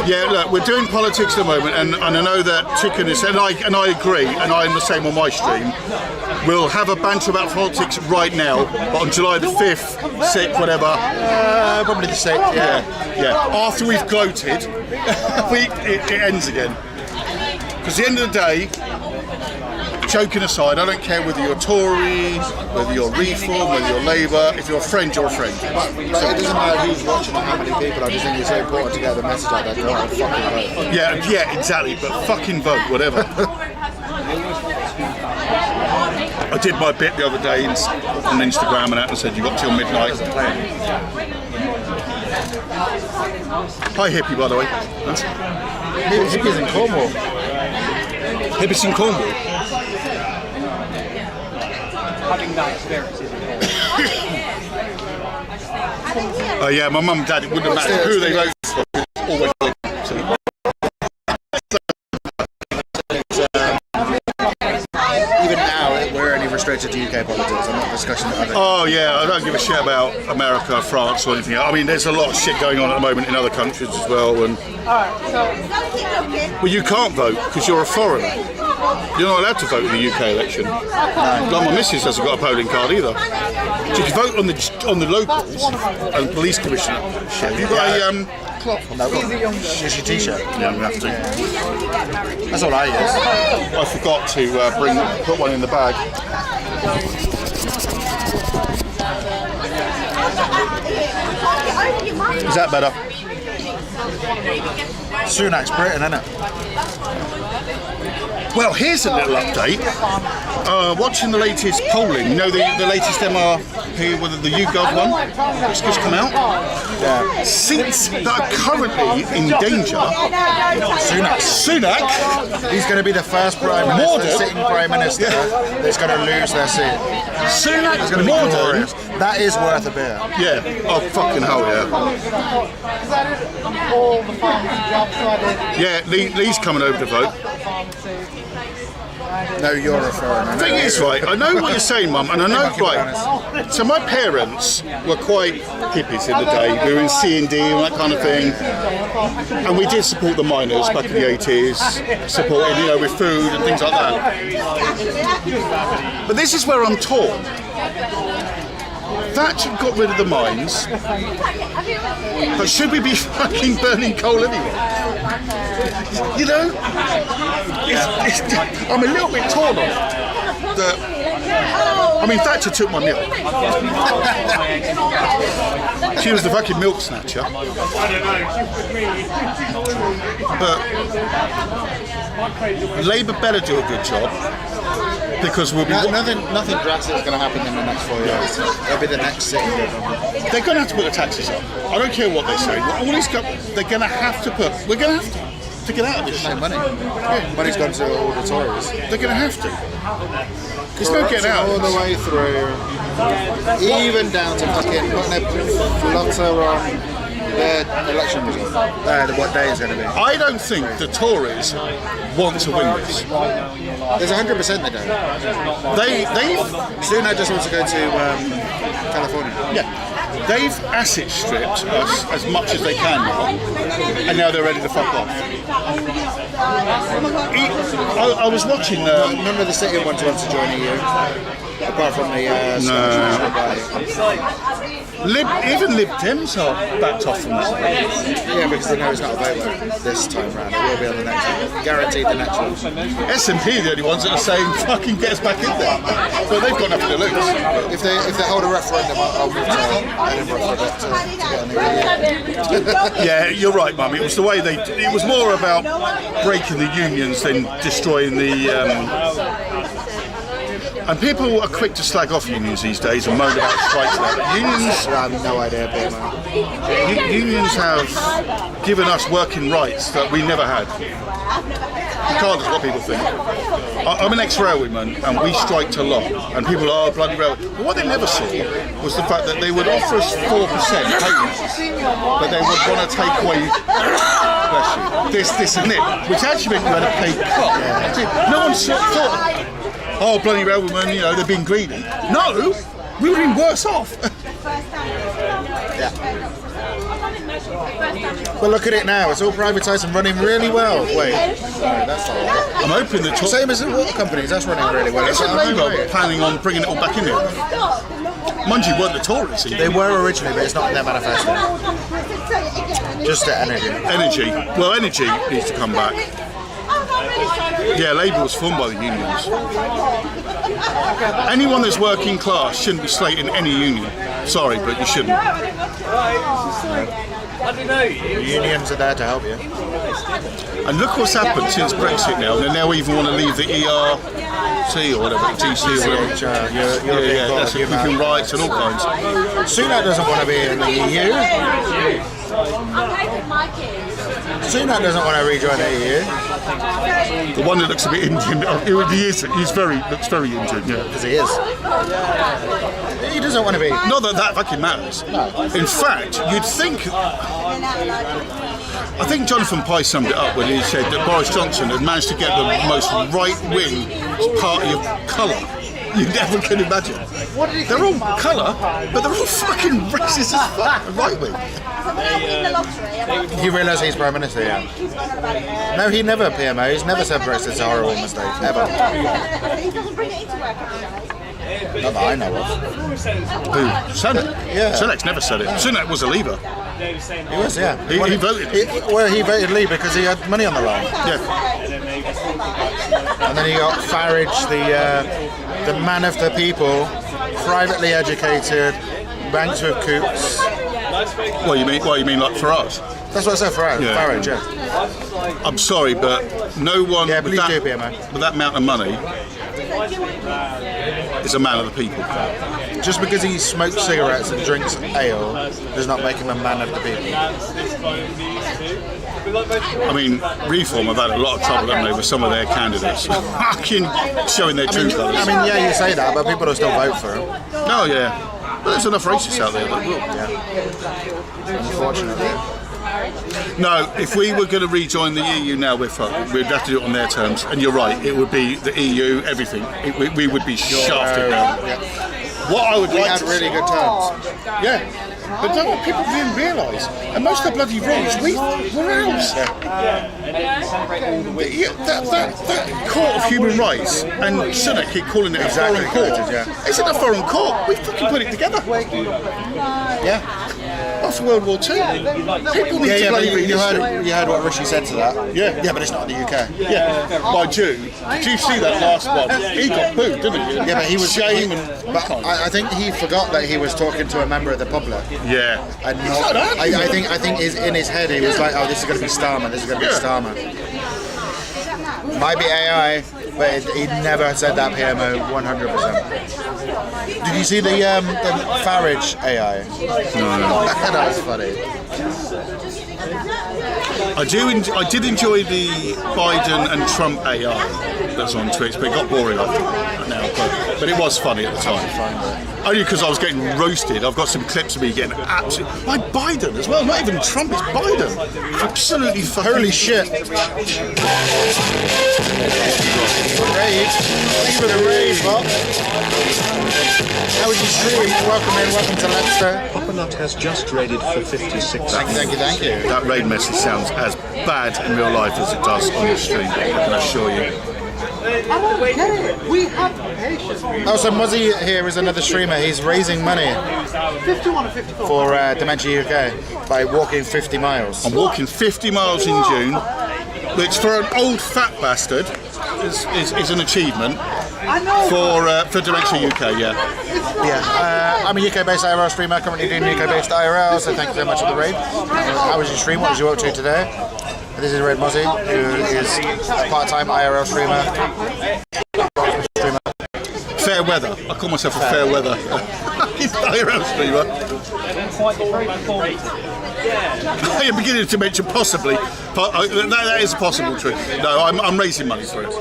Yeah, look, we're doing politics at the moment, and I know that Chicken is, and I agree, and I'm the same on my stream. We'll have a banter about politics right now, but on July the 5th, 6th, whatever. Probably the 6th, yeah. After we've gloated, it ends again. Because at the end of the day, joking aside, I don't care whether you're Tory, whether you're Reform, whether you're Labour. If you're a friend, you're a friend. So it doesn't matter who's watching or how many people. I just think it's so important to get the message out there. Go out and fucking vote. Yeah, exactly. But fucking vote, whatever. I did my bit the other day on Instagram and that and said you got till midnight. Hi hippie, by the way. Hippie's in Cornwall. Hippie's in Cornwall. Having that experience is important. Oh yeah, my mum and dad, it wouldn't have mattered who they voted for. Always voted. Even now, we're only restricted to UK politics. I'm not discussing other. Oh yeah, I don't give a shit about America, France, or anything else. I mean, there's a lot of shit going on at the moment in other countries as well. And well, you can't vote because you're a foreigner. You're not allowed to vote in the UK election. Like my missus hasn't got a polling card either. So you can vote on the locals and police commissioner. Have you got a cloth? No, it's your t-shirt. Yeah, I'm going to have to. That's all I use. I forgot to put one in the bag. Is that better? Sunak's Britain, isn't it? Well, here's a little update. Watching the latest polling, you know the latest MRP, the YouGov one, which just come out? Yeah. Seats that are currently in danger. Sunak. He's going to be the first Prime Minister, sitting Prime Minister, that's going to lose their seat. Sunak It's going to be glorious. That is worth a beer. Yeah. Oh, fucking hell, yeah. All the pharmacy jobs I did. Yeah, Lee's coming over to vote. No, you're a foreigner. The thing is, right, I know what you're saying, Mum, and I know, right, so my parents were quite hippies in the day. We were in C&D and that kind of thing. And we did support the miners back in the 80s, supporting, you know, with food and things like that. But this is where I'm torn. Thatcher got rid of the mines, but should we be fucking burning coal anyway? You know? I'm a little bit torn on it. I mean, Thatcher took my milk. She was the fucking milk snatcher. But Labour better do a good job. Because we'll be nothing drastic is going to happen in the next 4 years. It'll be the next sitting government. They're going to have to put the taxes up. I don't care what they say. All these they're going to have to put. We're going to have to get out of this. No money. Yeah. Money's gone to all the Tories. They're going to have to. There's no getting out. All the way through, even down to fucking putting a blotter on their election result. What day is going to be? I don't think the Tories want to win this. There's 100% they don't. Sunak just wants to go to California. Yeah. They've asset stripped us as much as they can now, and now they're ready to fuck off. I was watching. None of the sitting ones want to join the EU, apart from the even Lib Dems are backed off from that. Yeah, because they know it's not a vote this time round. It will be on the next one. Guaranteed the next one. SNP are the only ones that are saying fucking get us back in there. But they've got nothing to lose. If they hold a referendum, I'll move to Edinburgh for to get on the EU. Yeah, you're right, Mum. It was the way it was more about breaking the unions than destroying the. And people are quick to slag off unions these days and moan about strikes. Unions, I have no idea, unions have given us working rights that we never had. Regardless of what people think. I'm an ex-railwayman and we striked a lot. And people are bloody railway. But what they never saw was the fact that they would offer us 4% pay, but they would want to take away this and it, which actually meant you had a pay cut. No one thought, oh, bloody railwaymen, you know, they're being greedy. No, we would have been worse off. Yeah. But look at it now, it's all privatised and running really well. Wait, sorry, that's not right. I'm hoping the same as the water companies, that's running really well. It's Labour planning on bringing it all back in here. Mind you, weren't the Tories. They were originally, but it's not in their manifesto. Just the energy. Well, energy needs to come back. Yeah, Labour was formed by the unions. Anyone that's working class shouldn't be slating any union. Sorry, but you shouldn't. The unions are there to help you. And look what's happened since Brexit now. They now even want to leave the ERC or whatever, GC or whatever. Yeah, that's human rights and all kinds. Sunak doesn't want to be in the EU. Sunak doesn't want to rejoin the EU. The one that looks a bit Indian, looks very Indian, yeah. Because he is. He doesn't want to be. Not that fucking matters. No. In fact, you'd think... I think Jonathan Pye summed it up when he said that Boris Johnson had managed to get the most right-wing party of colour you never could imagine. They're all colour, but they're all fucking racist as fuck, right-wing. You realise he's Prime Minister, yeah? No, he never PMO, he's never said Brexit's a horrible mistake, ever. He doesn't bring it into work. Not that I know of. Who? Sunak? Yeah. Sunak's never said it. Sunak was a Leaver. He was, yeah. He voted. He voted Leave because he had money on the line. Yeah. And then he got Farage, the man of the people, privately educated, banked with coups. What you mean like for us? That's what I said, Farage, yeah. I'm sorry, but no one Yeah, with, please do, that, PMO. with that amount of money is a man of the people. Just because he smokes cigarettes and drinks ale does not make him a man of the people. I mean, Reform have had a lot of trouble, haven't they, with some of their candidates fucking showing their true colours. I mean, yeah, you say that, but people will still vote for him. Oh yeah, but there's enough racists out there that will. Unfortunately. No, if we were going to rejoin the EU now, we'd have to do it on their terms. And you're right, it would be the EU, everything. We would be shafted now. What I would We like had to really good terms. Yeah, but don't what people didn't realise, and most of the bloody rules, we're elves. That court of human rights, and Sunak keep calling it a foreign court. It's not a foreign court, we fucking put it together. Yeah. After World War II. People need to but bloody you heard what Rishi said to that. Yeah. Yeah, but it's not in the UK. Yeah, by Jew. Did you see that last one? He got booed, didn't he? Yeah, but he was shame and. But I think he forgot that he was talking to a member of the public. Yeah. And not, I think in his head he was like, oh, this is going to be Starmer. This is going to be Starmer. Might be AI, but he never said that PMO 100%. Did you see the Farage AI? No. That was funny. I did enjoy the Biden and Trump AI that's on Twitch, but it got boring after now. But it was funny at the time. Only because I was getting roasted. I've got some clips of me getting absolutely by Biden as well. Not even Trump, it's Biden. Absolutely fucking holy shit. Raid. Thanks for the raid, Bob. How was your stream? Welcome to Leicester. Papa Nut has just raided for 56. Thank you. That raid message sounds as bad in real life as it does on the stream, I can assure you. I don't get it. We have patience. Oh, so Muzzy here is another streamer. He's raising money 51 or 54 for Dementia UK by walking 50 miles. I'm walking 50 miles in June, which for an old fat bastard is an achievement. I know. For Dementia UK, yeah. I'm a UK-based IRL streamer, currently doing UK-based IRL, so thank you very much for the raid. How was your stream? What did you up to today? This is Red Muzzy, who is a part-time IRL streamer. Fair weather. I call myself a fair weather IRL streamer. I am beginning to mention possibly, but that is a possible trick. No, I'm raising money for it.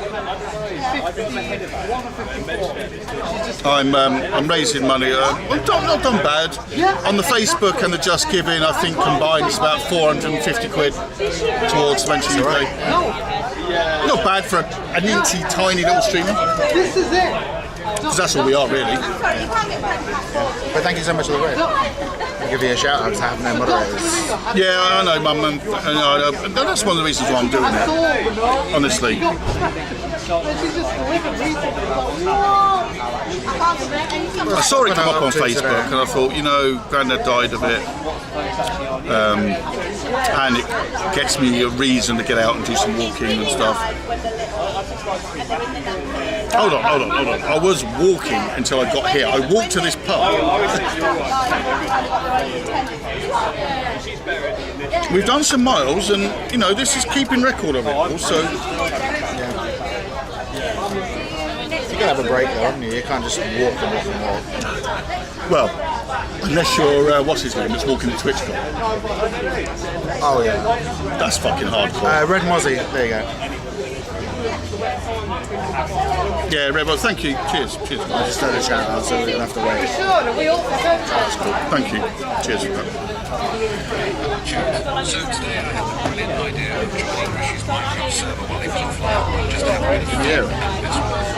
I'm raising money. I've not done bad. On the Facebook and the Just Giving, I think combined it's about 450 quid towards Dementia UK. Not bad for an inty tiny little streamer. This is it. Because that's all we are, really. But thank you so much for the raid. I'll give you a shout out to have no moderators. Yeah, I know, Mum, and that's one of the reasons why I'm doing it. Honestly. I saw it come up on Facebook and I thought, Grandad died of it, and it gets me a reason to get out and do some walking and stuff. Hold on. I was walking until I got here. I walked to this pub. We've done some miles and, this is keeping record of it also. You can have a break though, haven't you? You can't just walk and walk and walk. Well, unless you're, what's his name, that's walking the Twitch club. Oh yeah. That's fucking hardcore. Red Mozzie, there you go. Yeah, Red Mozzie, thank you. Cheers. I just started a shout out so we don't have to wait. That's cool. Thank you. Cheers for that. So today I had the brilliant idea of joining Rishi's Minecraft server while he was offline, just to have a bit of fun.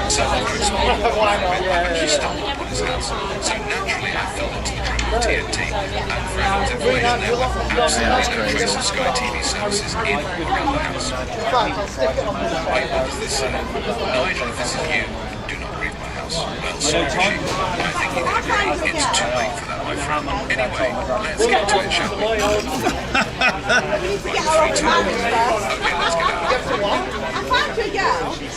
So after exploring the bit, I actually stumbled upon his house. So naturally I fell into the trap of TNT, and for anyone's information, there were absolutely no trace of Sky TV services in or around the house. Wait, what is this? Nigel, if this is you, do not grieve my house. Well, so Rishi, I think you can agree it's too late for that, my friend. Anyway, let's get to it, shall we? Right, 3, 2, 1. Okay, let's get out. I found you a girl. We need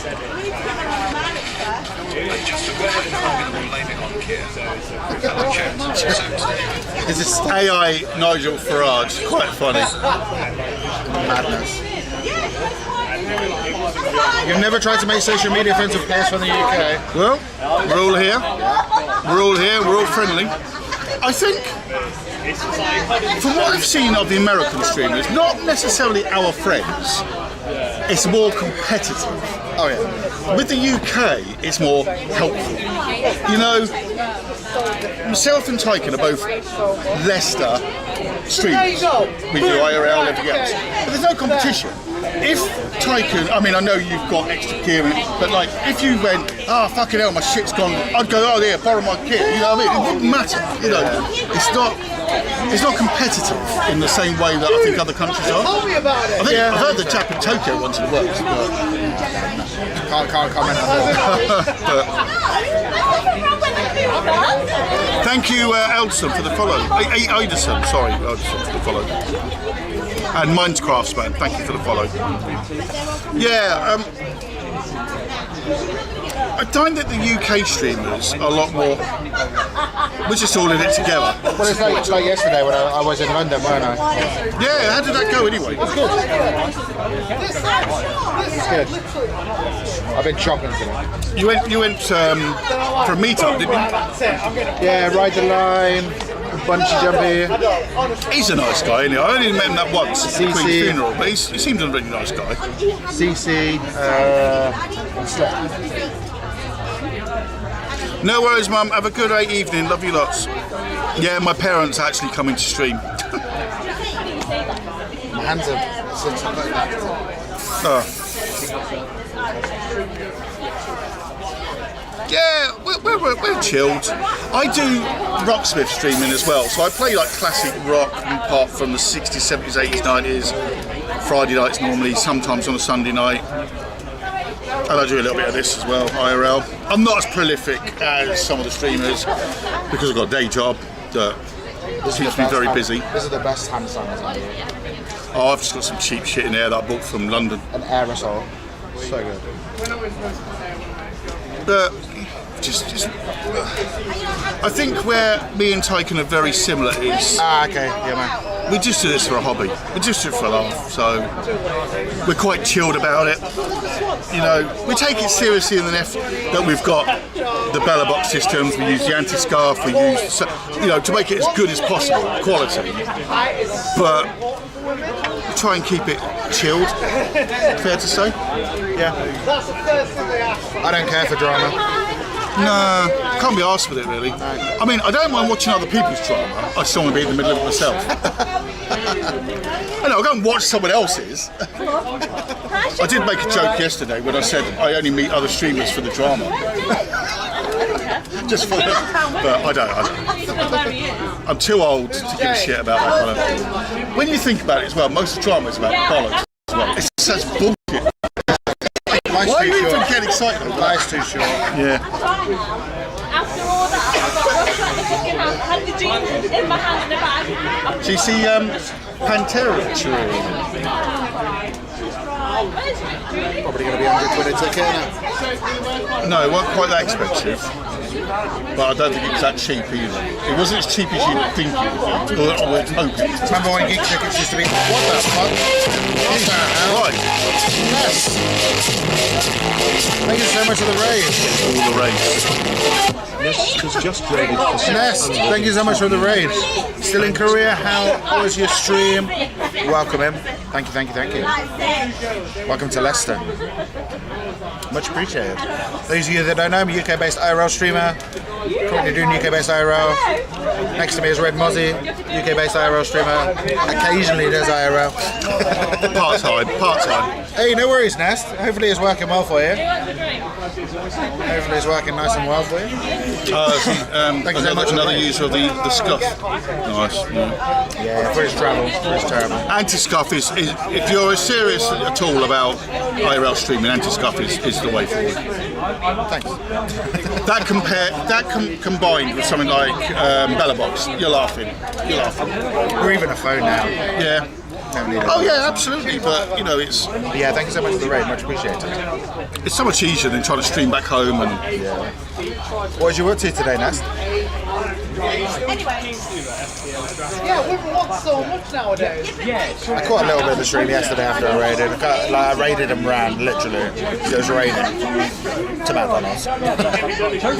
to get her on the marriage first. And just a question, I'm going to blame it on Keir. This is AI Nigel Farage. Quite funny. Madness. You've never tried to make social media friends with players from the UK? Well, we're all here. We're all here. We're all friendly. I think, from what I've seen of the American streamers, not necessarily our friends. It's more competitive. Oh yeah. With the UK, it's more helpful. You know, myself and Tyken are both Leicester streamers. We do IRL, everything else. But there's no competition. If Tyken, I mean, I know you've got extra gear, but like, if you went, fucking hell, my shit's gone, I'd go, oh yeah, borrow my kit. You know what I mean? It wouldn't matter. You know, it's not competitive in the same way that I think other countries are. Tell me about it. I think I've heard the Jap in Tokyo ones are the worst. Can't comment on that. Thank you, Elson, for the follow. Iderson, sorry, Iderson for the follow. And Minecraftsman, thank you for the follow. Yeah, I find that the UK streamers are a lot more. We're just all in it together. Well, it's like yesterday when I was in London, weren't I? Yeah, how did that go anyway? It's good. It's good. I've been shopping today. You went for a meetup, didn't you? Yeah, ride the line, bungee jumping. He's a nice guy, isn't he? I only met him that once at the CC. Queen's funeral, but he seems a really nice guy. CC, No worries, Mum. Have a good evening. Love you lots. Yeah, my parents actually coming to stream. my hands are since I put that. Yeah, we're chilled. I do rocksmith streaming as well, so I play like classic rock and pop from the 60s, 70s, 80s, 90s. Friday nights normally, sometimes on a Sunday night. And I do a little bit of this as well, IRL. I'm not as prolific as some of the streamers because I've got a day job that keeps me very busy. This is the best hand sanitizer on you. Oh, I've just got some cheap shit in there that I bought from London. An aerosol. So good. But I think where me and Tyken are very similar is okay, yeah man. We just do this for a hobby. We just do it for a laugh. So we're quite chilled about it. You know, we take it seriously in the that we've got the Bella box systems. We use the anti-scarf. We use, you know, to make it as good as possible, quality. But we try and keep it chilled. Fair to say? Yeah. I don't care for drama. No, can't be arsed with it really. I mean, I don't mind watching other people's drama. I just want to be in the middle of it myself. I know, I'll go and watch someone else's. I did make a joke yesterday when I said I only meet other streamers for the drama. Just for the, but I don't. I'm too old to give a shit about that kind of thing. When you think about it as well, most of the drama is about bollocks as well. It's such bullshit. Why are you even getting excited? Life's too short. Yeah. After all that, I've got rushed out the fucking house, had the jeans in my hand in the bag. Do you see Pantera? Probably going to be under 20 ticket now. No, it wasn't quite that expensive. But I don't think it was that cheap either. It wasn't as cheap as you think it would be. Or would hope. Remember when geek tickets used to be, what the fuck? Right. Yes. Thank you so much for the raid. All the raid. Nest has just raided for Nest, thank you so much for the raid. Still in Korea, how was your stream? Welcome in. Thank you, thank you, thank you. Welcome to Leicester. Much appreciated. Those of you that don't know, I'm a UK-based IRL streamer. Currently doing UK-based IRL. Next to me is Red Mozzie, UK-based IRL streamer. Occasionally does IRL. Part-time. Hey, no worries, Nest. Hopefully it's working well for you. Hopefully it's working nice and well for you. Thank you so much. Another user of the scuff. Nice. Yeah, for his travel. For his terrible. Anti-scuff is if you're serious at all about IRL streaming, anti-scuff is the way forward. Thanks. That combined with something like Bella Box, you're laughing. Or even a phone now. Yeah. Never needed Oh one. yeah, absolutely. But you know, it's Yeah, thank you so much for the raid, much appreciated. so much easier than trying to stream back home and. What did you work to today, Nest? Yeah, we've watched so much nowadays. I caught a little bit of the stream yesterday after I raided. I raided and ran, literally. It was raining. To McDonald's. We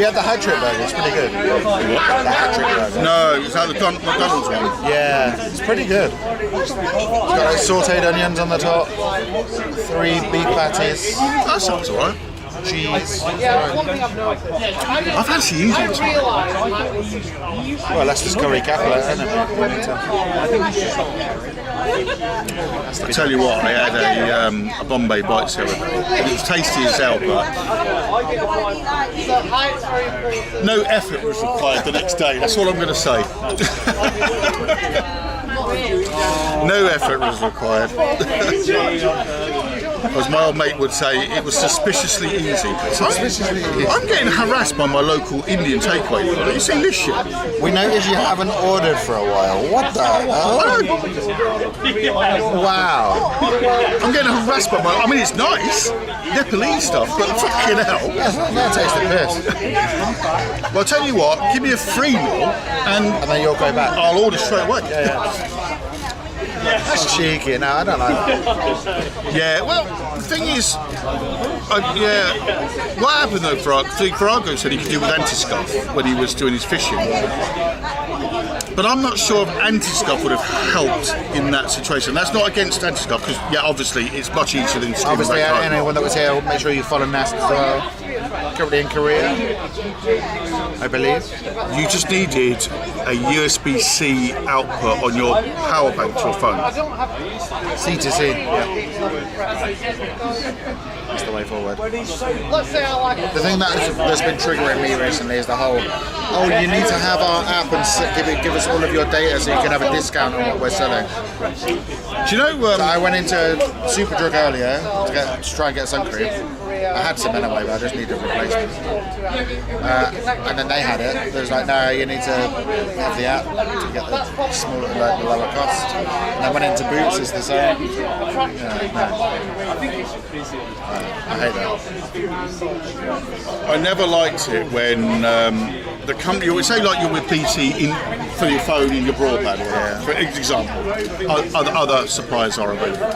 had the hat trick burger, it's pretty good. The hat trick burger. No, is that the McDonald's one? Yeah, it's pretty good. It's got like sauteed onions on the top, 3 beef patties, That sounds alright. cheese. Yeah, one thing I've noticed. I fancy Indians. I realise, Well, Leicester's curry capital, isn't it? I tell you what, I had a Bombay bites the other day. It was tasty as hell, but no effort was required the next day. That's all I'm going to say. No effort was required. As my old mate would say, it was suspiciously easy. I'm getting harassed by my local Indian takeaway. Have you seen this shit? We noticed you haven't ordered for a while. What the hell? Wow. I'm getting harassed by my. I mean, it's nice, Nepalese stuff, but fucking hell. That tastes the piss. Well, I'll tell you what, give me a free meal and then you'll go back. I'll order straight away. That's cheeky. No, I don't like that. Yeah, well, the thing is, what happened though, Virago said he could do with anti-scuff when he was doing his fishing. But I'm not sure if anti-scuff would have helped in that situation. That's not against anti-scuff, because, yeah, obviously, it's much easier than streaming Obviously, back home. anyone that was here, make sure you follow Nest as well. Currently in Korea, I believe. You just needed a USB-C output on your power bank to your phone. C2C. Yeah. That's the way forward. let's say I like it. The thing that's been triggering me recently is the whole, oh, you need to have our app and give us all of your data so you can have a discount on what we're selling. Do you know? So I went into Superdrug earlier to try and get sun cream. I had some anyway, but I just needed a replacement. And then they had it. It was like, no, you need to have the app to get the smaller, the lower cost. And I went into Boots, it's the same. Yeah, no. I hate that. I never liked it when the company, you say like you're with BT for your phone in your broadband, for example, other suppliers are available.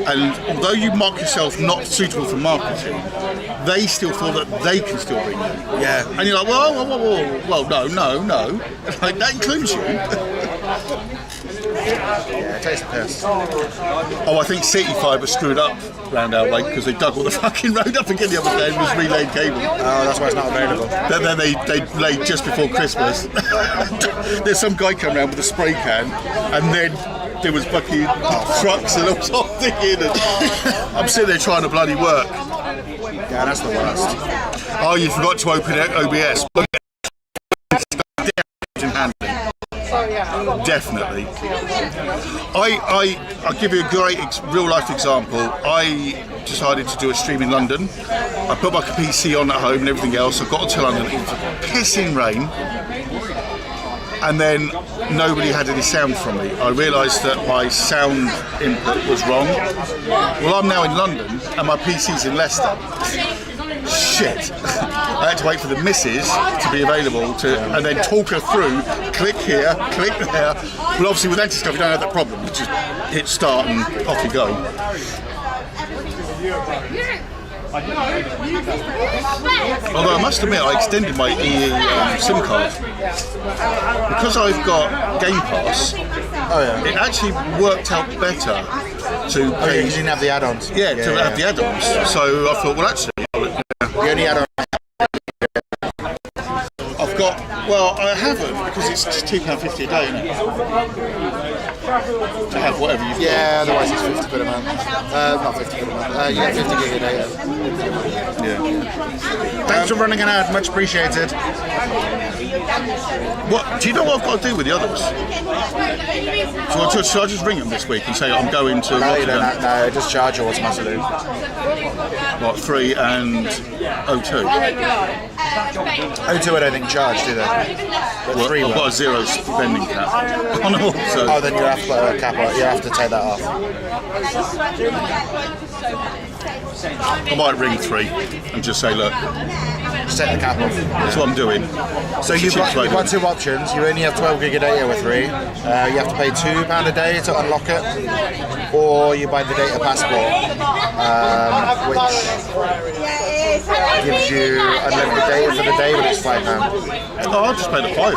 And although you mark yourself not suitable for marketing, they still feel that they can still bring you. Yeah. And you're like, well, no. Like, that includes you. Yeah, it tastes the piss. Oh, I think City Fibre screwed up round our way because they dug all the fucking road up again the other day and was relayed cable. Oh, that's why it's not available. Then they laid just before Christmas. There's some guy come around with a spray can, and then there was fucking trucks and all sorts of thinking, and I'm sitting there trying to bloody work. Yeah, that's the worst. Oh, you forgot to open OBS. Definitely. I'll give you a great real life example. I decided to do a stream in London. I put my PC on at home and everything else. I got to London. It was pissing rain. And then nobody had any sound from me. I realised that my sound input was wrong. Well, I'm now in London and my PC's in Leicester. Shit. I had to wait for the missus to be available and then talk her through, click here, click there. Well, obviously with anti-scuff you don't have that problem. You just hit start and off you go. Although I must admit, I extended my EE SIM card because I've got Game Pass. Oh yeah. It actually worked out better to pay. You didn't have the add-ons. Yeah, to have the add-ons. So I thought, well, actually, the only add-on I've got. Well, I haven't because it's just £2.50 a day, isn't it? To have whatever you've got. Yeah, otherwise it's 50 quid a month. Not 50 quid a month. You get 50 gig a day. Yeah. Thanks for running an ad, much appreciated. What do you know what I've got to do with the others? Should I just ring them this week and say I'm going to? No, you don't. No, just charge her automatically. What, 3 and 02? 02 I don't think charge, do they? Well, Three I've got a works. zero spending cap on all, so Oh, then you have to put a cap on. You have to take that off. I might ring 3 and just say, look, Just take the cap off. that's what I'm doing. So you've got two options. You only have 12 gig of data with 3. You have to pay £2 a day to unlock it, or you buy the data passport, which gives you unlimited data for the day, but it's £5. Oh, I'll just pay the 5.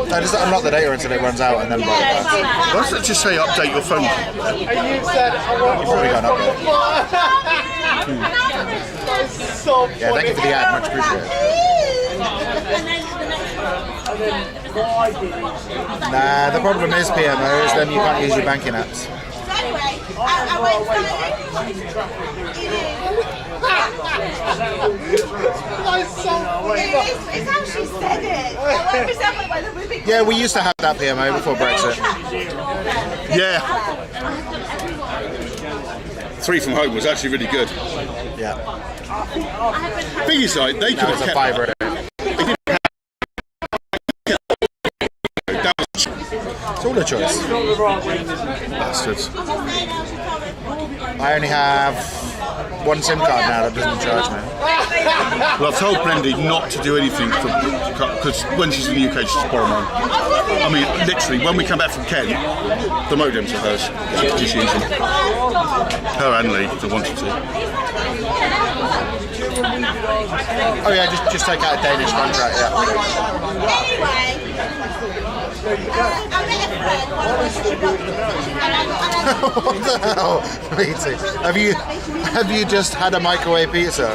No, just unlock the data until it runs out and then buy it back. Why does it just say update your phone? You've probably got an update. Yeah, thank you for the ad, much appreciated. Nah, the problem is PMOs, then you can't use your banking apps. It's how she said it. Yeah, we used to have that PMO before Brexit. Yeah. 3 from home was actually really good. Yeah. Thing is, like, they could That have was a kept fiver. It's all a choice. bastards. I only have one SIM card now that doesn't charge me. Well, I've told Blendy not to do anything because when she's in the UK, she's just borrow mine. I mean, literally, when we come back from Kent, the modems are hers. She's using her and Lee if they wanted to. Oh yeah, just take out a Danish contract. Yeah. What the hell? Me too. Have you just had a microwave pizza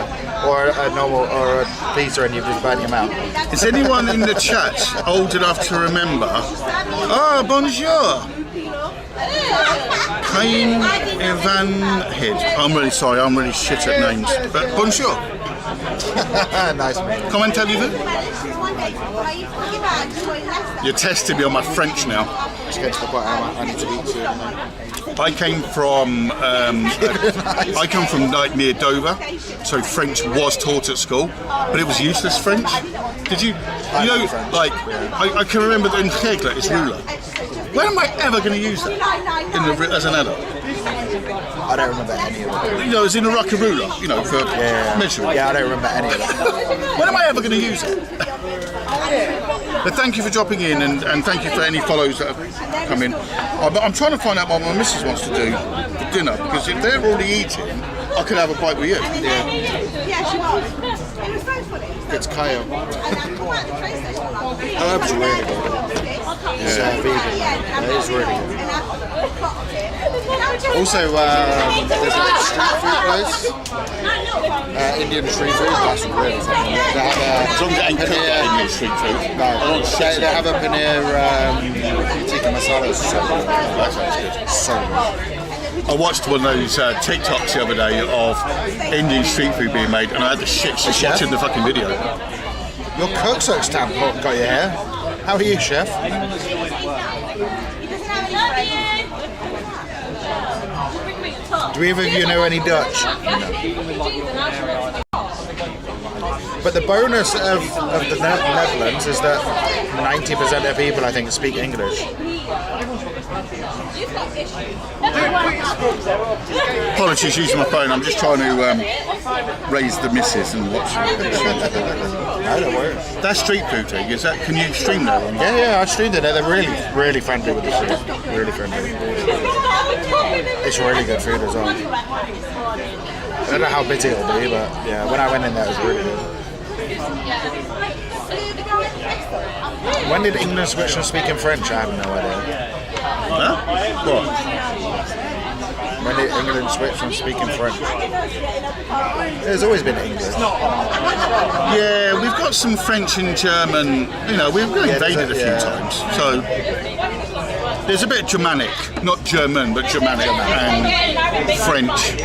or a normal or a pizza and you've just burnt your mouth? Is anyone in the chat old enough to remember? Ah, bonjour. Cain Evan Head. I'm really sorry, I'm really shit at names. But bonjour. Nice man. Comment allez-vous? You're testing me on my French now. Let's get to the point. I need to eat soon. I came from like near Dover, so French was taught at school, but it was useless French. Did you? You know, like I can remember that in Hegler it's ruler. When am I ever going to use that as an adult? I don't remember any of it. You know, as in a rucker ruler, you know, for measuring. Yeah, I don't remember any of it. When am I ever going to use it? But thank you for dropping in, and thank you for any follows that have come in. I'm trying to find out what my missus wants to do for dinner, because if they're already eating, I could have a bite with you. Yeah, she was. It was so funny. It's kale. And I come out the train station like, Herbs are really good. It's vegan. It is really good. Also, there's a street food place, Indian street food. That's really fun. They have As long as it ain't cooked Indian street food. no, they have a paneer tikka masala. It's so good. That sounds good. So good. I watched one of those TikToks the other day of Indian street food being made, and I had the shit just chef? watching the fucking video. Your cook's so stamp got your hair. How are you, chef? Do either of you know any Dutch? No. But the bonus of the Netherlands is that 90% of people, I think, speak English. Apologies using my phone, I'm just trying to raise the missus and watch. No, don't worry. That street food thing, is that, can you stream that one? Yeah, I streamed it. They're really, really friendly with the food. Really friendly. It's really good food as well. I don't know how bitter it'll be, but yeah, when I went in there, it was really good. When did England switch from speaking French? I have no idea. Huh? What? When did England switch from speaking French? There's always been English. Yeah, we've got some French and German, you know, we've been invaded a few times, so there's a bit of Germanic, not German, but Germanic and French.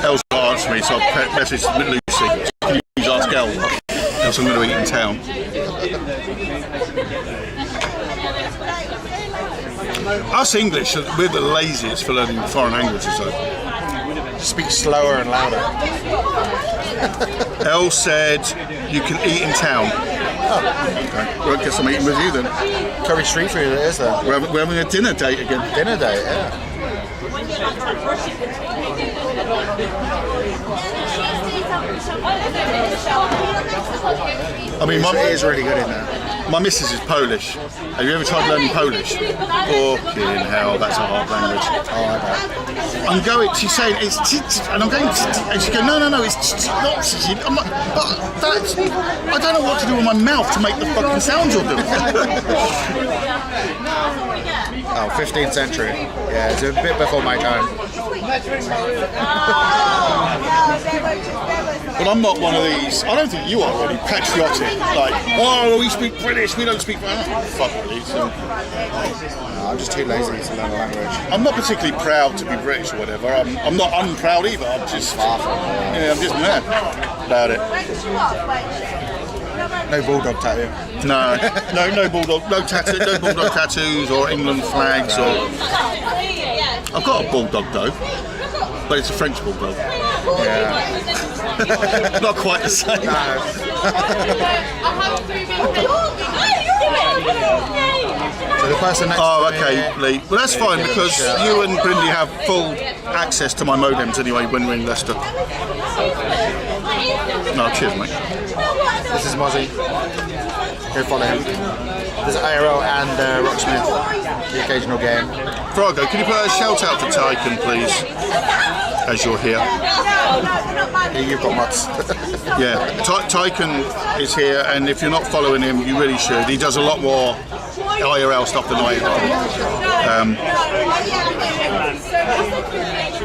Elle's not answering me, so I've messaged Lucy. Can you please ask Elle, else I'm going to eat in town. Us English, we're the laziest for learning foreign languages, though. Speak slower and louder. Elle said you can eat in town. Okay. Well, I guess I'm eating with you then. Curry street food it is though. We're having a dinner date again. Dinner date, yeah. I mean, It is really good in there. my missus is Polish. Have you ever tried learning Polish? Fucking hell, that's a hard language. Oh, I bet. I'm going, she's saying it's and I'm going, and she goes, no, it's not. I'm like, but that's, I don't know what to do with my mouth to make the fucking sounds you're doing. Oh, 15th century. Yeah, it's a bit before my time. But I'm not one of these, I don't think you are really patriotic, like, oh, we speak British, we don't speak French. Fuck really. So. No, I'm just too lazy to learn the language. I'm not particularly proud to be British or whatever. I'm not unproud either. I'm just far from it. Yeah, I'm just mad about it. No bulldog tattoo. No bulldog, no bulldog tattoos or England flags or. I've got a bulldog though, but it's a French bulldog. Yeah. Not quite the same. No. So the person next Oh, to okay, me, Lee. Well, that's fine because you and Brindy have full access to my modems anyway when we're in Leicester. No, cheers, mate. This is Mozzie. Go follow him. There's IRL and Rocksmith, the occasional game. Brago, can you put a shout out to Tyken, please? As you're here. Here you've got mods. Yeah, Tyken is here, and if you're not following him, you really should. He does a lot more IRL stuff than I do.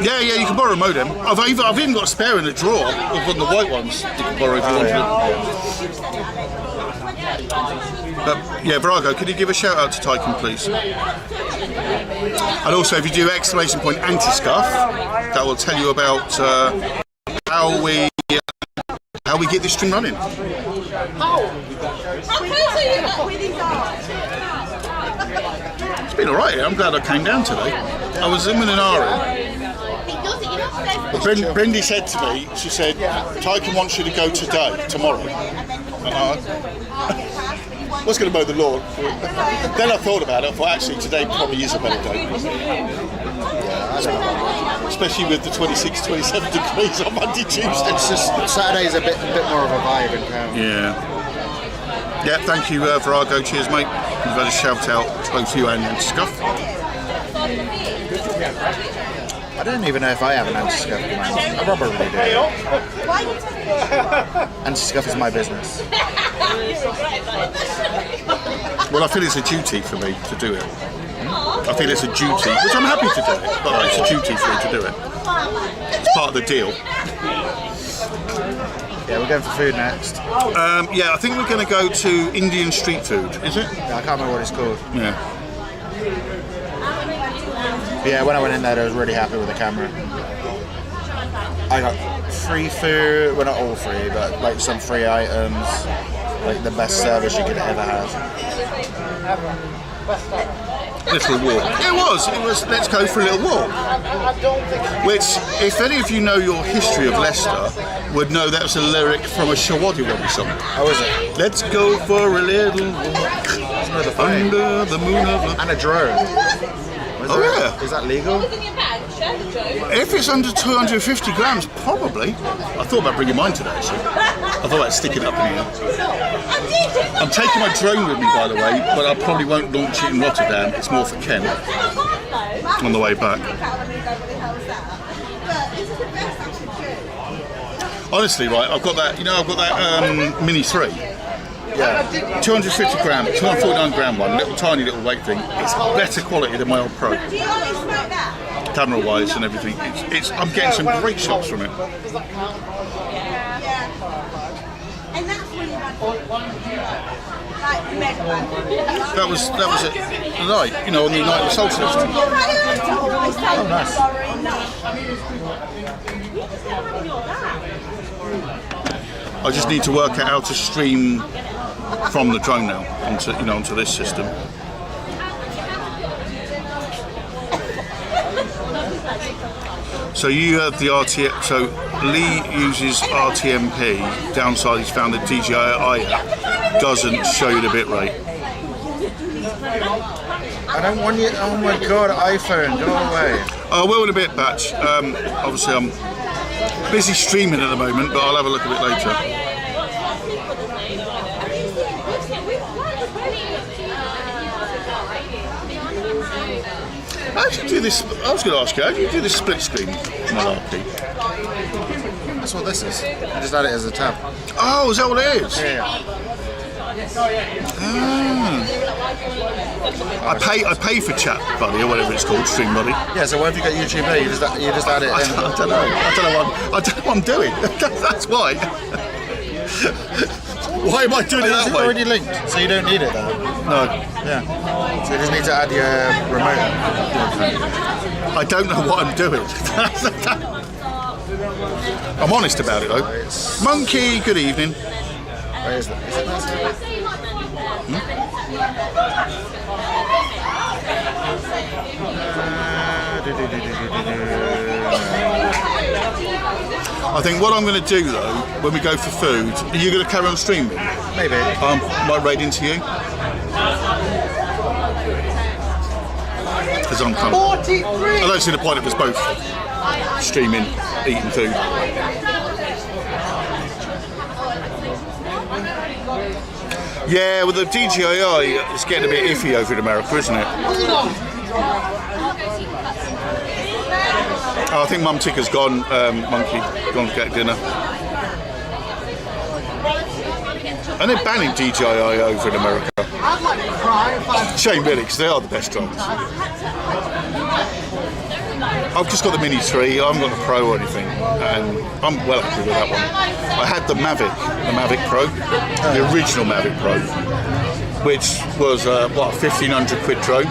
Yeah, you can borrow a modem. I've even got a spare in the drawer of one of the white ones you can borrow if you want to. But yeah, Brago, could you give a shout out to Tyken, please? And also, if you do exclamation point anti-scuff, that will tell you about how we get this string running. It's been alright here. I'm glad I came down today. I was in an hour. But Brindy said to me, she said, Tyken wants you to go tomorrow. And I was going to mow the lawn. Then I thought about it. I thought actually today probably is a better day. Especially with the 26, 27 degrees on Monday, Tuesday. It's just Saturday's a bit more of a vibe in town. Yeah. Yeah, thank you, Virago. Cheers, mate. You've had a shout out to both you and Anti-Scuff. I don't even know if I have an anti-scuff command. I probably do. Anti-scuff is my business. Well, I feel it's a duty for me to do it. I feel it's a duty, which I'm happy to do it, but it's a duty for me to do it. It's part of the deal. Yeah, we're going for food next. Yeah, I think we're going to go to Indian street food, is it? Yeah, I can't remember what it's called. Yeah. Yeah, when I went in there, I was really happy with the camera. I got free food, well not all free, but like some free items, like the best service you could ever have. Little walk. It was, let's go for a little walk. Which, if any of you know your history of Leicester, would know that was a lyric from a Shawadi song. How is it? Let's go for a little walk under the moon of the... And a drone. Yeah. Is that legal? If it's under 250 grams, probably. I thought about bringing mine today, actually. I thought about sticking it up in here. I'm taking my drone with me, by the way, but I probably won't launch it in Rotterdam. It's more for Ken on the way back. Honestly, right, I've got that Mini 3. Yeah, 250 gram, 249 gram one, little tiny little weight thing. It's better quality than my old Pro. Camera wise and everything. I'm getting some great shots from it. That was it. The night, on the night of solstice. Oh, nice. I just need to work out how to stream from the drone now onto this system. So you have the RTX. So Lee uses RTMP. Downside, he's found that DJI app doesn't show you the bitrate. I don't want you. Oh my god, iPhone, go away. I will in a bit, Batch. Obviously, I'm busy streaming at the moment, but I'll have a look at it later. How do you do this? I was going to ask you, how do you do this split screen malarkey? That's what this is. I just add it as a tab. Oh, is that what it is? Yeah. I pay for Chat Buddy or whatever it's called, Stream Buddy. Yeah. So why have you got YouTube here? You just add it in. I don't know what I'm doing. That's why. Why am I doing it that Is it way? already linked? So you don't need it though. No. Yeah. So you just need to add your remote. I don't know what I'm doing. I'm honest about it though. Monkey, good evening. Where is that? Is it nice? I think what I'm going to do though, when we go for food, are you going to carry on streaming? Maybe. Might raid into you. Because I'm kind of, I don't see the point of us both streaming, eating food. Yeah, well the DJI is getting a bit iffy over in America, isn't it? Oh, I think Mum Ticker's gone, Monkey, gone to get dinner. And they're banning DJI over in America. Shame really, because they are the best drones. I've just got the Mini 3, I haven't got the Pro or anything, and I'm well happy with that one. I had the Mavic Pro, the original Mavic Pro, which was, what, a 1,500 quid drone.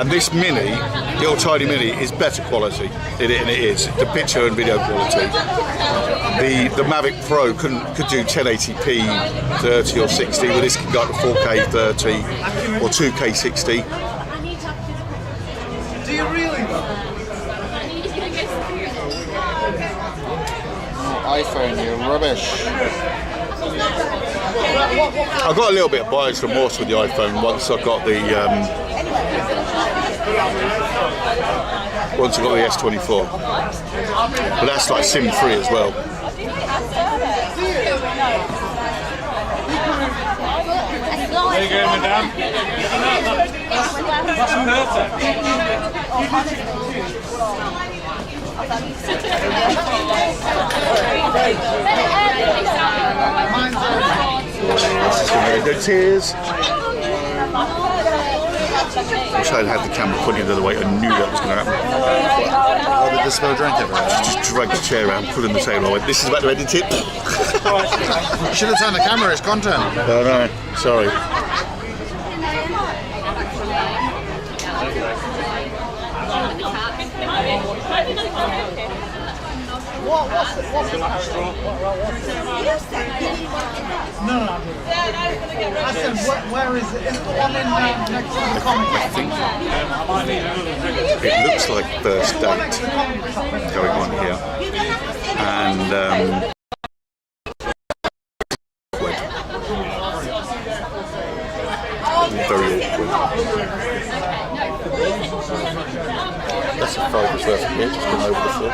And this Mini, little tiny Mini, is better quality, and it is. The picture and video quality. The Mavic Pro could do 1080p 30 or 60, but this can go up to 4K 30 or 2K 60. Do you really? iPhone, you're rubbish. I got a little bit of buyer's remorse with the iPhone once I got the S24, but that's like SIM free as well. There you go, madame. No tears. Wish I'd had the camera pointing the other way. I knew that was going to happen. Oh, did the spill drink everywhere? Just dragged the chair around, put it in the table. I went, this is about to edit it. You should have turned the camera, it's content. Oh no, sorry. What's the No. I said, where is it? Is the one in next to the comic shop? It looks like first date going on here. And very awkward. That's a $5 worth of beer just gone over the floor.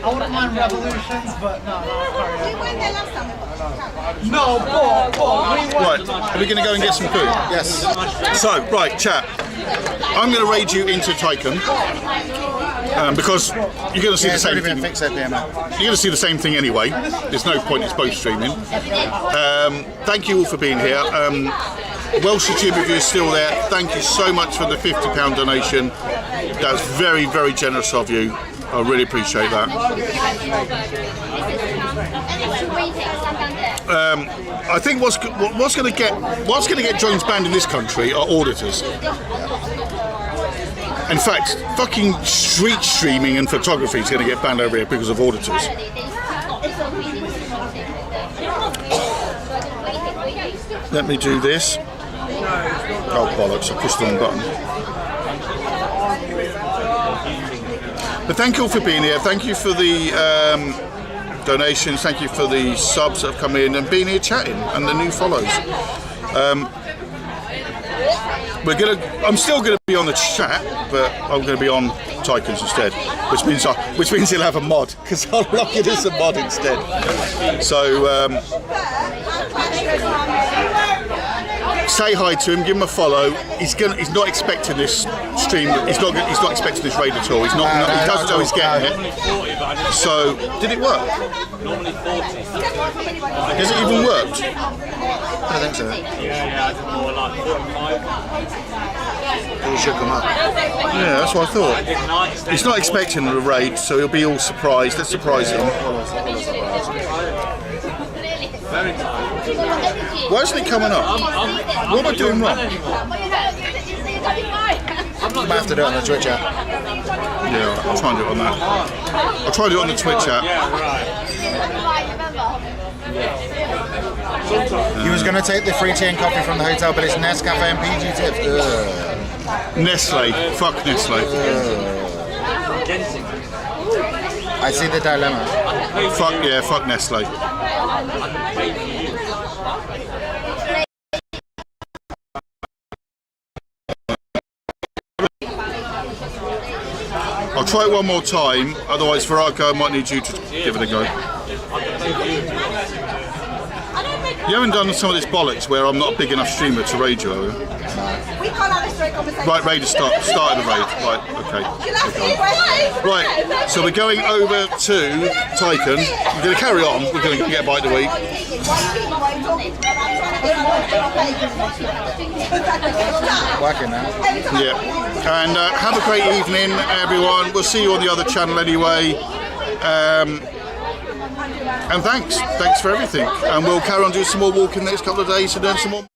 I wouldn't mind revolutions, but no, but Right, are we going to go and get some food? Yes. So, right, chat. I'm going to raid you into Tycoon because you're going to see the same thing. You're going to see the same thing anyway. There's no point in both streaming. Thank you all for being here. Welsh Jim, if you're still there, thank you so much for the £50 donation. That's very, very generous of you. I really appreciate that. I think what's going to get drones banned in this country are auditors. In fact, fucking street streaming and photography is going to get banned over here because of auditors. Let me do this. Oh bollocks, I pushed the wrong button. But thank you all for being here. Thank you for the donations. Thank you for the subs that have come in and being here chatting and the new follows. I'm still gonna be on the chat, but I'm gonna be on Tycoons instead, which means he'll have a mod because I'll lock it as a mod instead. So say hi to him, give him a follow. He's not expecting this stream. He's not expecting this raid at all. He doesn't know he's getting it. So did it work? Normally 40. Has it even worked? I think so. Yeah, I did more like 45. He shook them up. Yeah, that's what I thought. He's not expecting the raid, so he'll be all surprised. Let's surprise him. Very tight. Why isn't it coming up? What am I doing wrong? You might have to do it on the Twitch app. Yeah, I'll try and do it on that. I'll try and do it on the Twitch app. He was going to take the free tea and coffee from the hotel, but it's Nescafe and PG tips. Nestle. Fuck Nestle. I see the dilemma. Fuck Nestle. I'll try it one more time, otherwise Verago, I might need you to give it a go. You haven't done some of this bollocks where I'm not a big enough streamer to raid you, have you? We can't have a straight conversation. Right, raid started the raid. Right, okay. Right, so we're going over to Tycoon. We're going to carry on. We're going to get a bite to eat. Working now. Yeah. And have a great evening, everyone. We'll see you on the other channel anyway. And thanks for everything. And we'll carry on doing some more walking the next couple of days and doing some more.